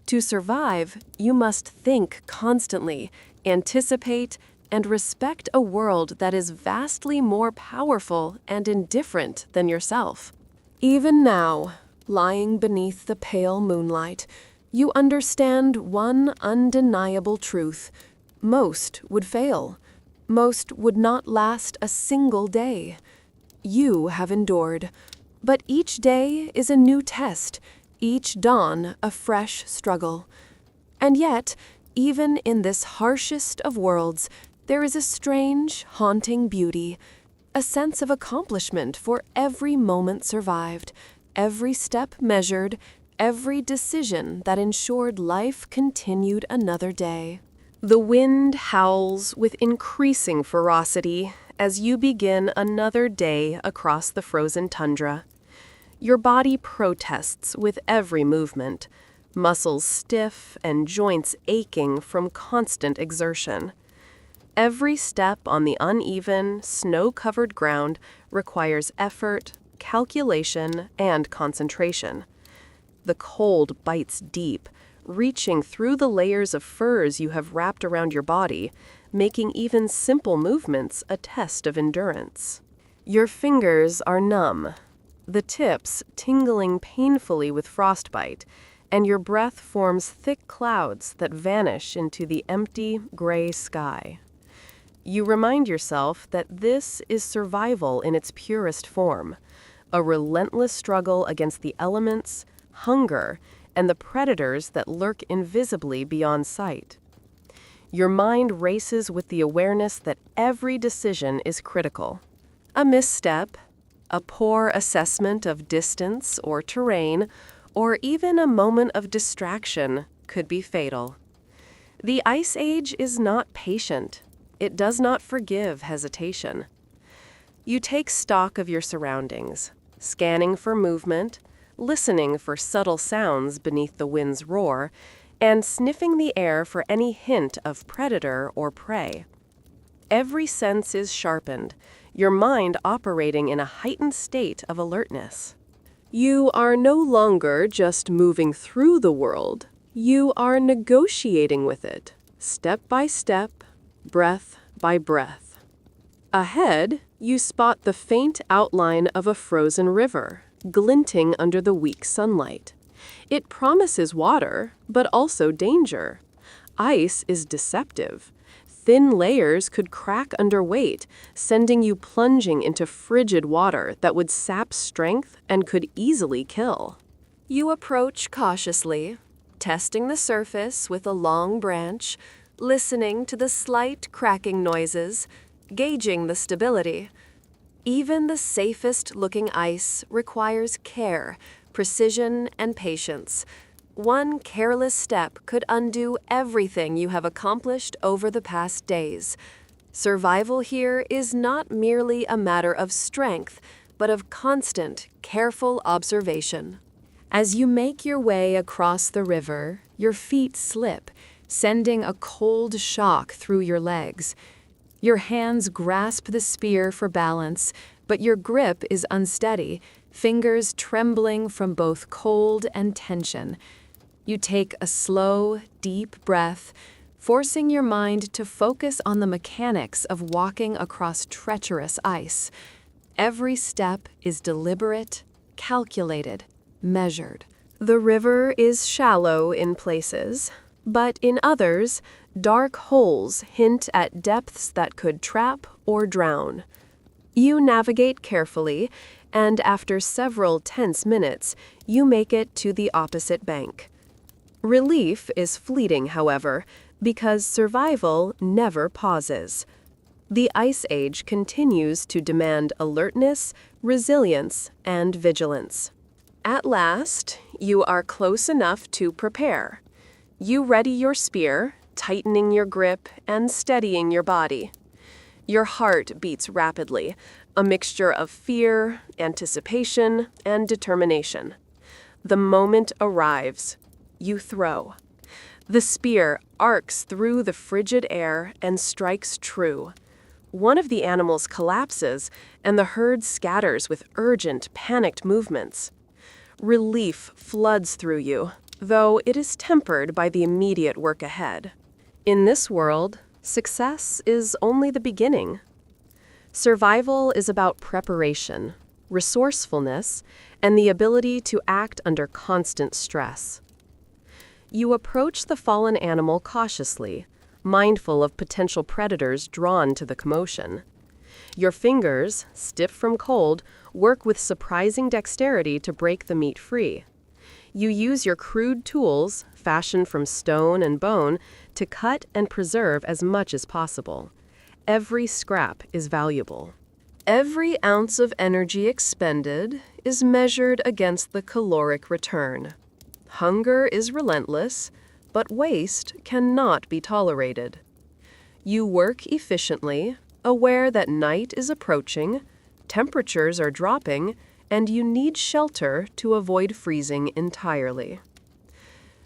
To survive, you must think constantly, anticipate, and respect a world that is vastly more powerful and indifferent than yourself. Even now, lying beneath the pale moonlight, you understand one undeniable truth: most would fail. Most would not last a single day. You have endured. But each day is a new test, each dawn a fresh struggle. And yet, even in this harshest of worlds, there is a strange, haunting beauty, a sense of accomplishment for every moment survived, every step measured, every decision that ensured life continued another day. The wind howls with increasing ferocity as you begin another day across the frozen tundra. Your body protests with every movement, muscles stiff and joints aching from constant exertion. Every step on the uneven, snow-covered ground requires effort, calculation, and concentration. The cold bites deep, reaching through the layers of furs you have wrapped around your body, making even simple movements a test of endurance. Your fingers are numb, the tips tingling painfully with frostbite, and your breath forms thick clouds that vanish into the empty, gray sky. You remind yourself that this is survival in its purest form, a relentless struggle against the elements, hunger, and the predators that lurk invisibly beyond sight. Your mind races with the awareness that every decision is critical. A misstep, a poor assessment of distance or terrain, or even a moment of distraction could be fatal. The Ice Age is not patient. It does not forgive hesitation. You take stock of your surroundings, scanning for movement, listening for subtle sounds beneath the wind's roar, and sniffing the air for any hint of predator or prey. Every sense is sharpened, your mind operating in a heightened state of alertness. You are no longer just moving through the world, you are negotiating with it, step by step, breath by breath. Ahead, you spot the faint outline of a frozen river, glinting under the weak sunlight. It promises water, but also danger. Ice is deceptive. Thin layers could crack under weight, sending you plunging into frigid water that would sap strength and could easily kill. You approach cautiously, testing the surface with a long branch, listening to the slight cracking noises, gauging the stability. Even the safest-looking ice requires care, precision, and patience. One careless step could undo everything you have accomplished over the past days. Survival here is not merely a matter of strength, but of constant, careful observation. As you make your way across the river, your feet slip, sending a cold shock through your legs. Your hands grasp the spear for balance, but your grip is unsteady, fingers trembling from both cold and tension. You take a slow, deep breath, forcing your mind to focus on the mechanics of walking across treacherous ice. Every step is deliberate, calculated, measured. The river is shallow in places, but in others, dark holes hint at depths that could trap or drown. You navigate carefully, and after several tense minutes, you make it to the opposite bank. Relief is fleeting, however, because survival never pauses. The Ice Age continues to demand alertness, resilience, and vigilance. At last, you are close enough to prepare. You ready your spear, tightening your grip and steadying your body. Your heart beats rapidly, a mixture of fear, anticipation, and determination. The moment arrives. You throw. The spear arcs through the frigid air and strikes true. One of the animals collapses, and the herd scatters with urgent, panicked movements. Relief floods through you, though it is tempered by the immediate work ahead. In this world, success is only the beginning. Survival is about preparation, resourcefulness, and the ability to act under constant stress. You approach the fallen animal cautiously, mindful of potential predators drawn to the commotion. Your fingers, stiff from cold, work with surprising dexterity to break the meat free. You use your crude tools, fashioned from stone and bone, to cut and preserve as much as possible. Every scrap is valuable. Every ounce of energy expended is measured against the caloric return. Hunger is relentless, but waste cannot be tolerated. You work efficiently, aware that night is approaching, temperatures are dropping, and you need shelter to avoid freezing entirely.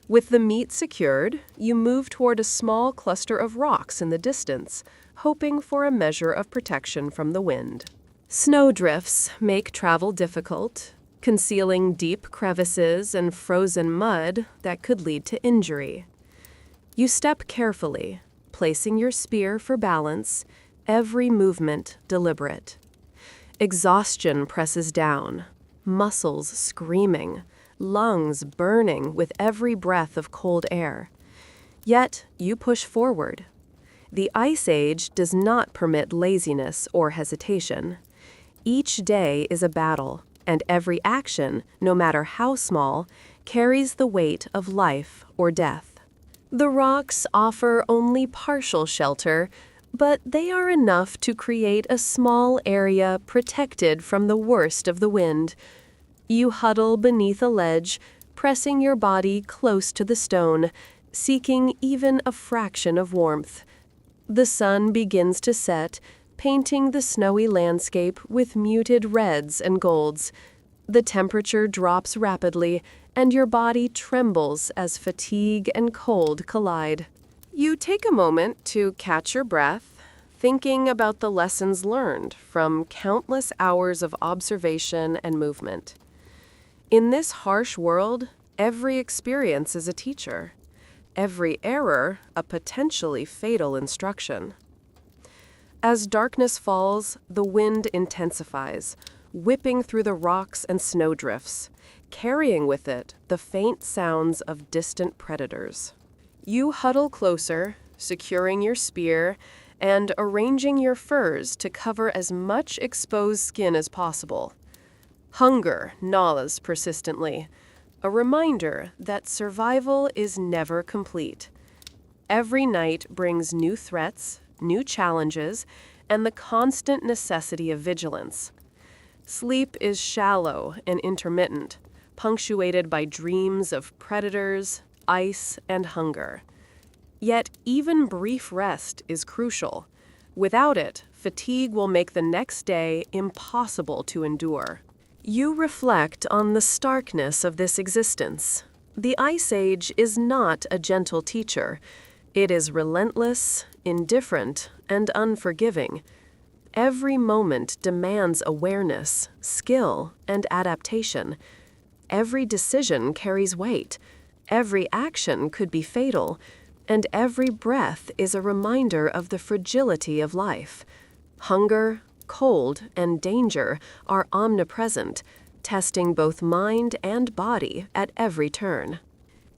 With the meat secured, you move toward a small cluster of rocks in the distance, hoping for a measure of protection from the wind. Snowdrifts make travel difficult, concealing deep crevices and frozen mud that could lead to injury. You step carefully, placing your spear for balance, every movement deliberate. Exhaustion presses down, muscles screaming, lungs burning with every breath of cold air. Yet you push forward. The Ice Age does not permit laziness or hesitation. Each day is a battle, and every action, no matter how small, carries the weight of life or death. The rocks offer only partial shelter, but they are enough to create a small area protected from the worst of the wind. You huddle beneath a ledge, pressing your body close to the stone, seeking even a fraction of warmth. The sun begins to set, painting the snowy landscape with muted reds and golds. The temperature drops rapidly, and your body trembles as fatigue and cold collide. You take a moment to catch your breath, thinking about the lessons learned from countless hours of observation and movement. In this harsh world, every experience is a teacher. Every error, a potentially fatal instruction. As darkness falls, the wind intensifies, whipping through the rocks and snowdrifts, carrying with it the faint sounds of distant predators. You huddle closer, securing your spear and arranging your furs to cover as much exposed skin as possible. Hunger gnaws persistently, a reminder that survival is never complete. Every night brings new threats, new challenges, and the constant necessity of vigilance. Sleep is shallow and intermittent, punctuated by dreams of predators, ice, and hunger. Yet even brief rest is crucial. Without it, fatigue will make the next day impossible to endure. You reflect on the starkness of this existence. The Ice Age is not a gentle teacher. It is relentless, indifferent, and unforgiving. Every moment demands awareness, skill, and adaptation. Every decision carries weight. Every action could be fatal, and every breath is a reminder of the fragility of life. Hunger, cold, and danger are omnipresent, testing both mind and body at every turn.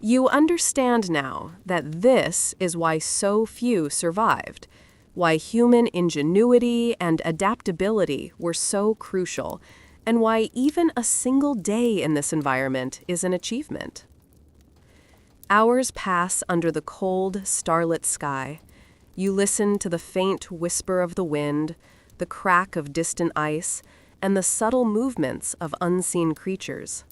You understand now that this is why so few survived, why human ingenuity and adaptability were so crucial, and why even a single day in this environment is an achievement. Hours pass under the cold, starlit sky. You listen to the faint whisper of the wind, the crack of distant ice, and the subtle movements of unseen creatures.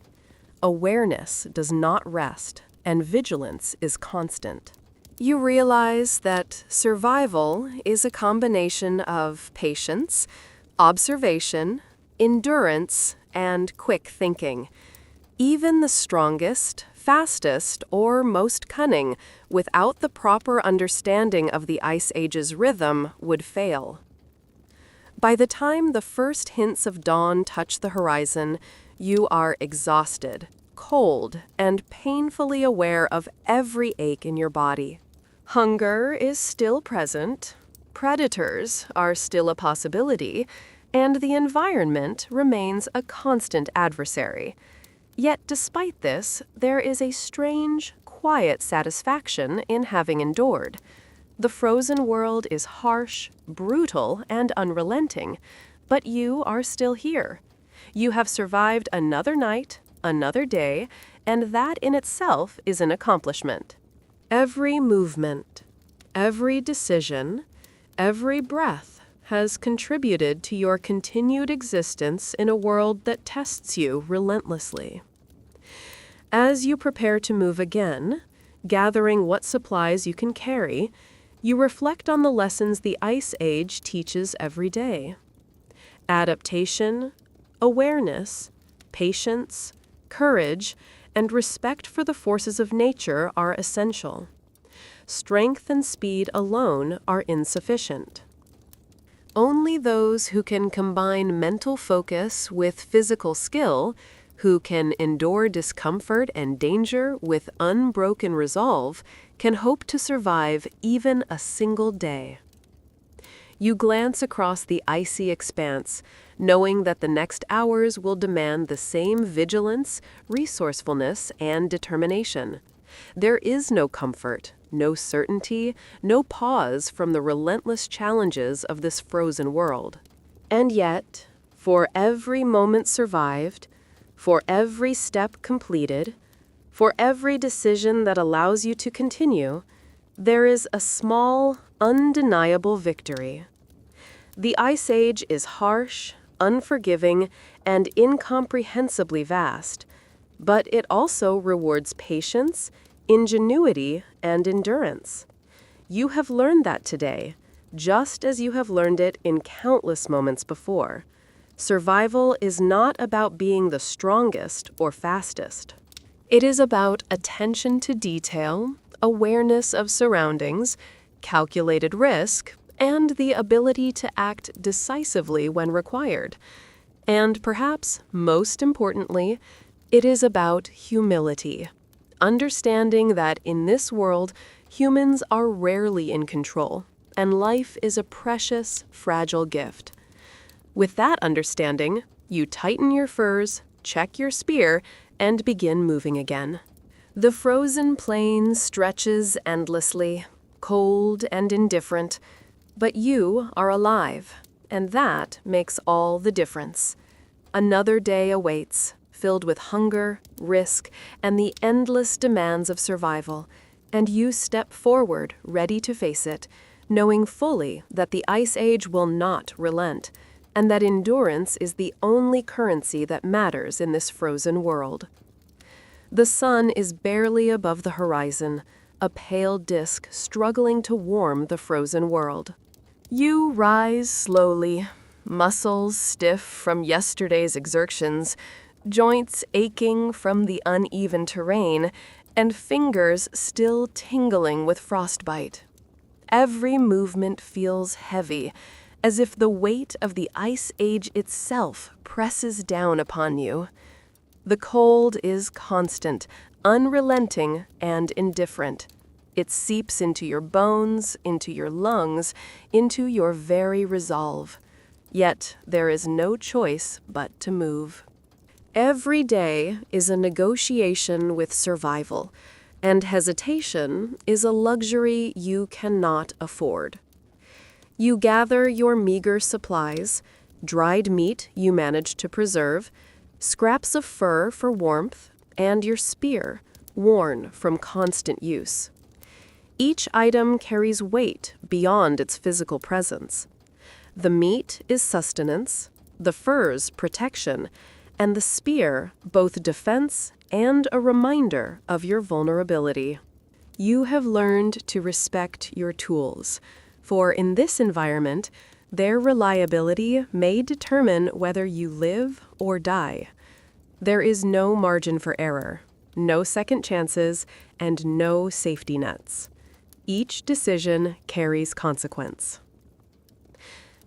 Awareness does not rest, and vigilance is constant. You realize that survival is a combination of patience, observation, endurance, and quick thinking. Even the strongest, fastest, or most cunning, without the proper understanding of the Ice Age's rhythm, would fail. By the time the first hints of dawn touch the horizon, you are exhausted, cold, and painfully aware of every ache in your body. Hunger is still present, predators are still a possibility, and the environment remains a constant adversary. Yet despite this, there is a strange, quiet satisfaction in having endured. The frozen world is harsh, brutal, and unrelenting, but you are still here. You have survived another night, another day, and that in itself is an accomplishment. Every movement, every decision, every breath has contributed to your continued existence in a world that tests you relentlessly. As you prepare to move again, gathering what supplies you can carry, you reflect on the lessons the Ice Age teaches every day. Adaptation, awareness, patience, courage, and respect for the forces of nature are essential. Strength and speed alone are insufficient. Only those who can combine mental focus with physical skill, who can endure discomfort and danger with unbroken resolve, can hope to survive even a single day. You glance across the icy expanse, knowing that the next hours will demand the same vigilance, resourcefulness, and determination. There is no comfort, no certainty, no pause from the relentless challenges of this frozen world. And yet, for every moment survived, for every step completed, for every decision that allows you to continue, there is a small, undeniable victory. The Ice Age is harsh, unforgiving, and incomprehensibly vast, but it also rewards patience, ingenuity, and endurance. You have learned that today, just as you have learned it in countless moments before. Survival is not about being the strongest or fastest. It is about attention to detail, awareness of surroundings, calculated risk, and the ability to act decisively when required. And perhaps most importantly, it is about humility. Understanding that in this world, humans are rarely in control, and life is a precious, fragile gift. With that understanding, you tighten your furs, check your spear, and begin moving again. The frozen plain stretches endlessly, cold and indifferent, but you are alive, and that makes all the difference. Another day awaits, filled with hunger, risk, and the endless demands of survival, and you step forward, ready to face it, knowing fully that the Ice Age will not relent, and that endurance is the only currency that matters in this frozen world. The sun is barely above the horizon, a pale disk struggling to warm the frozen world. You rise slowly, muscles stiff from yesterday's exertions, joints aching from the uneven terrain, and fingers still tingling with frostbite. Every movement feels heavy, as if the weight of the Ice Age itself presses down upon you. The cold is constant, unrelenting, and indifferent. It seeps into your bones, into your lungs, into your very resolve. Yet there is no choice but to move. Every day is a negotiation with survival, and hesitation is a luxury you cannot afford. You gather your meager supplies, dried meat you manage to preserve, scraps of fur for warmth, and your spear, worn from constant use. Each item carries weight beyond its physical presence. The meat is sustenance, the furs protection, and the spear both defense and a reminder of your vulnerability. You have learned to respect your tools, for in this environment, their reliability may determine whether you live or die. There is no margin for error, no second chances, and no safety nets. Each decision carries consequence.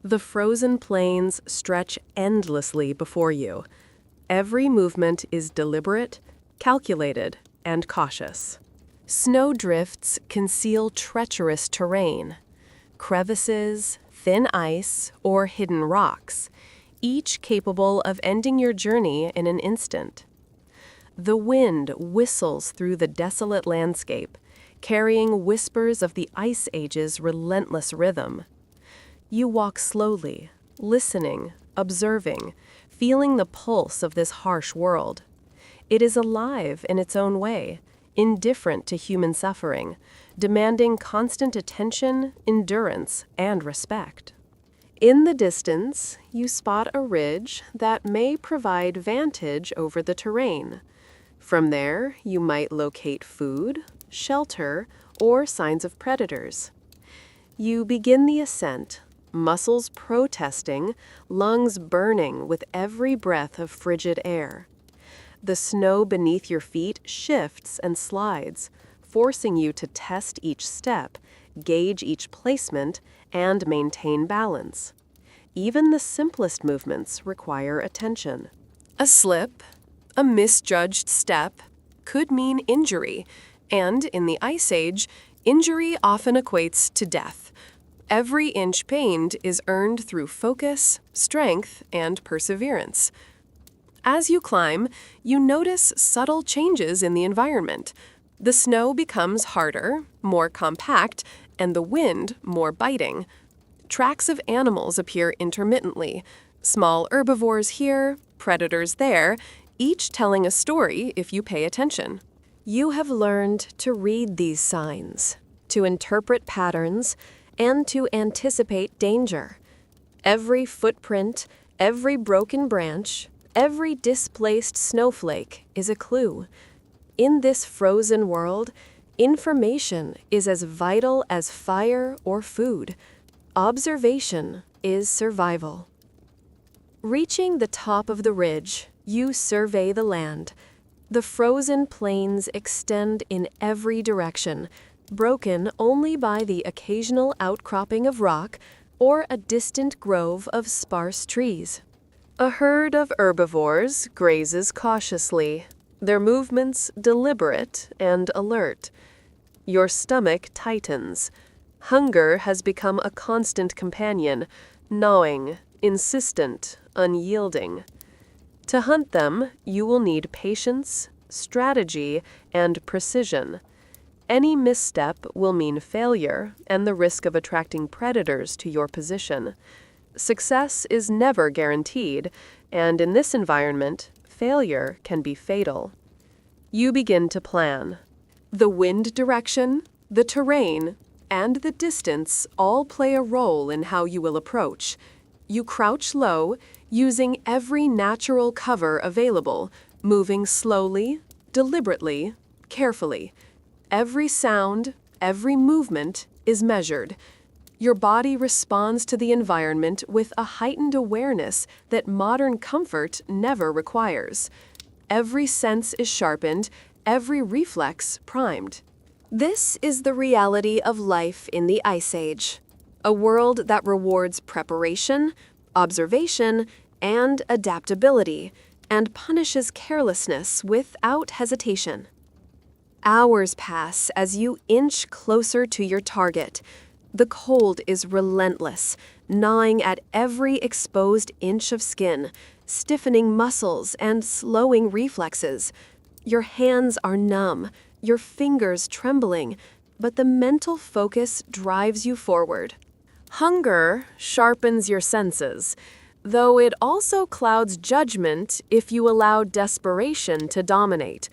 The frozen plains stretch endlessly before you. Every movement is deliberate, calculated, and cautious. Snowdrifts conceal treacherous terrain, crevices, thin ice, or hidden rocks, each capable of ending your journey in an instant. The wind whistles through the desolate landscape, carrying whispers of the Ice Age's relentless rhythm. You walk slowly, listening, observing, feeling the pulse of this harsh world. It is alive in its own way, indifferent to human suffering, demanding constant attention, endurance, and respect. In the distance, you spot a ridge that may provide vantage over the terrain. From there, you might locate food, shelter, or signs of predators. You begin the ascent, muscles protesting, lungs burning with every breath of frigid air. The snow beneath your feet shifts and slides, forcing you to test each step, gauge each placement, and maintain balance. Even the simplest movements require attention. A slip, a misjudged step, could mean injury, and in the Ice Age, injury often equates to death. Every inch gained is earned through focus, strength, and perseverance. As you climb, you notice subtle changes in the environment. The snow becomes harder, more compact, and the wind more biting. Tracks of animals appear intermittently, small herbivores here, predators there, each telling a story if you pay attention. You have learned to read these signs, to interpret patterns, and to anticipate danger. Every footprint, every broken branch, every displaced snowflake is a clue. In this frozen world, information is as vital as fire or food. Observation is survival. Reaching the top of the ridge, you survey the land. The frozen plains extend in every direction, broken only by the occasional outcropping of rock or a distant grove of sparse trees. A herd of herbivores grazes cautiously, their movements deliberate and alert. Your stomach tightens. Hunger has become a constant companion, gnawing, insistent, unyielding. To hunt them, you will need patience, strategy, and precision. Any misstep will mean failure and the risk of attracting predators to your position. Success is never guaranteed, and in this environment, failure can be fatal. You begin to plan. The wind direction, the terrain, and the distance all play a role in how you will approach. You crouch low, using every natural cover available, moving slowly, deliberately, carefully. Every sound, every movement is measured. Your body responds to the environment with a heightened awareness that modern comfort never requires. Every sense is sharpened, every reflex primed. This is the reality of life in the Ice Age, a world that rewards preparation, observation, and adaptability, and punishes carelessness without hesitation. Hours pass as you inch closer to your target. The cold is relentless, gnawing at every exposed inch of skin, stiffening muscles and slowing reflexes. Your hands are numb, your fingers trembling, but the mental focus drives you forward. Hunger sharpens your senses, though it also clouds judgment if you allow desperation to dominate.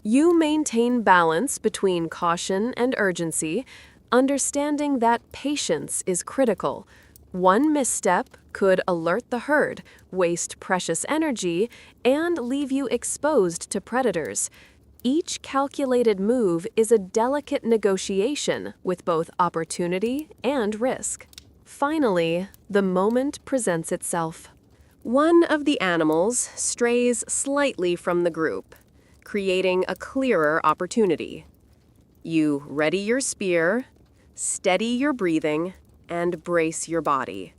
You maintain balance between caution and urgency, understanding that patience is critical. One misstep could alert the herd, waste precious energy, and leave you exposed to predators. Each calculated move is a delicate negotiation with both opportunity and risk. Finally, the moment presents itself. One of the animals strays slightly from the group, creating a clearer opportunity. You ready your spear, steady your breathing, and brace your body.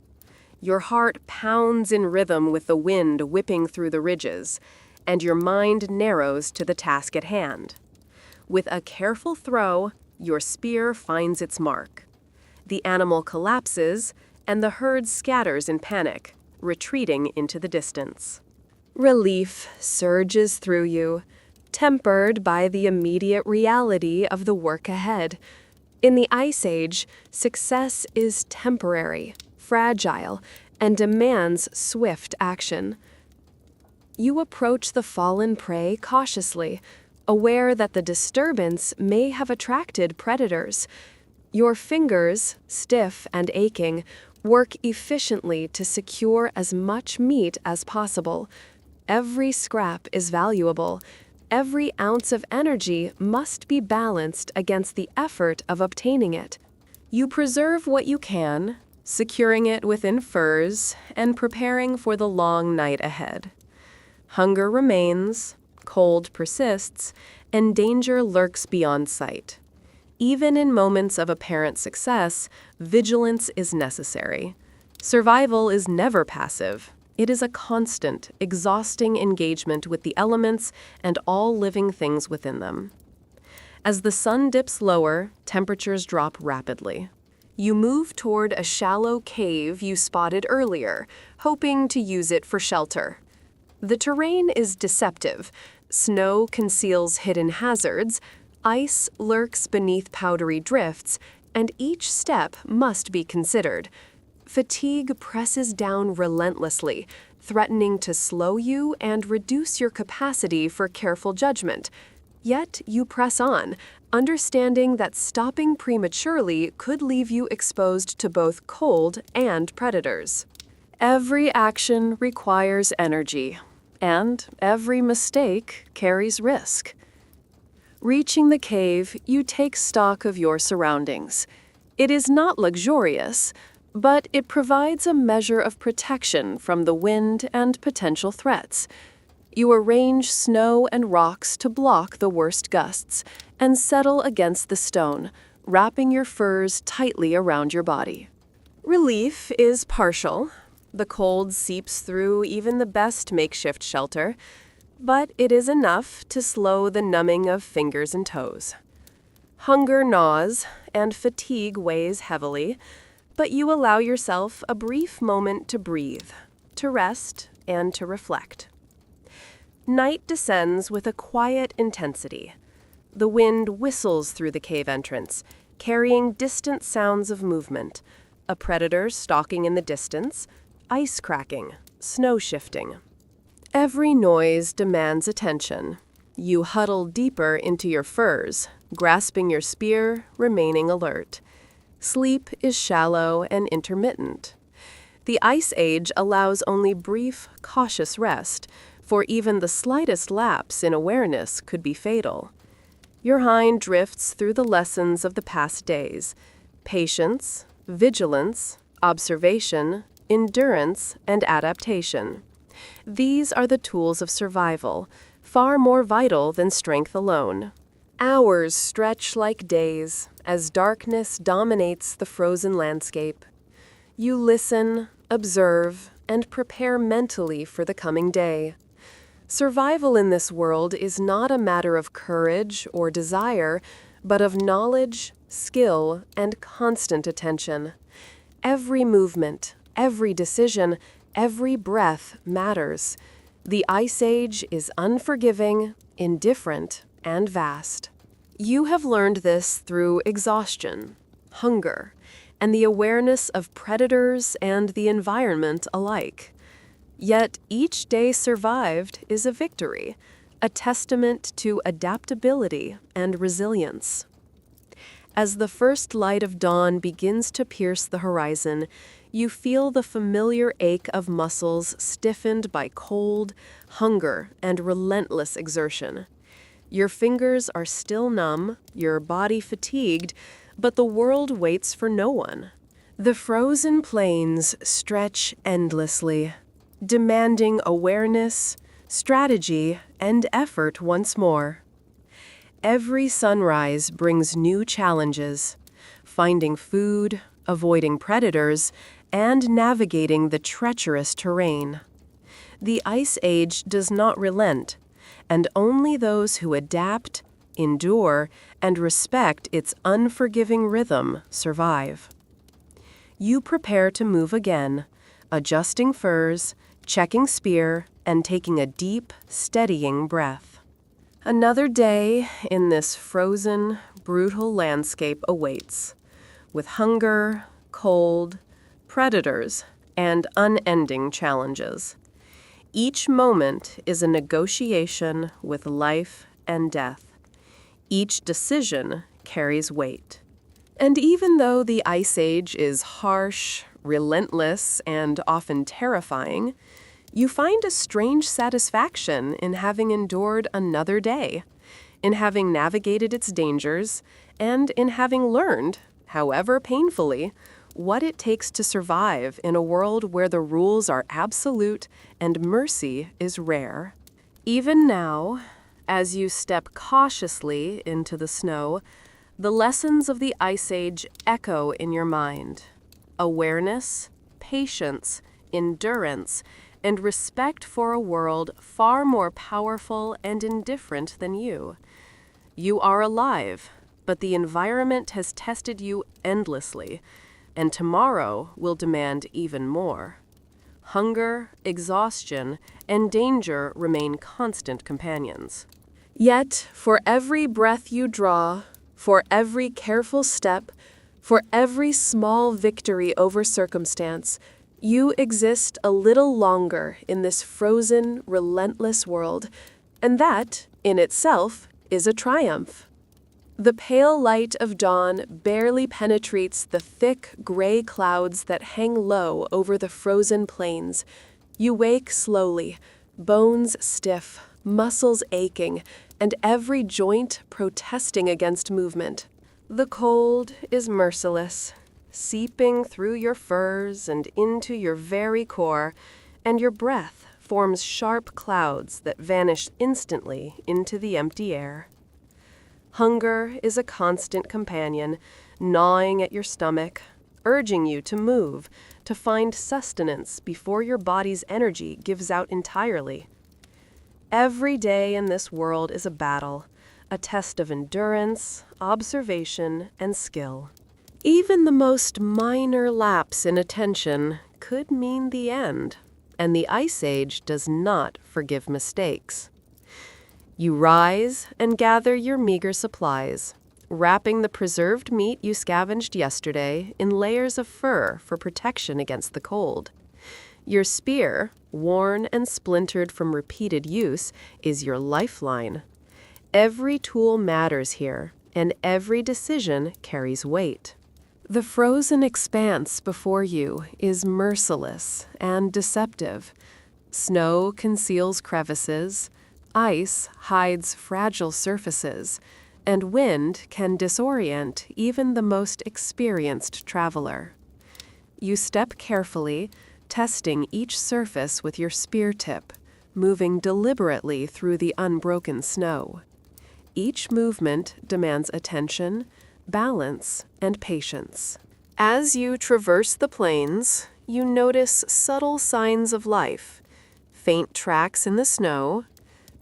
Your heart pounds in rhythm with the wind whipping through the ridges, and your mind narrows to the task at hand. With a careful throw, your spear finds its mark. The animal collapses, and the herd scatters in panic, retreating into the distance. Relief surges through you. tempered by the immediate reality of the work ahead. In the Ice Age, success is temporary, fragile, and demands swift action. You approach the fallen prey cautiously, aware that the disturbance may have attracted predators. Your fingers, stiff and aching, work efficiently to secure as much meat as possible. Every scrap is valuable. Every ounce of energy must be balanced against the effort of obtaining it. You preserve what you can, securing it within furs and preparing for the long night ahead. Hunger remains, cold persists, and danger lurks beyond sight. Even in moments of apparent success, vigilance is necessary. Survival is never passive. It is a constant, exhausting engagement with the elements and all living things within them. As the sun dips lower, temperatures drop rapidly. You move toward a shallow cave you spotted earlier, hoping to use it for shelter. The terrain is deceptive. Snow conceals hidden hazards, ice lurks beneath powdery drifts, and each step must be considered. Fatigue presses down relentlessly, threatening to slow you and reduce your capacity for careful judgment. Yet you press on, understanding that stopping prematurely could leave you exposed to both cold and predators. Every action requires energy, and every mistake carries risk. Reaching the cave, you take stock of your surroundings. It is not luxurious, but it provides a measure of protection from the wind and potential threats. You arrange snow and rocks to block the worst gusts and settle against the stone, wrapping your furs tightly around your body. Relief is partial. The cold seeps through even the best makeshift shelter, but it is enough to slow the numbing of fingers and toes. Hunger gnaws, and fatigue weighs heavily, but you allow yourself a brief moment to breathe, to rest, and to reflect. Night descends with a quiet intensity. The wind whistles through the cave entrance, carrying distant sounds of movement, a predator stalking in the distance, ice cracking, snow shifting. Every noise demands attention. You huddle deeper into your furs, grasping your spear, remaining alert. Sleep is shallow and intermittent. The Ice Age allows only brief, cautious rest, for even the slightest lapse in awareness could be fatal. Your mind drifts through the lessons of the past days: patience, vigilance, observation, endurance, and adaptation. These are the tools of survival, far more vital than strength alone. Hours stretch like days as darkness dominates the frozen landscape. You listen, observe, and prepare mentally for the coming day. Survival in this world is not a matter of courage or desire, but of knowledge, skill, and constant attention. Every movement, every decision, every breath matters. The Ice Age is unforgiving, indifferent, and vast. You have learned this through exhaustion, hunger, and the awareness of predators and the environment alike. Yet each day survived is a victory, a testament to adaptability and resilience. As the first light of dawn begins to pierce the horizon, you feel the familiar ache of muscles stiffened by cold, hunger, and relentless exertion. Your fingers are still numb, your body fatigued, but the world waits for no one. The frozen plains stretch endlessly, demanding awareness, strategy, and effort once more. Every sunrise brings new challenges: finding food, avoiding predators, and navigating the treacherous terrain. The Ice Age does not relent, and only those who adapt, endure, and respect its unforgiving rhythm survive. You prepare to move again, adjusting furs, checking spear, and taking a deep, steadying breath. Another day in this frozen, brutal landscape awaits, with hunger, cold, predators, and unending challenges. Each moment is a negotiation with life and death. Each decision carries weight. And even though the Ice Age is harsh, relentless, and often terrifying, you find a strange satisfaction in having endured another day, in having navigated its dangers, and in having learned, however painfully, what it takes to survive in a world where the rules are absolute and mercy is rare. Even now, as you step cautiously into the snow, the lessons of the Ice Age echo in your mind. Awareness, patience, endurance, and respect for a world far more powerful and indifferent than you. You are alive, but the environment has tested you endlessly, and tomorrow will demand even more. Hunger, exhaustion, and danger remain constant companions. Yet, for every breath you draw, for every careful step, for every small victory over circumstance, you exist a little longer in this frozen, relentless world, and that, in itself, is a triumph. The pale light of dawn barely penetrates the thick, gray clouds that hang low over the frozen plains. You wake slowly, bones stiff, muscles aching, and every joint protesting against movement. The cold is merciless, seeping through your furs and into your very core, and your breath forms sharp clouds that vanish instantly into the empty air. Hunger is a constant companion, gnawing at your stomach, urging you to move, to find sustenance before your body's energy gives out entirely. Every day in this world is a battle, a test of endurance, observation, and skill. Even the most minor lapse in attention could mean the end, and the Ice Age does not forgive mistakes. You rise and gather your meager supplies, wrapping the preserved meat you scavenged yesterday in layers of fur for protection against the cold. Your spear, worn and splintered from repeated use, is your lifeline. Every tool matters here, and every decision carries weight. The frozen expanse before you is merciless and deceptive. Snow conceals crevices, ice hides fragile surfaces, and wind can disorient even the most experienced traveler. You step carefully, testing each surface with your spear tip, moving deliberately through the unbroken snow. Each movement demands attention, balance, and patience. As you traverse the plains, you notice subtle signs of life, faint tracks in the snow,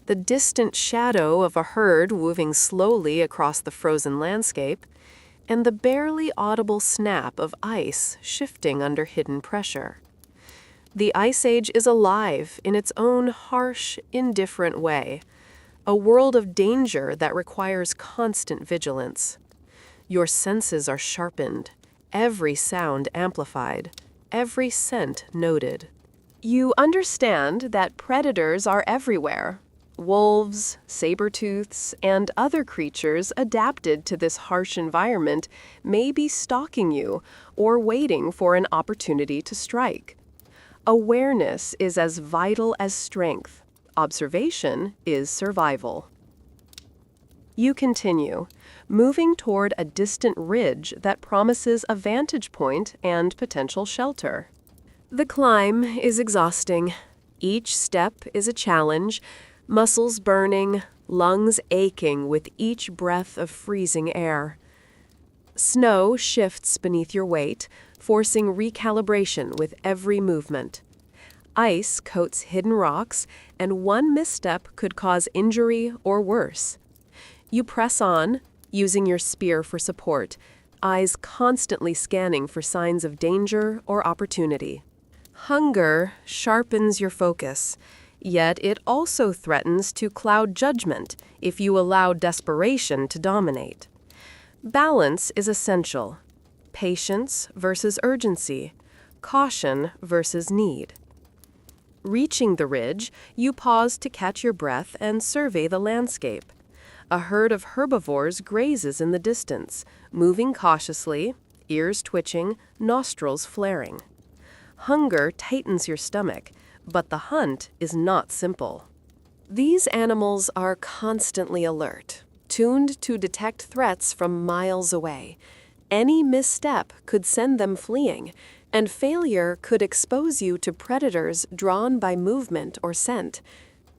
the distant shadow of a herd moving slowly across the frozen landscape, and the barely audible snap of ice shifting under hidden pressure. The Ice Age is alive in its own harsh, indifferent way, a world of danger that requires constant vigilance. Your senses are sharpened, every sound amplified, every scent noted. You understand that predators are everywhere. Wolves, sabretooths, and other creatures adapted to this harsh environment may be stalking you or waiting for an opportunity to strike. Awareness is as vital as strength. Observation is survival. You continue, moving toward a distant ridge that promises a vantage point and potential shelter. The climb is exhausting. Each step is a challenge, muscles burning, lungs aching with each breath of freezing air. Snow shifts beneath your weight, forcing recalibration with every movement. Ice coats hidden rocks, and one misstep could cause injury or worse. You press on, using your spear for support, eyes constantly scanning for signs of danger or opportunity. Hunger sharpens your focus, Yet it also threatens to cloud judgment if you allow desperation to dominate. Balance is essential. Patience versus urgency. Caution versus need. Reaching the ridge, you pause to catch your breath and survey the landscape. A herd of herbivores grazes in the distance, moving cautiously, ears twitching, nostrils flaring. Hunger tightens your stomach, but the hunt is not simple. These animals are constantly alert, tuned to detect threats from miles away. Any misstep could send them fleeing, and failure could expose you to predators drawn by movement or scent.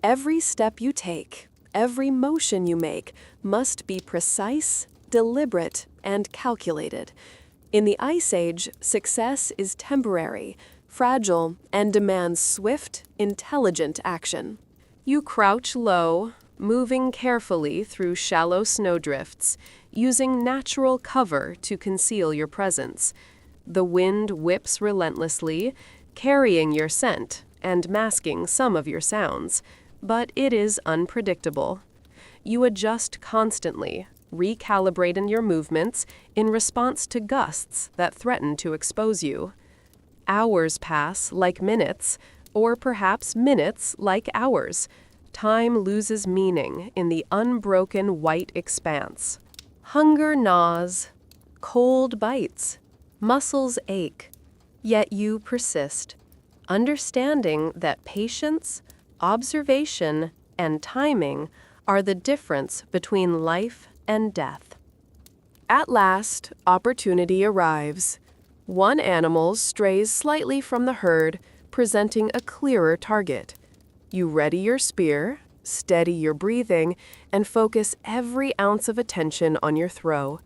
Every step you take, every motion you make, must be precise, deliberate, and calculated. In the Ice Age, success is temporary, fragile, and demands swift, intelligent action. You crouch low, moving carefully through shallow snowdrifts, using natural cover to conceal your presence. The wind whips relentlessly, carrying your scent and masking some of your sounds, but it is unpredictable. You adjust constantly, recalibrating your movements in response to gusts that threaten to expose you. Hours pass like minutes, or perhaps minutes like hours. Time loses meaning in the unbroken white expanse. Hunger gnaws, cold bites, muscles ache, yet you persist, understanding that patience, observation, and timing are the difference between life and death. At last, opportunity arrives. One animal strays slightly from the herd, presenting a clearer target. You ready your spear, steady your breathing, and focus every ounce of attention on your throw.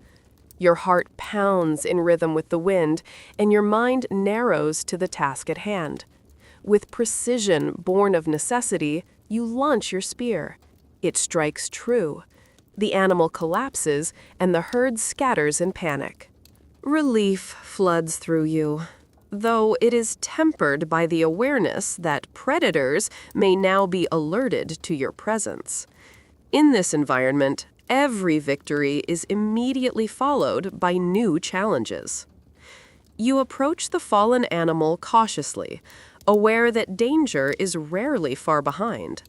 Your heart pounds in rhythm with the wind, and your mind narrows to the task at hand. With precision born of necessity, you launch your spear. It strikes true. The animal collapses, and the herd scatters in panic. Relief floods through you, though it is tempered by the awareness that predators may now be alerted to your presence. In this environment, every victory is immediately followed by new challenges. You approach the fallen animal cautiously, aware that danger is rarely far behind.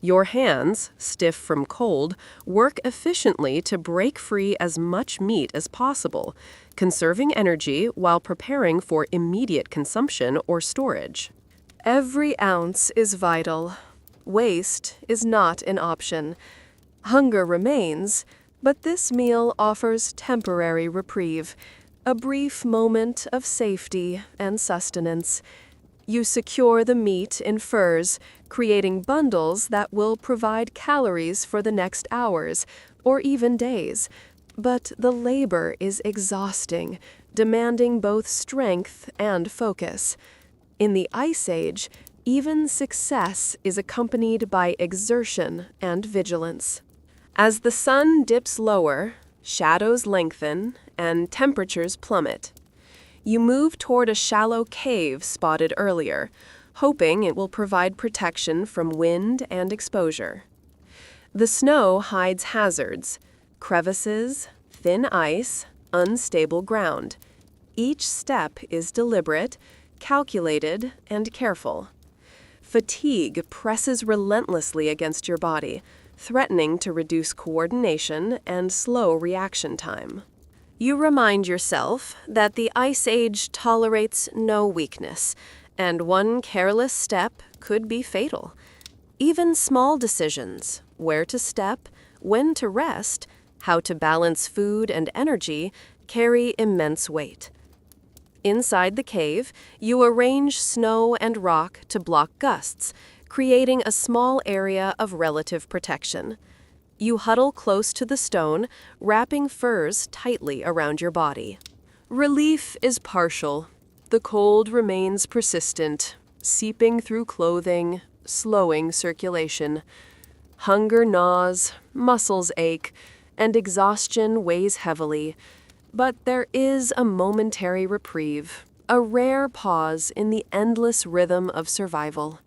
Your hands, stiff from cold, work efficiently to break free as much meat as possible, conserving energy while preparing for immediate consumption or storage. Every ounce is vital. Waste is not an option. Hunger remains, but this meal offers temporary reprieve, a brief moment of safety and sustenance. You secure the meat in furs, creating bundles that will provide calories for the next hours or even days. But the labor is exhausting, demanding both strength and focus. In the Ice Age, even success is accompanied by exertion and vigilance. As the sun dips lower, shadows lengthen, and temperatures plummet. You move toward a shallow cave spotted earlier, hoping it will provide protection from wind and exposure. The snow hides hazards, crevices, thin ice, unstable ground. Each step is deliberate, calculated, and careful. Fatigue presses relentlessly against your body, threatening to reduce coordination and slow reaction time. You remind yourself that the Ice Age tolerates no weakness, and one careless step could be fatal. Even small decisions, where to step, when to rest, how to balance food and energy, carry immense weight. Inside the cave, you arrange snow and rock to block gusts, creating a small area of relative protection. You huddle close to the stone, wrapping furs tightly around your body. Relief is partial. The cold remains persistent, seeping through clothing, slowing circulation. Hunger gnaws, muscles ache, and exhaustion weighs heavily. But there is a momentary reprieve, a rare pause in the endless rhythm of survival.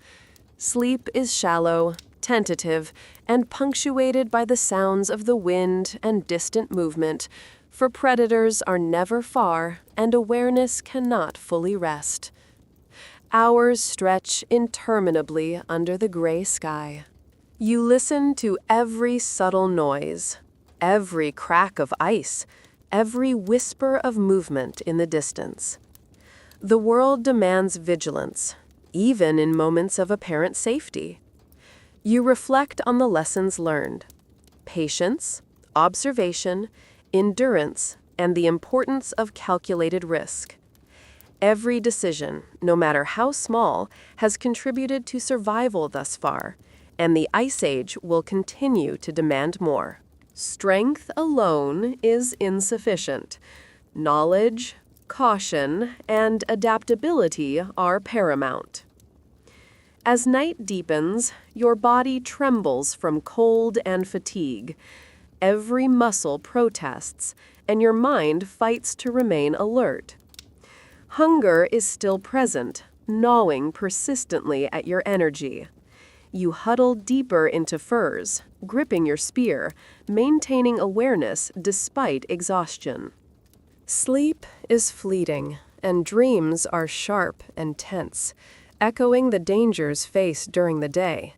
Sleep is shallow, tentative, and punctuated by the sounds of the wind and distant movement, for predators are never far and awareness cannot fully rest. Hours stretch interminably under the gray sky. You listen to every subtle noise, every crack of ice, every whisper of movement in the distance. The world demands vigilance, even in moments of apparent safety. You reflect on the lessons learned: patience, observation, endurance, and the importance of calculated risk. Every decision, no matter how small, has contributed to survival thus far, and the Ice Age will continue to demand more. Strength alone is insufficient. Knowledge, caution, and adaptability are paramount. As night deepens, your body trembles from cold and fatigue. Every muscle protests, and your mind fights to remain alert. Hunger is still present, gnawing persistently at your energy. You huddle deeper into furs, gripping your spear, maintaining awareness despite exhaustion. Sleep is fleeting, and dreams are sharp and tense, echoing the dangers faced during the day.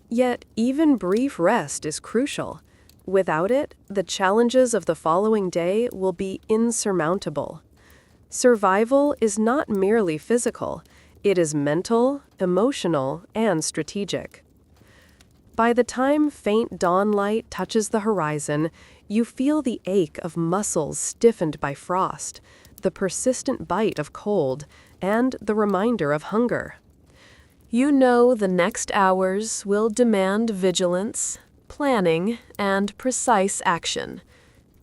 Yet, even brief rest is crucial. Without it, the challenges of the following day will be insurmountable. Survival is not merely physical, it is mental, emotional, and strategic. By the time faint dawn light touches the horizon, you feel the ache of muscles stiffened by frost, the persistent bite of cold, and the reminder of hunger. You know the next hours will demand vigilance, planning, and precise action.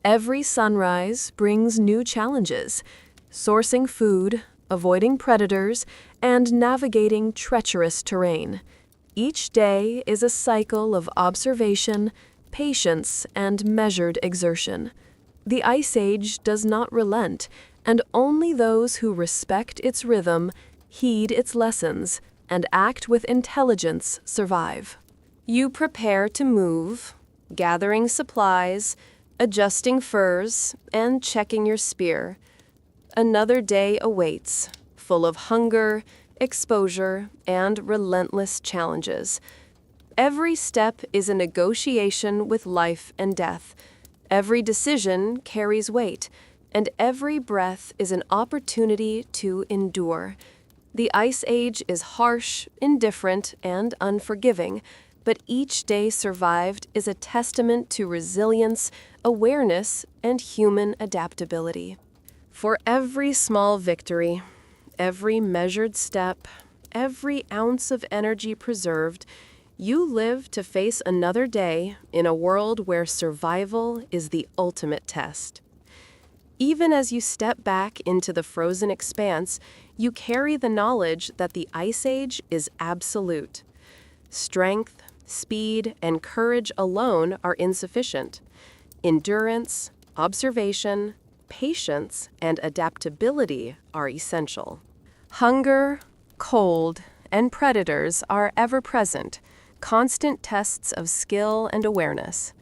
Every sunrise brings new challenges: sourcing food, avoiding predators, and navigating treacherous terrain. Each day is a cycle of observation, patience, and measured exertion. The Ice Age does not relent, and only those who respect its rhythm, heed its lessons, and act with intelligence survive. You prepare to move, gathering supplies, adjusting furs, and checking your spear. Another day awaits, full of hunger, exposure, and relentless challenges. Every step is a negotiation with life and death. Every decision carries weight, and every breath is an opportunity to endure. The Ice Age is harsh, indifferent, and unforgiving, but each day survived is a testament to resilience, awareness, and human adaptability. For every small victory, every measured step, every ounce of energy preserved, you live to face another day in a world where survival is the ultimate test. Even as you step back into the frozen expanse, you carry the knowledge that the Ice Age is absolute. Strength, speed, and courage alone are insufficient. Endurance, observation, patience, and adaptability are essential. Hunger, cold, and predators are ever present, constant tests of skill and awareness.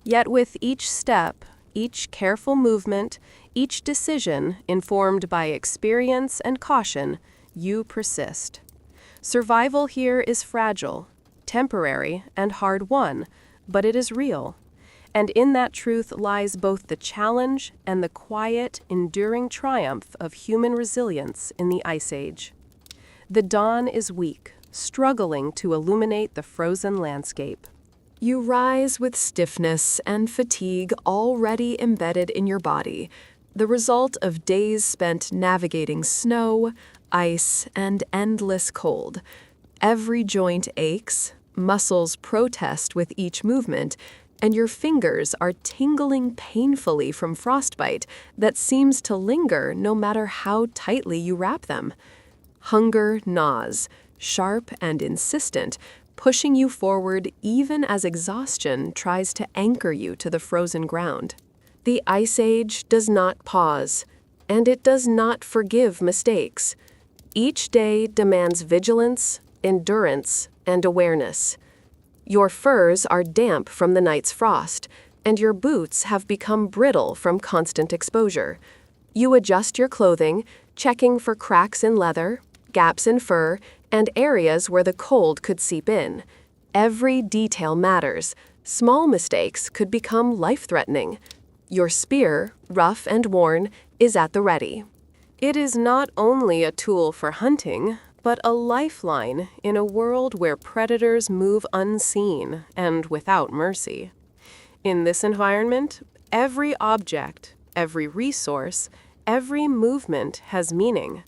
Yet with each step, each careful movement, each decision informed by experience and caution, you persist. Survival here is fragile, temporary, and hard-won, but it is real. And in that truth lies both the challenge and the quiet, enduring triumph of human resilience in the Ice Age. The dawn is weak, struggling to illuminate the frozen landscape. You rise with stiffness and fatigue already embedded in your body, the result of days spent navigating snow, ice, and endless cold. Every joint aches, muscles protest with each movement, and your fingers are tingling painfully from frostbite that seems to linger no matter how tightly you wrap them. Hunger gnaws, sharp and insistent, pushing you forward even as exhaustion tries to anchor you to the frozen ground. The Ice Age does not pause, and it does not forgive mistakes. Each day demands vigilance, endurance, and awareness. Your furs are damp from the night's frost, and your boots have become brittle from constant exposure. You adjust your clothing, checking for cracks in leather, gaps in fur, and areas where the cold could seep in. Every detail matters. Small mistakes could become life-threatening. Your spear, rough and worn, is at the ready. It is not only a tool for hunting, but a lifeline in a world where predators move unseen and without mercy. In this environment, every object, every resource, every movement has meaning.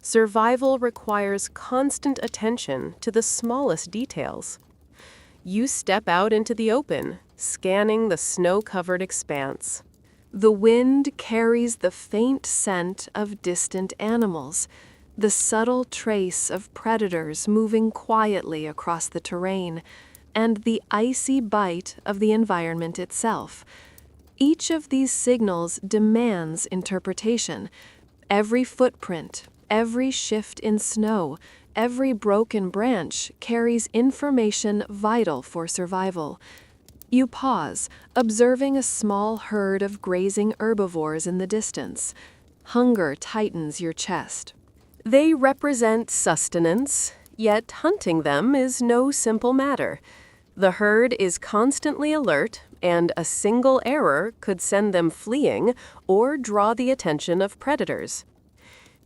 Survival requires constant attention to the smallest details. You step out into the open, scanning the snow-covered expanse. The wind carries the faint scent of distant animals, the subtle trace of predators moving quietly across the terrain, and the icy bite of the environment itself. Each of these signals demands interpretation. Every footprint, every shift in snow, every broken branch carries information vital for survival. You pause, observing a small herd of grazing herbivores in the distance. Hunger tightens your chest. They represent sustenance, yet hunting them is no simple matter. The herd is constantly alert, and a single error could send them fleeing or draw the attention of predators.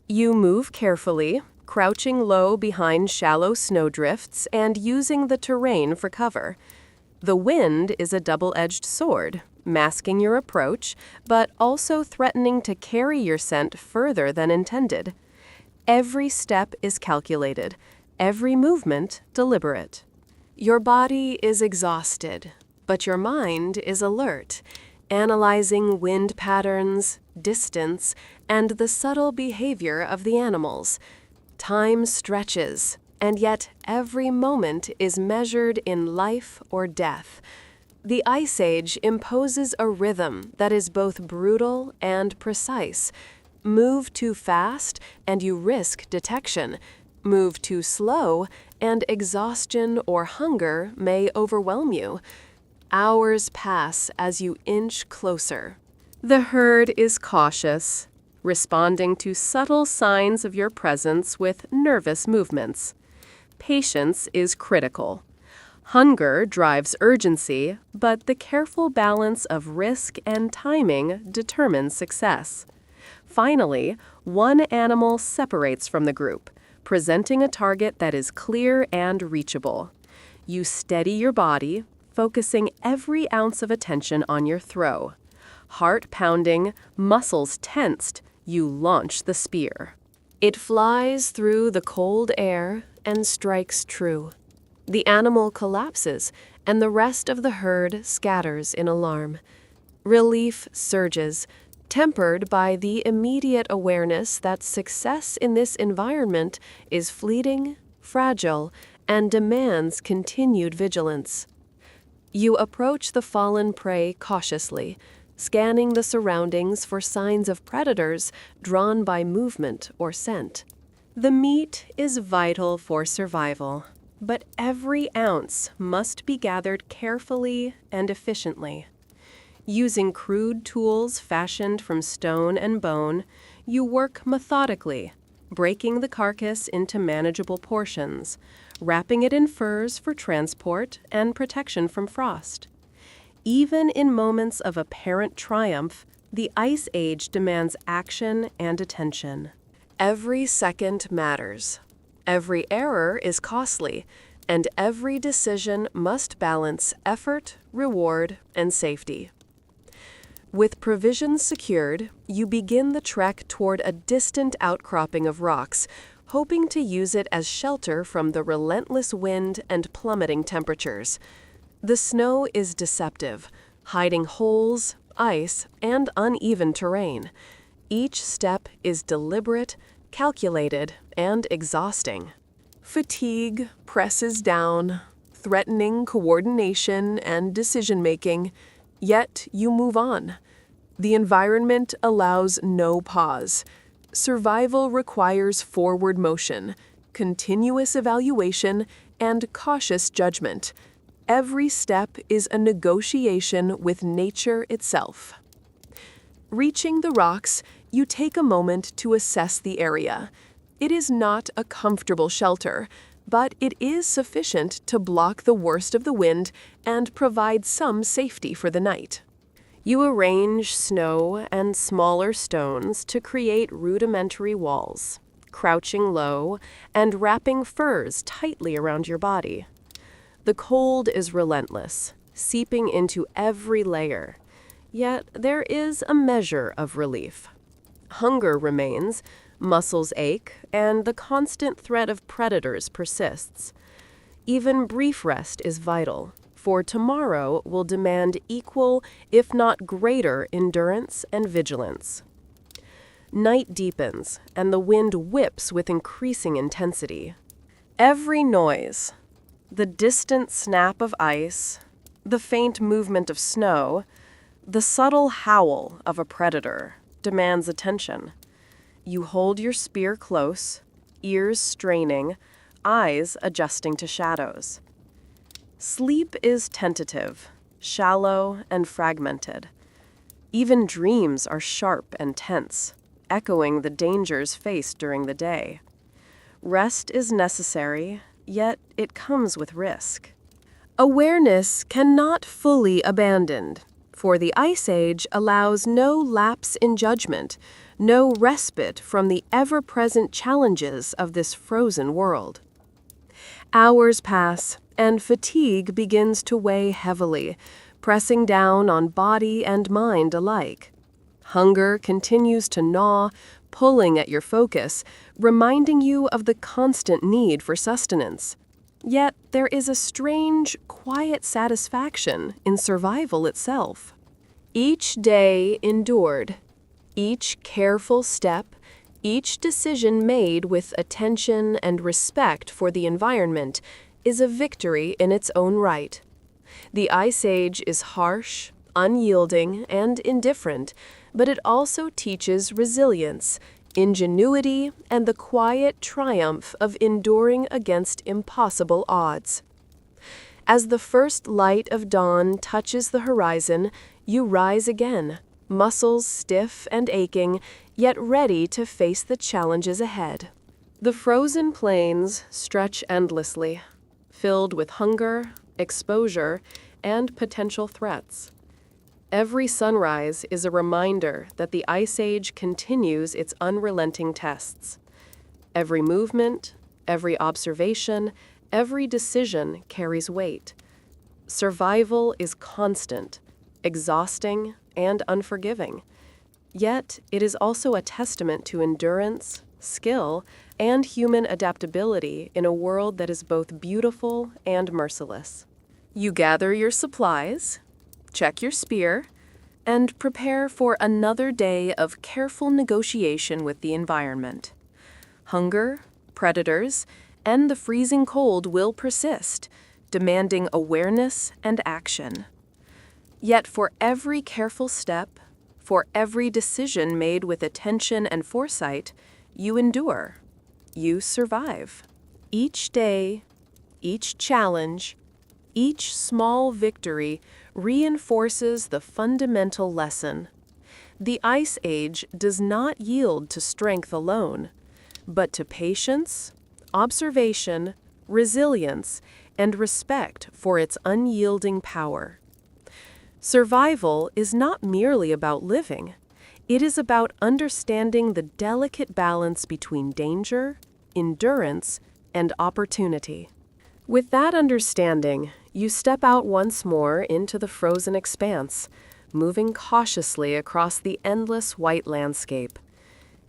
You move carefully, crouching low behind shallow snowdrifts and using the terrain for cover. The wind is a double-edged sword, masking your approach, but also threatening to carry your scent further than intended. Every step is calculated, every movement deliberate. Your body is exhausted, but your mind is alert, analyzing wind patterns, distance, and the subtle behavior of the animals. Time stretches, and yet every moment is measured in life or death. The Ice Age imposes a rhythm that is both brutal and precise. Move too fast, and you risk detection. Move too slow, and exhaustion or hunger may overwhelm you. Hours pass as you inch closer. The herd is cautious, responding to subtle signs of your presence with nervous movements. Patience is critical. Hunger drives urgency, but the careful balance of risk and timing determines success. Finally, one animal separates from the group, presenting a target that is clear and reachable. You steady your body, focusing every ounce of attention on your throw. Heart pounding, muscles tensed, you launch the spear. It flies through the cold air and strikes true. The animal collapses, and the rest of the herd scatters in alarm. Relief surges, tempered by the immediate awareness that success in this environment is fleeting, fragile, and demands continued vigilance. You approach the fallen prey cautiously, scanning the surroundings for signs of predators drawn by movement or scent. The meat is vital for survival, but every ounce must be gathered carefully and efficiently. Using crude tools fashioned from stone and bone, you work methodically, breaking the carcass into manageable portions, wrapping it in furs for transport and protection from frost. Even in moments of apparent triumph, the Ice Age demands action and attention. Every second matters. Every error is costly, and every decision must balance effort, reward, and safety. With provisions secured, you begin the trek toward a distant outcropping of rocks, hoping to use it as shelter from the relentless wind and plummeting temperatures. The snow is deceptive, hiding holes, ice, and uneven terrain. Each step is deliberate, calculated, and exhausting. Fatigue presses down, threatening coordination and decision-making, yet you move on. The environment allows no pause. Survival requires forward motion, continuous evaluation, and cautious judgment. Every step is a negotiation with nature itself. Reaching the rocks, you take a moment to assess the area. It is not a comfortable shelter, but it is sufficient to block the worst of the wind and provide some safety for the night. You arrange snow and smaller stones to create rudimentary walls, crouching low and wrapping furs tightly around your body. The cold is relentless, seeping into every layer. Yet there is a measure of relief. Hunger remains, muscles ache, and the constant threat of predators persists. Even brief rest is vital, for tomorrow will demand equal, if not greater, endurance and vigilance. Night deepens, and the wind whips with increasing intensity. Every noise, the distant snap of ice, the faint movement of snow, the subtle howl of a predator demands attention. You hold your spear close, ears straining, eyes adjusting to shadows. Sleep is tentative, shallow, and fragmented. Even dreams are sharp and tense, echoing the dangers faced during the day. Rest is necessary, yet it comes with risk. Awareness cannot fully abandoned, for the Ice Age allows no lapse in judgment, no respite from the ever-present challenges of this frozen world. Hours pass, and fatigue begins to weigh heavily, pressing down on body and mind alike. Hunger continues to gnaw, pulling at your focus, reminding you of the constant need for sustenance. Yet there is a strange, quiet satisfaction in survival itself. Each day endured, each careful step, each decision made with attention and respect for the environment is a victory in its own right. The Ice Age is harsh, unyielding, and indifferent, but it also teaches resilience, ingenuity, and the quiet triumph of enduring against impossible odds. As the first light of dawn touches the horizon, you rise again, muscles stiff and aching, yet ready to face the challenges ahead. The frozen plains stretch endlessly, filled with hunger, exposure, and potential threats. Every sunrise is a reminder that the Ice Age continues its unrelenting tests. Every movement, every observation, every decision carries weight. Survival is constant, exhausting, and unforgiving. Yet it is also a testament to endurance, skill, and human adaptability in a world that is both beautiful and merciless. You gather your supplies, check your spear, and prepare for another day of careful negotiation with the environment. Hunger, predators, and the freezing cold will persist, demanding awareness and action. Yet for every careful step, for every decision made with attention and foresight, you endure. You survive. Each day, each challenge, each small victory reinforces the fundamental lesson. The Ice Age does not yield to strength alone, but to patience, observation, resilience, and respect for its unyielding power. Survival is not merely about living. It is about understanding the delicate balance between danger, endurance, and opportunity. With that understanding, you step out once more into the frozen expanse, moving cautiously across the endless white landscape.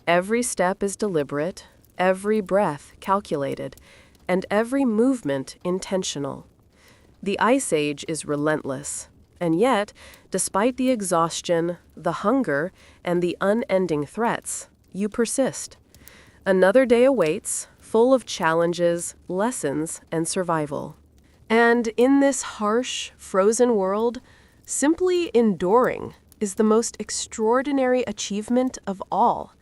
Every step is deliberate, every breath calculated, and every movement intentional. The Ice Age is relentless, and yet, despite the exhaustion, the hunger, and the unending threats, you persist. Another day awaits, full of challenges, lessons, and survival. And in this harsh, frozen world, simply enduring is the most extraordinary achievement of all.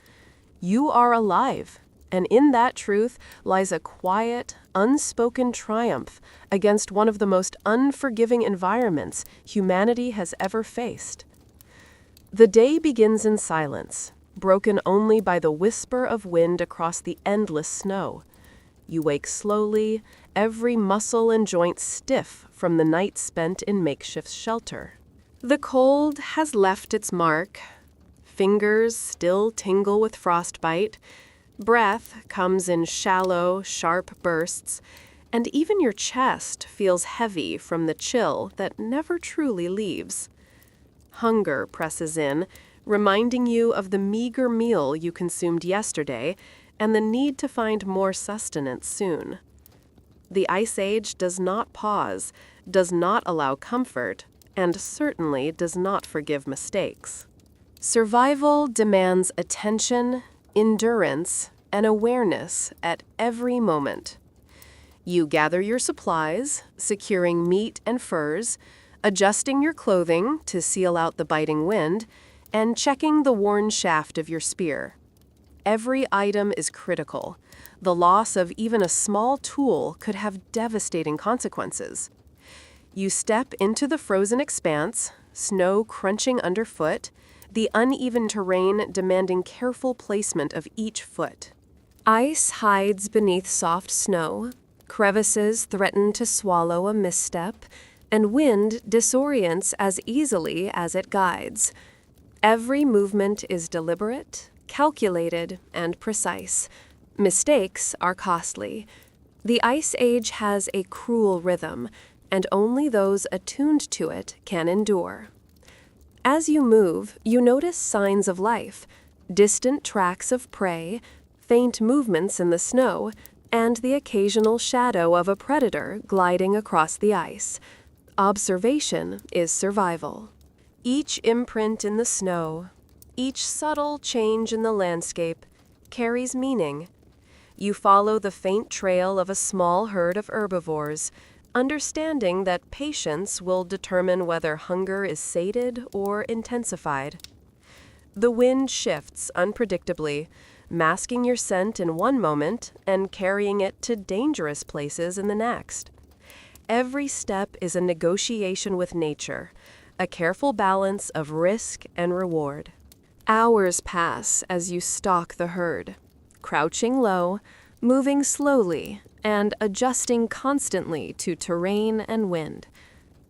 You are alive, and in that truth lies a quiet, unspoken triumph against one of the most unforgiving environments humanity has ever faced. The day begins in silence, broken only by the whisper of wind across the endless snow. You wake slowly, every muscle and joint stiff from the night spent in makeshift shelter. The cold has left its mark. Fingers still tingle with frostbite. Breath comes in shallow, sharp bursts, and even your chest feels heavy from the chill that never truly leaves. Hunger presses in, reminding you of the meager meal you consumed yesterday and the need to find more sustenance soon. The Ice Age does not pause, does not allow comfort, and certainly does not forgive mistakes. Survival demands attention, endurance, and awareness at every moment. You gather your supplies, securing meat and furs, adjusting your clothing to seal out the biting wind, and checking the worn shaft of your spear. Every item is critical. The loss of even a small tool could have devastating consequences. You step into the frozen expanse, snow crunching underfoot, the uneven terrain demanding careful placement of each foot. Ice hides beneath soft snow, crevices threaten to swallow a misstep, and wind disorients as easily as it guides. Every movement is deliberate, calculated, and precise. Mistakes are costly. The Ice Age has a cruel rhythm, and only those attuned to it can endure. As you move, you notice signs of life, distant tracks of prey, faint movements in the snow, and the occasional shadow of a predator gliding across the ice. Observation is survival. Each imprint in the snow, each subtle change in the landscape, carries meaning. You follow the faint trail of a small herd of herbivores, understanding that patience will determine whether hunger is sated or intensified. The wind shifts unpredictably, masking your scent in one moment and carrying it to dangerous places in the next. Every step is a negotiation with nature, a careful balance of risk and reward. Hours pass as you stalk the herd, crouching low, moving slowly, and adjusting constantly to terrain and wind.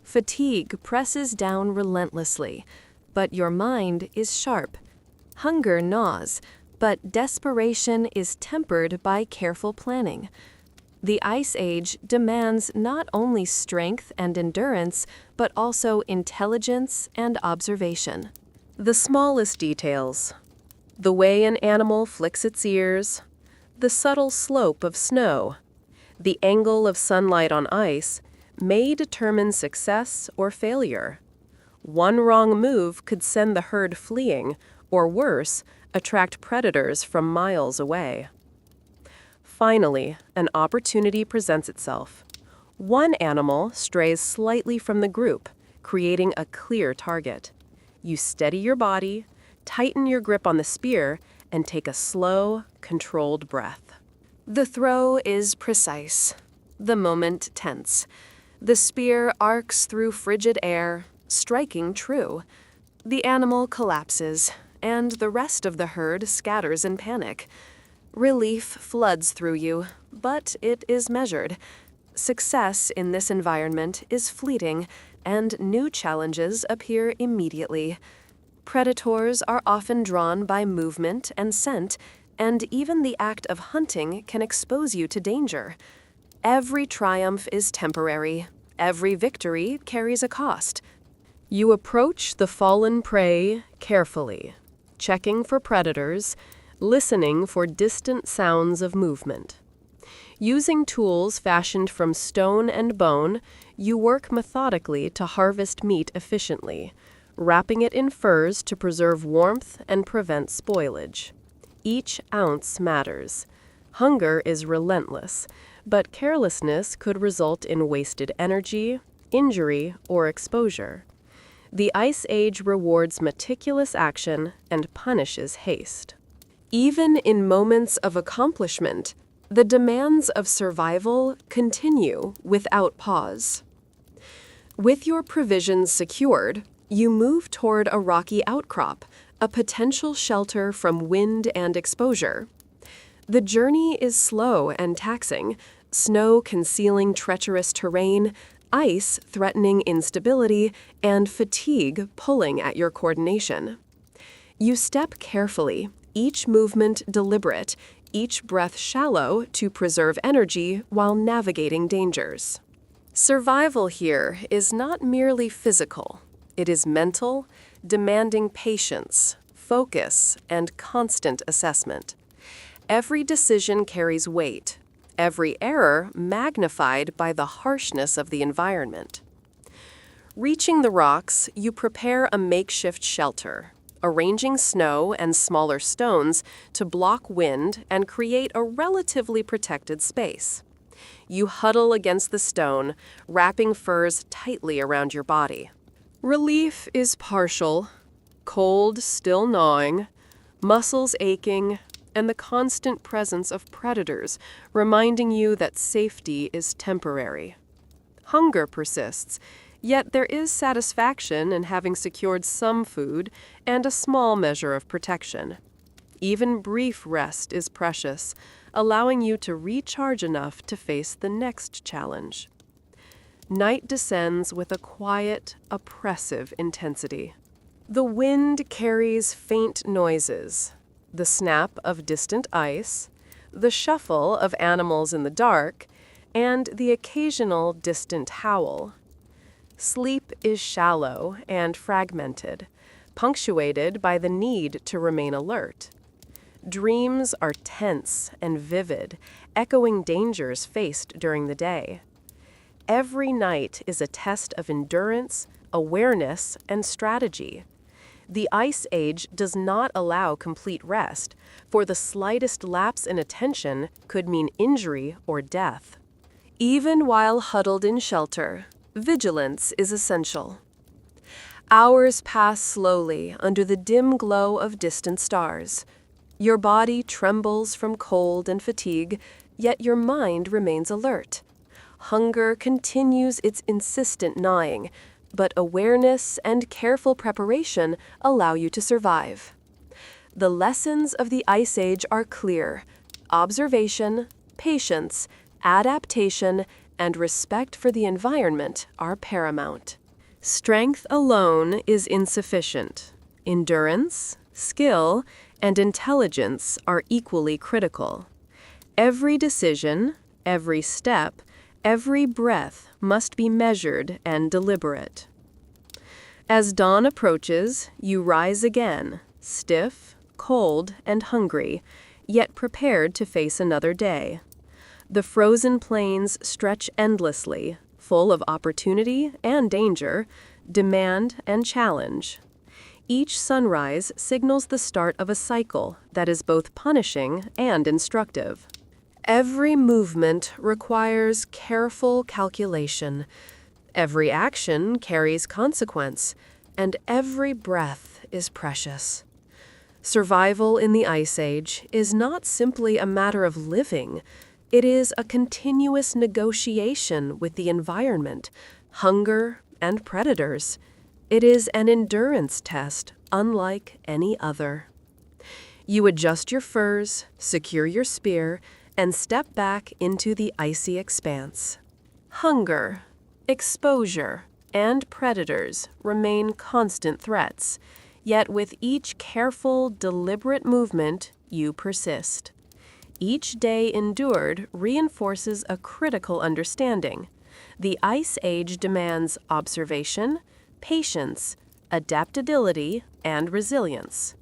Fatigue presses down relentlessly, but your mind is sharp. Hunger gnaws, but desperation is tempered by careful planning. The Ice Age demands not only strength and endurance, but also intelligence and observation. The smallest details, the way an animal flicks its ears, the subtle slope of snow, the angle of sunlight on ice, may determine success or failure. One wrong move could send the herd fleeing, or worse, attract predators from miles away. Finally, an opportunity presents itself. One animal strays slightly from the group, creating a clear target. You steady your body, tighten your grip on the spear, and take a slow, controlled breath. The throw is precise, the moment tense. The spear arcs through frigid air, striking true. The animal collapses, and the rest of the herd scatters in panic. Relief floods through you, but it is measured. Success in this environment is fleeting, and new challenges appear immediately. Predators are often drawn by movement and scent, and even the act of hunting can expose you to danger. Every triumph is temporary. Every victory carries a cost. You approach the fallen prey carefully, checking for predators, listening for distant sounds of movement. Using tools fashioned from stone and bone, you work methodically to harvest meat efficiently, wrapping it in furs to preserve warmth and prevent spoilage. Each ounce matters. Hunger is relentless, but carelessness could result in wasted energy, injury, or exposure. The Ice Age rewards meticulous action and punishes haste. Even in moments of accomplishment, The demands of survival continue without pause. With your provisions secured, you move toward a rocky outcrop, a potential shelter from wind and exposure. The journey is slow and taxing, snow concealing treacherous terrain, ice threatening instability, and fatigue pulling at your coordination. You step carefully, each movement deliberate, each breath shallow to preserve energy while navigating dangers. Survival here is not merely physical. It is mental, demanding patience, focus, and constant assessment. Every decision carries weight, every error magnified by the harshness of the environment. Reaching the rocks, you prepare a makeshift shelter, arranging snow and smaller stones to block wind and create a relatively protected space. You huddle against the stone, wrapping furs tightly around your body. Relief is partial, cold still gnawing, muscles aching, and the constant presence of predators reminding you that safety is temporary. Hunger persists, yet there is satisfaction in having secured some food and a small measure of protection. Even brief rest is precious, allowing you to recharge enough to face the next challenge. Night descends with a quiet, oppressive intensity. The wind carries faint noises, the snap of distant ice, the shuffle of animals in the dark, and the occasional distant howl. Sleep is shallow and fragmented, punctuated by the need to remain alert. Dreams are tense and vivid, echoing dangers faced during the day. Every night is a test of endurance, awareness, and strategy. The Ice Age does not allow complete rest, for the slightest lapse in attention could mean injury or death. Even while huddled in shelter, vigilance is essential. Hours pass slowly under the dim glow of distant stars. Your body trembles from cold and fatigue, yet your mind remains alert. Hunger continues its insistent gnawing, but awareness and careful preparation allow you to survive. The lessons of the Ice Age are clear: observation, patience, adaptation, and respect for the environment are paramount. Strength alone is insufficient. Endurance, skill, and intelligence are equally critical. Every decision, every step, every breath must be measured and deliberate. As dawn approaches, you rise again, stiff, cold, and hungry, yet prepared to face another day. The frozen plains stretch endlessly, full of opportunity and danger, demand and challenge. Each sunrise signals the start of a cycle that is both punishing and instructive. Every movement requires careful calculation. Every action carries consequence, and every breath is precious. Survival in the Ice Age is not simply a matter of living. It is a continuous negotiation with the environment, hunger, and predators. It is an endurance test unlike any other. You adjust your furs, secure your spear, and step back into the icy expanse. Hunger, exposure, and predators remain constant threats, yet with each careful, deliberate movement, you persist. Each day endured reinforces a critical understanding. The Ice Age demands observation, patience, adaptability, and resilience.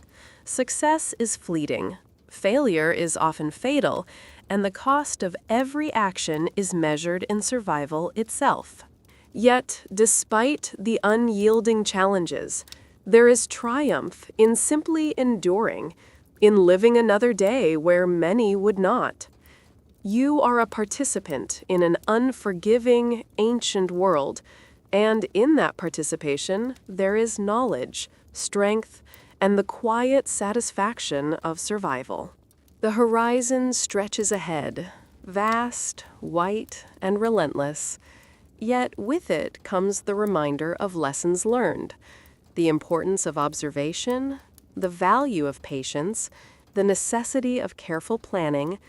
Success is fleeting, failure is often fatal, and the cost of every action is measured in survival itself. Yet, despite the unyielding challenges, there is triumph in simply enduring, in living another day where many would not. You are a participant in an unforgiving, ancient world, and in that participation, there is knowledge, strength, and the quiet satisfaction of survival. The horizon stretches ahead, vast, white, and relentless. Yet with it comes the reminder of lessons learned, the importance of observation, the value of patience, the necessity of careful planning,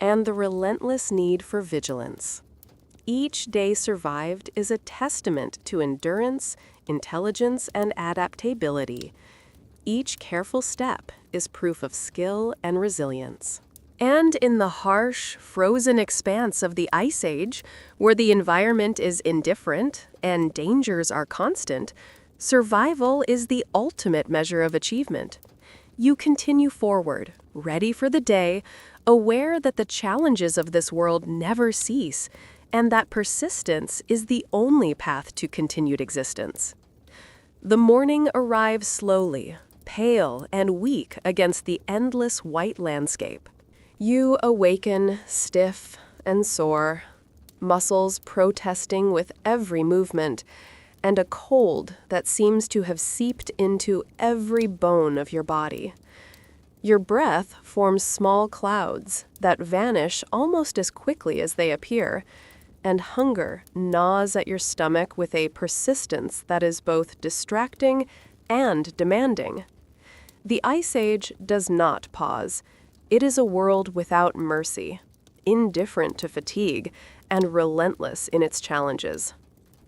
and the relentless need for vigilance. Each day survived is a testament to endurance, intelligence, and adaptability. Each careful step is proof of skill and resilience. And in the harsh, frozen expanse of the Ice Age, where the environment is indifferent and dangers are constant, survival is the ultimate measure of achievement. You continue forward, ready for the day, aware that the challenges of this world never cease, and that persistence is the only path to continued existence. The morning arrives slowly, pale and weak against the endless white landscape. You awaken stiff and sore, muscles protesting with every movement, and a cold that seems to have seeped into every bone of your body. Your breath forms small clouds that vanish almost as quickly as they appear, and hunger gnaws at your stomach with a persistence that is both distracting and demanding. The Ice Age does not pause. It is a world without mercy, indifferent to fatigue, and relentless in its challenges.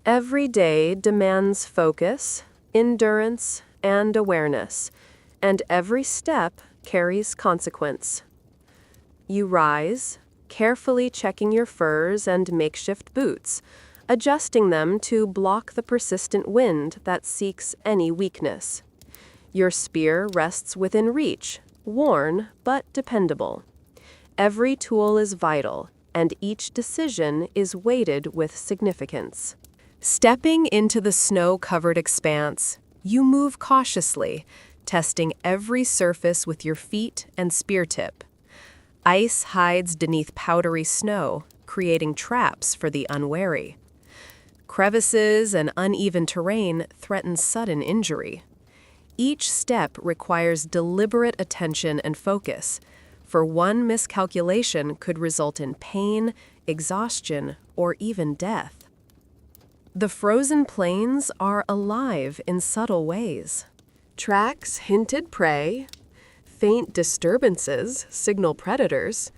Every day demands focus, endurance, and awareness, and every step carries consequence. You rise, carefully checking your furs and makeshift boots, adjusting them to block the persistent wind that seeks any weakness. Your spear rests within reach, worn but dependable. Every tool is vital, and each decision is weighted with significance. Stepping into the snow-covered expanse, you move cautiously, testing every surface with your feet and spear tip. Ice hides beneath powdery snow, creating traps for the unwary. Crevices and uneven terrain threaten sudden injury. Each step requires deliberate attention and focus, for one miscalculation could result in pain, exhaustion, or even death. The frozen plains are alive in subtle ways. Tracks hinted prey, faint disturbances signal predators,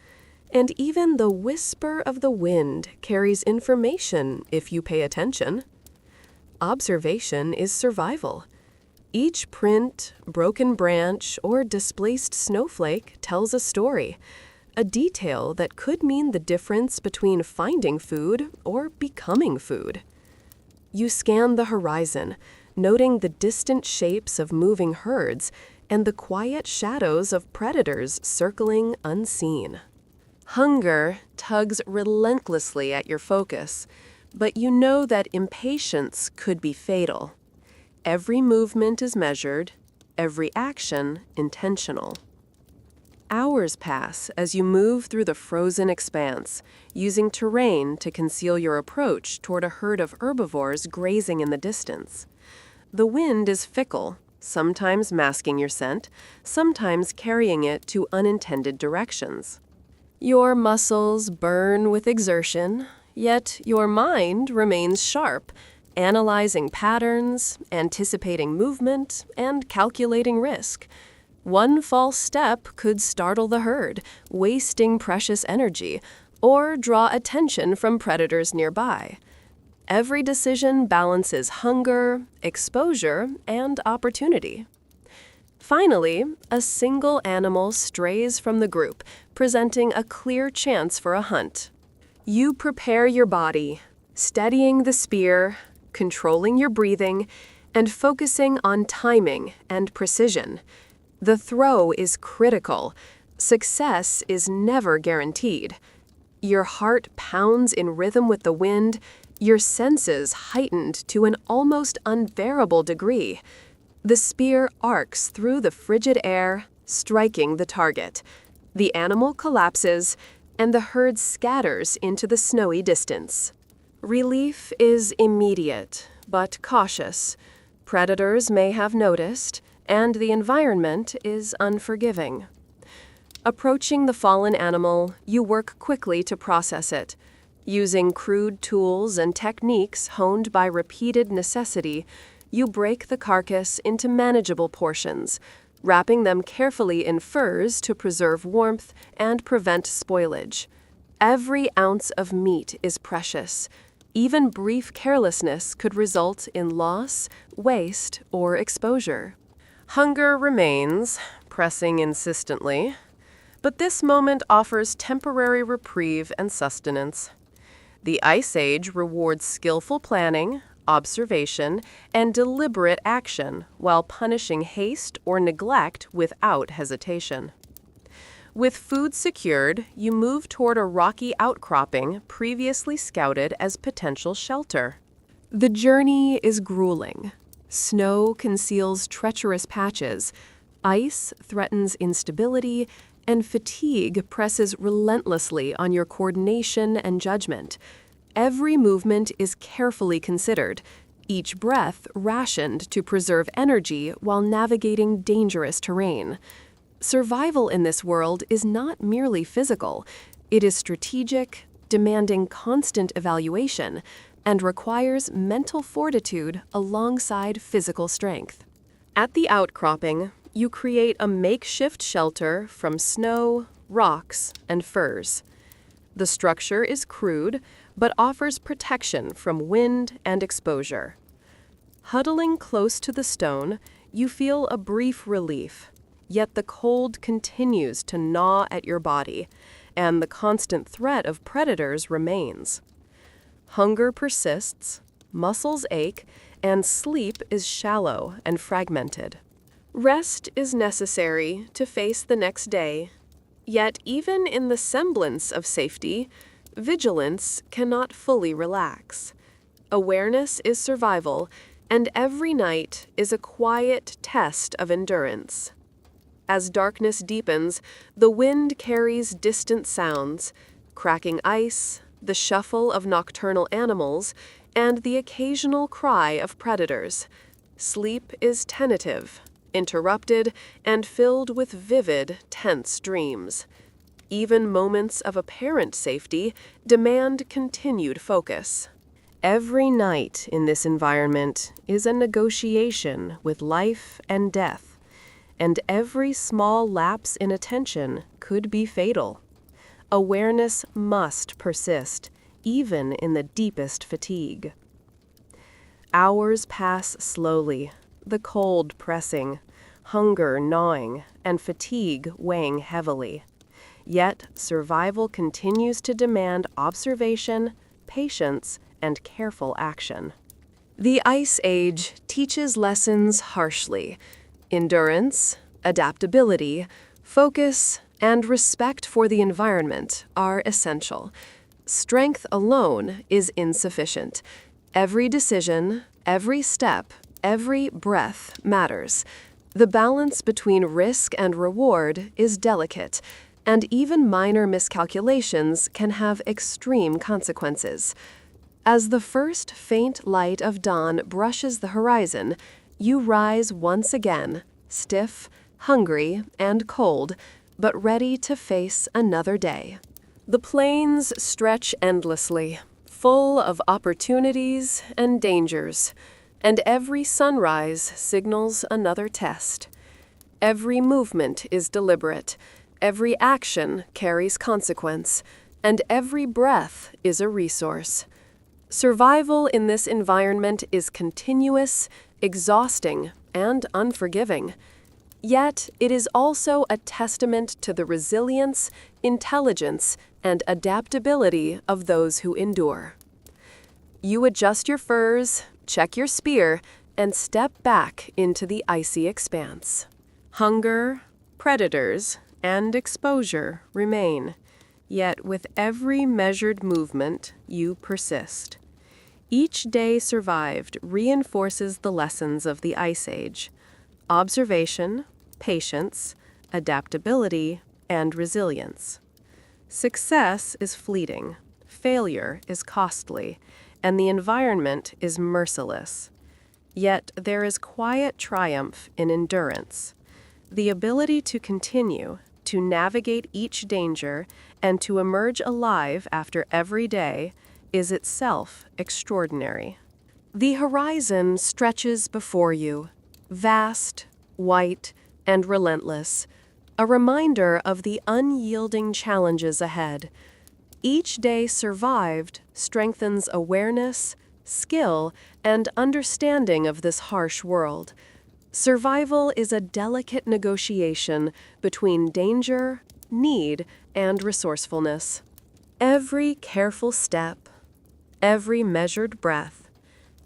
and even the whisper of the wind carries information if you pay attention. Observation is survival. Each print, broken branch, or displaced snowflake tells a story, a detail that could mean the difference between finding food or becoming food. You scan the horizon, noting the distant shapes of moving herds and the quiet shadows of predators circling unseen. Hunger tugs relentlessly at your focus, but you know that impatience could be fatal. Every movement is measured, every action intentional. Hours pass as you move through the frozen expanse, using terrain to conceal your approach toward a herd of herbivores grazing in the distance. The wind is fickle, sometimes masking your scent, sometimes carrying it to unintended directions. Your muscles burn with exertion, yet your mind remains sharp, analyzing patterns, anticipating movement, and calculating risk. One false step could startle the herd, wasting precious energy, or draw attention from predators nearby. Every decision balances hunger, exposure, and opportunity. Finally, a single animal strays from the group, presenting a clear chance for a hunt. You prepare your body, steadying the spear, controlling your breathing, and focusing on timing and precision. The throw is critical. Success is never guaranteed. Your heart pounds in rhythm with the wind, your senses heightened to an almost unbearable degree. The spear arcs through the frigid air, striking the target. The animal collapses, and the herd scatters into the snowy distance. Relief is immediate, but cautious. Predators may have noticed, and the environment is unforgiving. Approaching the fallen animal, you work quickly to process it. Using crude tools and techniques honed by repeated necessity, you break the carcass into manageable portions, wrapping them carefully in furs to preserve warmth and prevent spoilage. Every ounce of meat is precious. Even brief carelessness could result in loss, waste, or exposure. Hunger remains, pressing insistently, but this moment offers temporary reprieve and sustenance. The Ice Age rewards skillful planning, observation, and deliberate action while punishing haste or neglect without hesitation. With food secured, you move toward a rocky outcropping previously scouted as potential shelter. The journey is grueling. Snow conceals treacherous patches, ice threatens instability, and fatigue presses relentlessly on your coordination and judgment. Every movement is carefully considered, each breath rationed to preserve energy while navigating dangerous terrain. Survival in this world is not merely physical, it is strategic, demanding constant evaluation, and requires mental fortitude alongside physical strength. At the outcropping, you create a makeshift shelter from snow, rocks, and furs. The structure is crude, but offers protection from wind and exposure. Huddling close to the stone, you feel a brief relief, yet the cold continues to gnaw at your body, and the constant threat of predators remains. Hunger persists, muscles ache, and sleep is shallow and fragmented. Rest is necessary to face the next day, yet even in the semblance of safety, vigilance cannot fully relax. Awareness is survival, and every night is a quiet test of endurance. As darkness deepens, the wind carries distant sounds, cracking ice, the shuffle of nocturnal animals, and the occasional cry of predators. Sleep is tentative, interrupted, and filled with vivid, tense dreams. Even moments of apparent safety demand continued focus. Every night in this environment is a negotiation with life and death, and every small lapse in attention could be fatal. Awareness must persist, even in the deepest fatigue. Hours pass slowly, the cold pressing, hunger gnawing, and fatigue weighing heavily. Yet survival continues to demand observation, patience, and careful action. The Ice Age teaches lessons harshly. Endurance, adaptability, focus, and respect for the environment are essential. Strength alone is insufficient. Every decision, every step, every breath matters. The balance between risk and reward is delicate, and even minor miscalculations can have extreme consequences. As the first faint light of dawn brushes the horizon, you rise once again, stiff, hungry, and cold, but ready to face another day. The plains stretch endlessly, full of opportunities and dangers, and every sunrise signals another test. Every movement is deliberate, every action carries consequence, and every breath is a resource. Survival in this environment is continuous, exhausting, and unforgiving. Yet it is also a testament to the resilience, intelligence, and adaptability of those who endure. You adjust your furs, check your spear, and step back into the icy expanse. Hunger, predators, and exposure remain, yet with every measured movement, you persist. Each day survived reinforces the lessons of the Ice Age: observation, patience, adaptability, and resilience. Success is fleeting, failure is costly, and the environment is merciless. Yet there is quiet triumph in endurance, the ability to continue to navigate each danger, and to emerge alive after every day is itself extraordinary. The horizon stretches before you, vast, white, and relentless, a reminder of the unyielding challenges ahead. Each day survived strengthens awareness, skill, and understanding of this harsh world. Survival is a delicate negotiation between danger, need, and resourcefulness. Every careful step, every measured breath,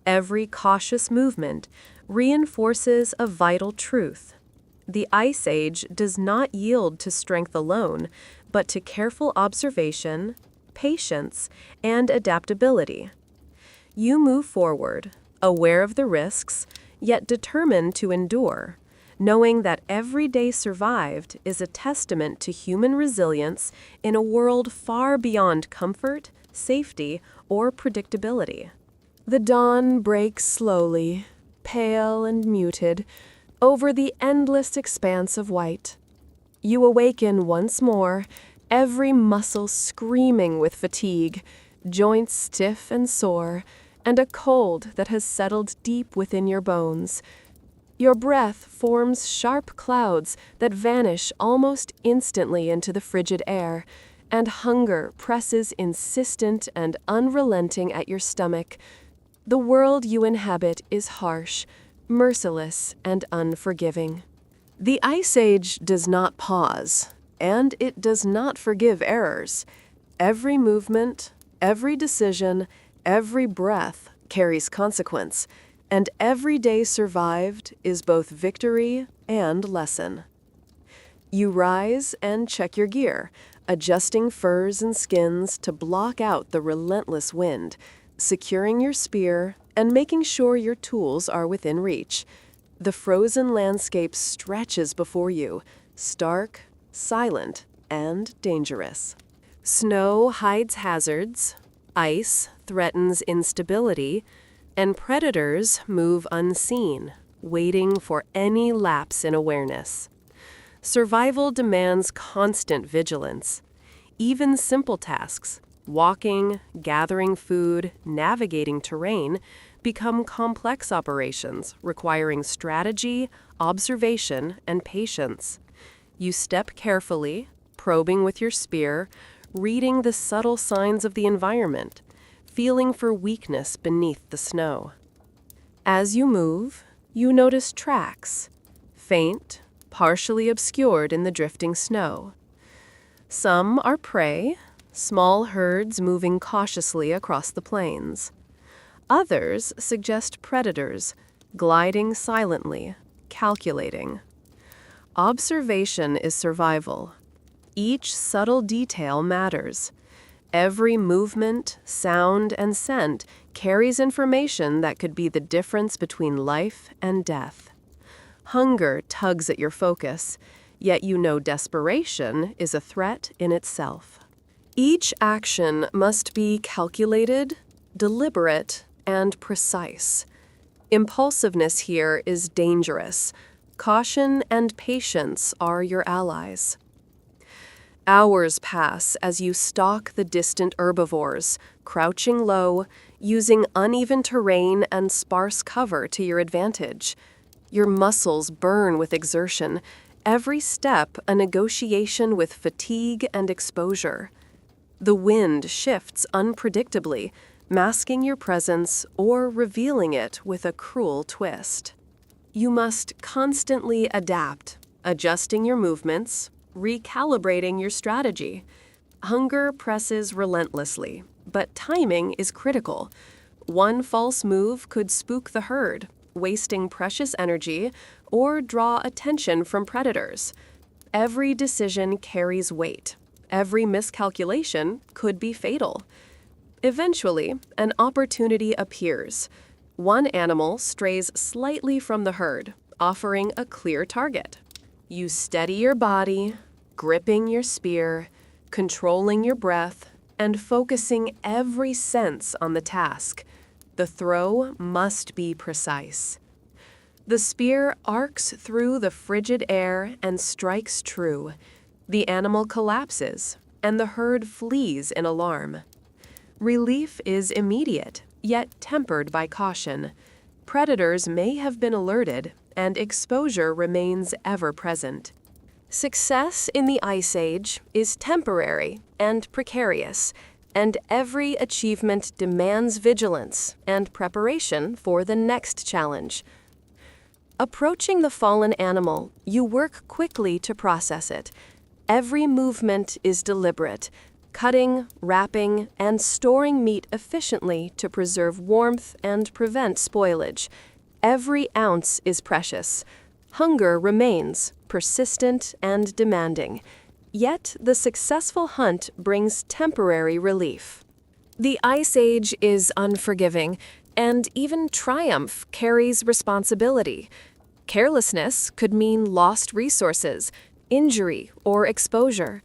every cautious movement reinforces a vital truth. The Ice Age does not yield to strength alone, but to careful observation, patience, and adaptability. You move forward, aware of the risks, yet determined to endure, knowing that every day survived is a testament to human resilience in a world far beyond comfort, safety, or predictability. The dawn breaks slowly, pale and muted, over the endless expanse of white. You awaken once more, every muscle screaming with fatigue, joints stiff and sore, and a cold that has settled deep within your bones. Your breath forms sharp clouds that vanish almost instantly into the frigid air, and hunger presses insistent and unrelenting at your stomach. The world you inhabit is harsh, merciless, and unforgiving. The Ice Age does not pause, and it does not forgive errors. Every movement, every decision, every breath carries consequence, and every day survived is both victory and lesson. You rise and check your gear, adjusting furs and skins to block out the relentless wind, securing your spear, and making sure your tools are within reach. The frozen landscape stretches before you, stark, silent, and dangerous. Snow hides hazards, ice threatens instability, and predators move unseen, waiting for any lapse in awareness. Survival demands constant vigilance. Even simple tasks, walking, gathering food, navigating terrain, become complex operations requiring strategy, observation, and patience. You step carefully, probing with your spear, reading the subtle signs of the environment, feeling for weakness beneath the snow. As you move, you notice tracks, faint, partially obscured in the drifting snow. Some are prey, small herds moving cautiously across the plains. Others suggest predators, gliding silently, calculating. Observation is survival. Each subtle detail matters. Every movement, sound, and scent carries information that could be the difference between life and death. Hunger tugs at your focus, yet you know desperation is a threat in itself. Each action must be calculated, deliberate, and precise. Impulsiveness here is dangerous. Caution and patience are your allies. Hours pass as you stalk the distant herbivores, crouching low, using uneven terrain and sparse cover to your advantage. Your muscles burn with exertion, every step a negotiation with fatigue and exposure. The wind shifts unpredictably, masking your presence or revealing it with a cruel twist. You must constantly adapt, adjusting your movements, recalibrating your strategy. Hunger presses relentlessly, but timing is critical. One false move could spook the herd, wasting precious energy or draw attention from predators. Every decision carries weight. Every miscalculation could be fatal. Eventually, an opportunity appears. One animal strays slightly from the herd, offering a clear target. You steady your body, gripping your spear, controlling your breath, and focusing every sense on the task. The throw must be precise. The spear arcs through the frigid air and strikes true. The animal collapses, and the herd flees in alarm. Relief is immediate, yet tempered by caution. Predators may have been alerted, and exposure remains ever present. Success in the Ice Age is temporary and precarious, and every achievement demands vigilance and preparation for the next challenge. Approaching the fallen animal, you work quickly to process it. Every movement is deliberate, cutting, wrapping, and storing meat efficiently to preserve warmth and prevent spoilage. Every ounce is precious. Hunger remains, persistent and demanding. Yet the successful hunt brings temporary relief. The Ice Age is unforgiving, and even triumph carries responsibility. Carelessness could mean lost resources, injury, or exposure.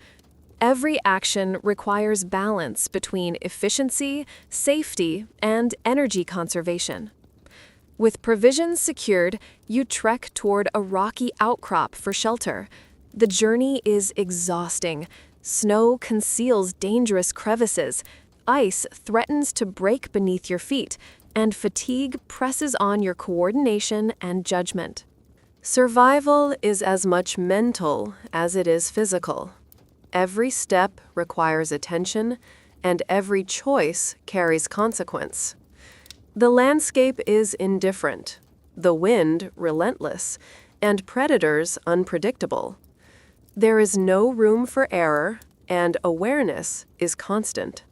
Every action requires balance between efficiency, safety, and energy conservation. With provisions secured, you trek toward a rocky outcrop for shelter. The journey is exhausting. Snow conceals dangerous crevices, ice threatens to break beneath your feet, and fatigue presses on your coordination and judgment. Survival is as much mental as it is physical. Every step requires attention, and every choice carries consequence. The landscape is indifferent, the wind relentless, and predators unpredictable. There is no room for error, and awareness is constant.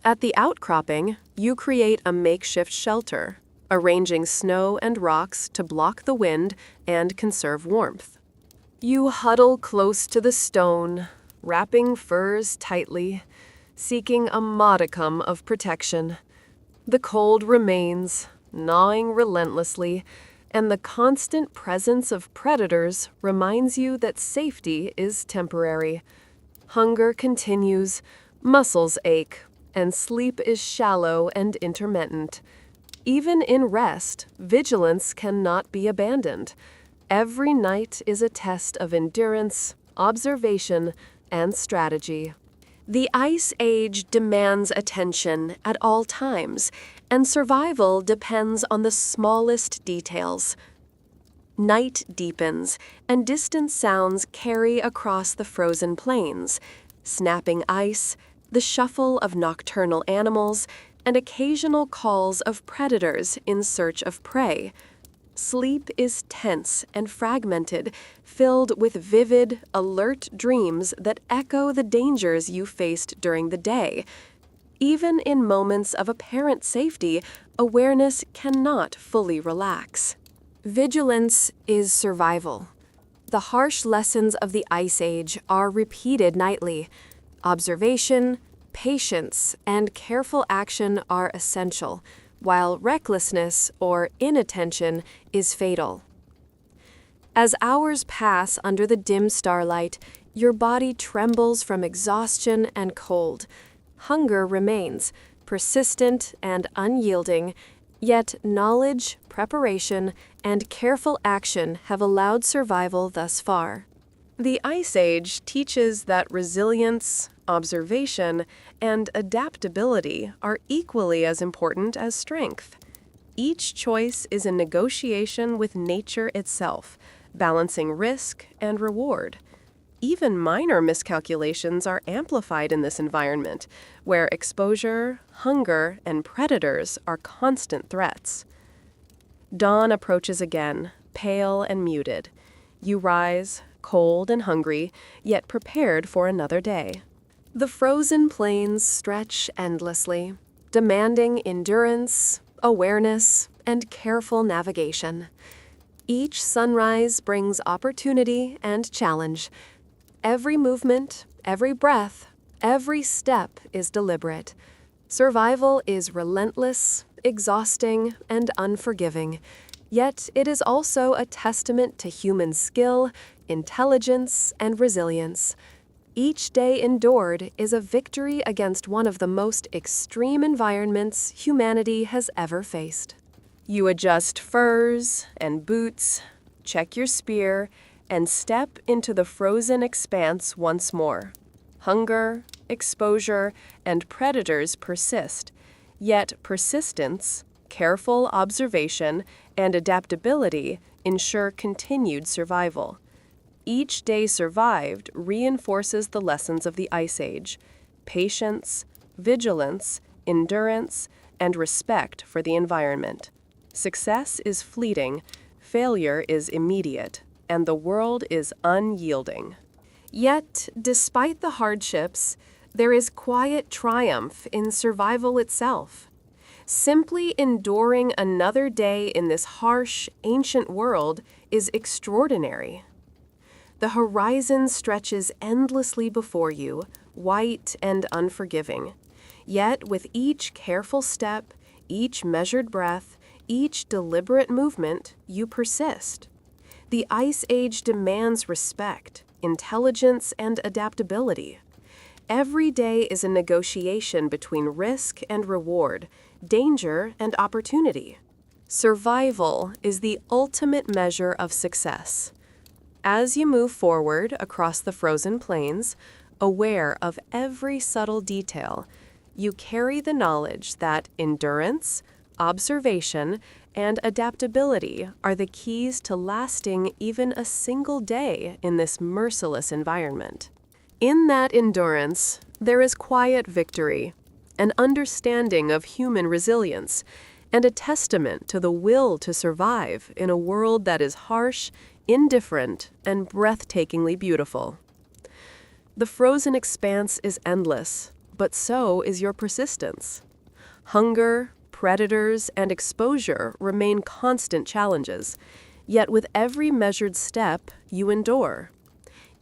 At the outcropping, you create a makeshift shelter, arranging snow and rocks to block the wind and conserve warmth. You huddle close to the stone, wrapping furs tightly, seeking a modicum of protection. The cold remains, gnawing relentlessly, and the constant presence of predators reminds you that safety is temporary. Hunger continues, muscles ache, and sleep is shallow and intermittent. Even in rest, vigilance cannot be abandoned. Every night is a test of endurance, observation, and strategy. The Ice Age demands attention at all times, and survival depends on the smallest details. Night deepens, and distant sounds carry across the frozen plains. Snapping ice, the shuffle of nocturnal animals, and occasional calls of predators in search of prey. Sleep is tense and fragmented, filled with vivid, alert dreams that echo the dangers you faced during the day. Even in moments of apparent safety, awareness cannot fully relax. Vigilance is survival. The harsh lessons of the Ice Age are repeated nightly. Observation, patience, and careful action are essential, while recklessness or inattention is fatal. As hours pass under the dim starlight, your body trembles from exhaustion and cold. Hunger remains, persistent and unyielding, yet knowledge, preparation, and careful action have allowed survival thus far. The Ice Age teaches that resilience, observation, and adaptability are equally as important as strength. Each choice is a negotiation with nature itself, balancing risk and reward. Even minor miscalculations are amplified in this environment, where exposure, hunger, and predators are constant threats. Dawn approaches again, pale and muted. You rise, cold and hungry, yet prepared for another day. The frozen plains stretch endlessly, demanding endurance, awareness, and careful navigation. Each sunrise brings opportunity and challenge. Every movement, every breath, every step is deliberate. Survival is relentless, exhausting, and unforgiving. Yet it is also a testament to human skill, intelligence, and resilience. Each day endured is a victory against one of the most extreme environments humanity has ever faced. You adjust furs and boots, check your spear, and step into the frozen expanse once more. Hunger, exposure, and predators persist, yet persistence, careful observation, and adaptability ensure continued survival. Each day survived reinforces the lessons of the Ice Age: patience, vigilance, endurance, and respect for the environment. Success is fleeting, failure is immediate, and the world is unyielding. Yet, despite the hardships, there is quiet triumph in survival itself. Simply enduring another day in this harsh, ancient world is extraordinary. The horizon stretches endlessly before you, white and unforgiving. Yet with each careful step, each measured breath, each deliberate movement, you persist. The Ice Age demands respect, intelligence, and adaptability. Every day is a negotiation between risk and reward, danger and opportunity. Survival is the ultimate measure of success. As you move forward across the frozen plains, aware of every subtle detail, you carry the knowledge that endurance, observation, and adaptability are the keys to lasting even a single day in this merciless environment. In that endurance, there is quiet victory, an understanding of human resilience, and a testament to the will to survive in a world that is harsh, indifferent, and breathtakingly beautiful. The frozen expanse is endless, but so is your persistence. Hunger, predators, and exposure remain constant challenges, yet with every measured step, you endure.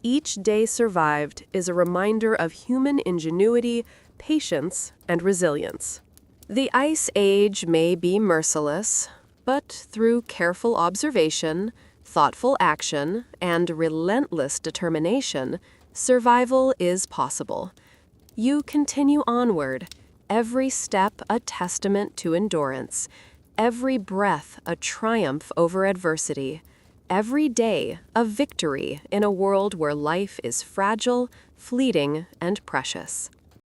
Each day survived is a reminder of human ingenuity, patience, and resilience. The Ice Age may be merciless, but through careful observation, thoughtful action, and relentless determination, survival is possible. You continue onward, every step a testament to endurance, every breath a triumph over adversity, every day a victory in a world where life is fragile, fleeting, and precious.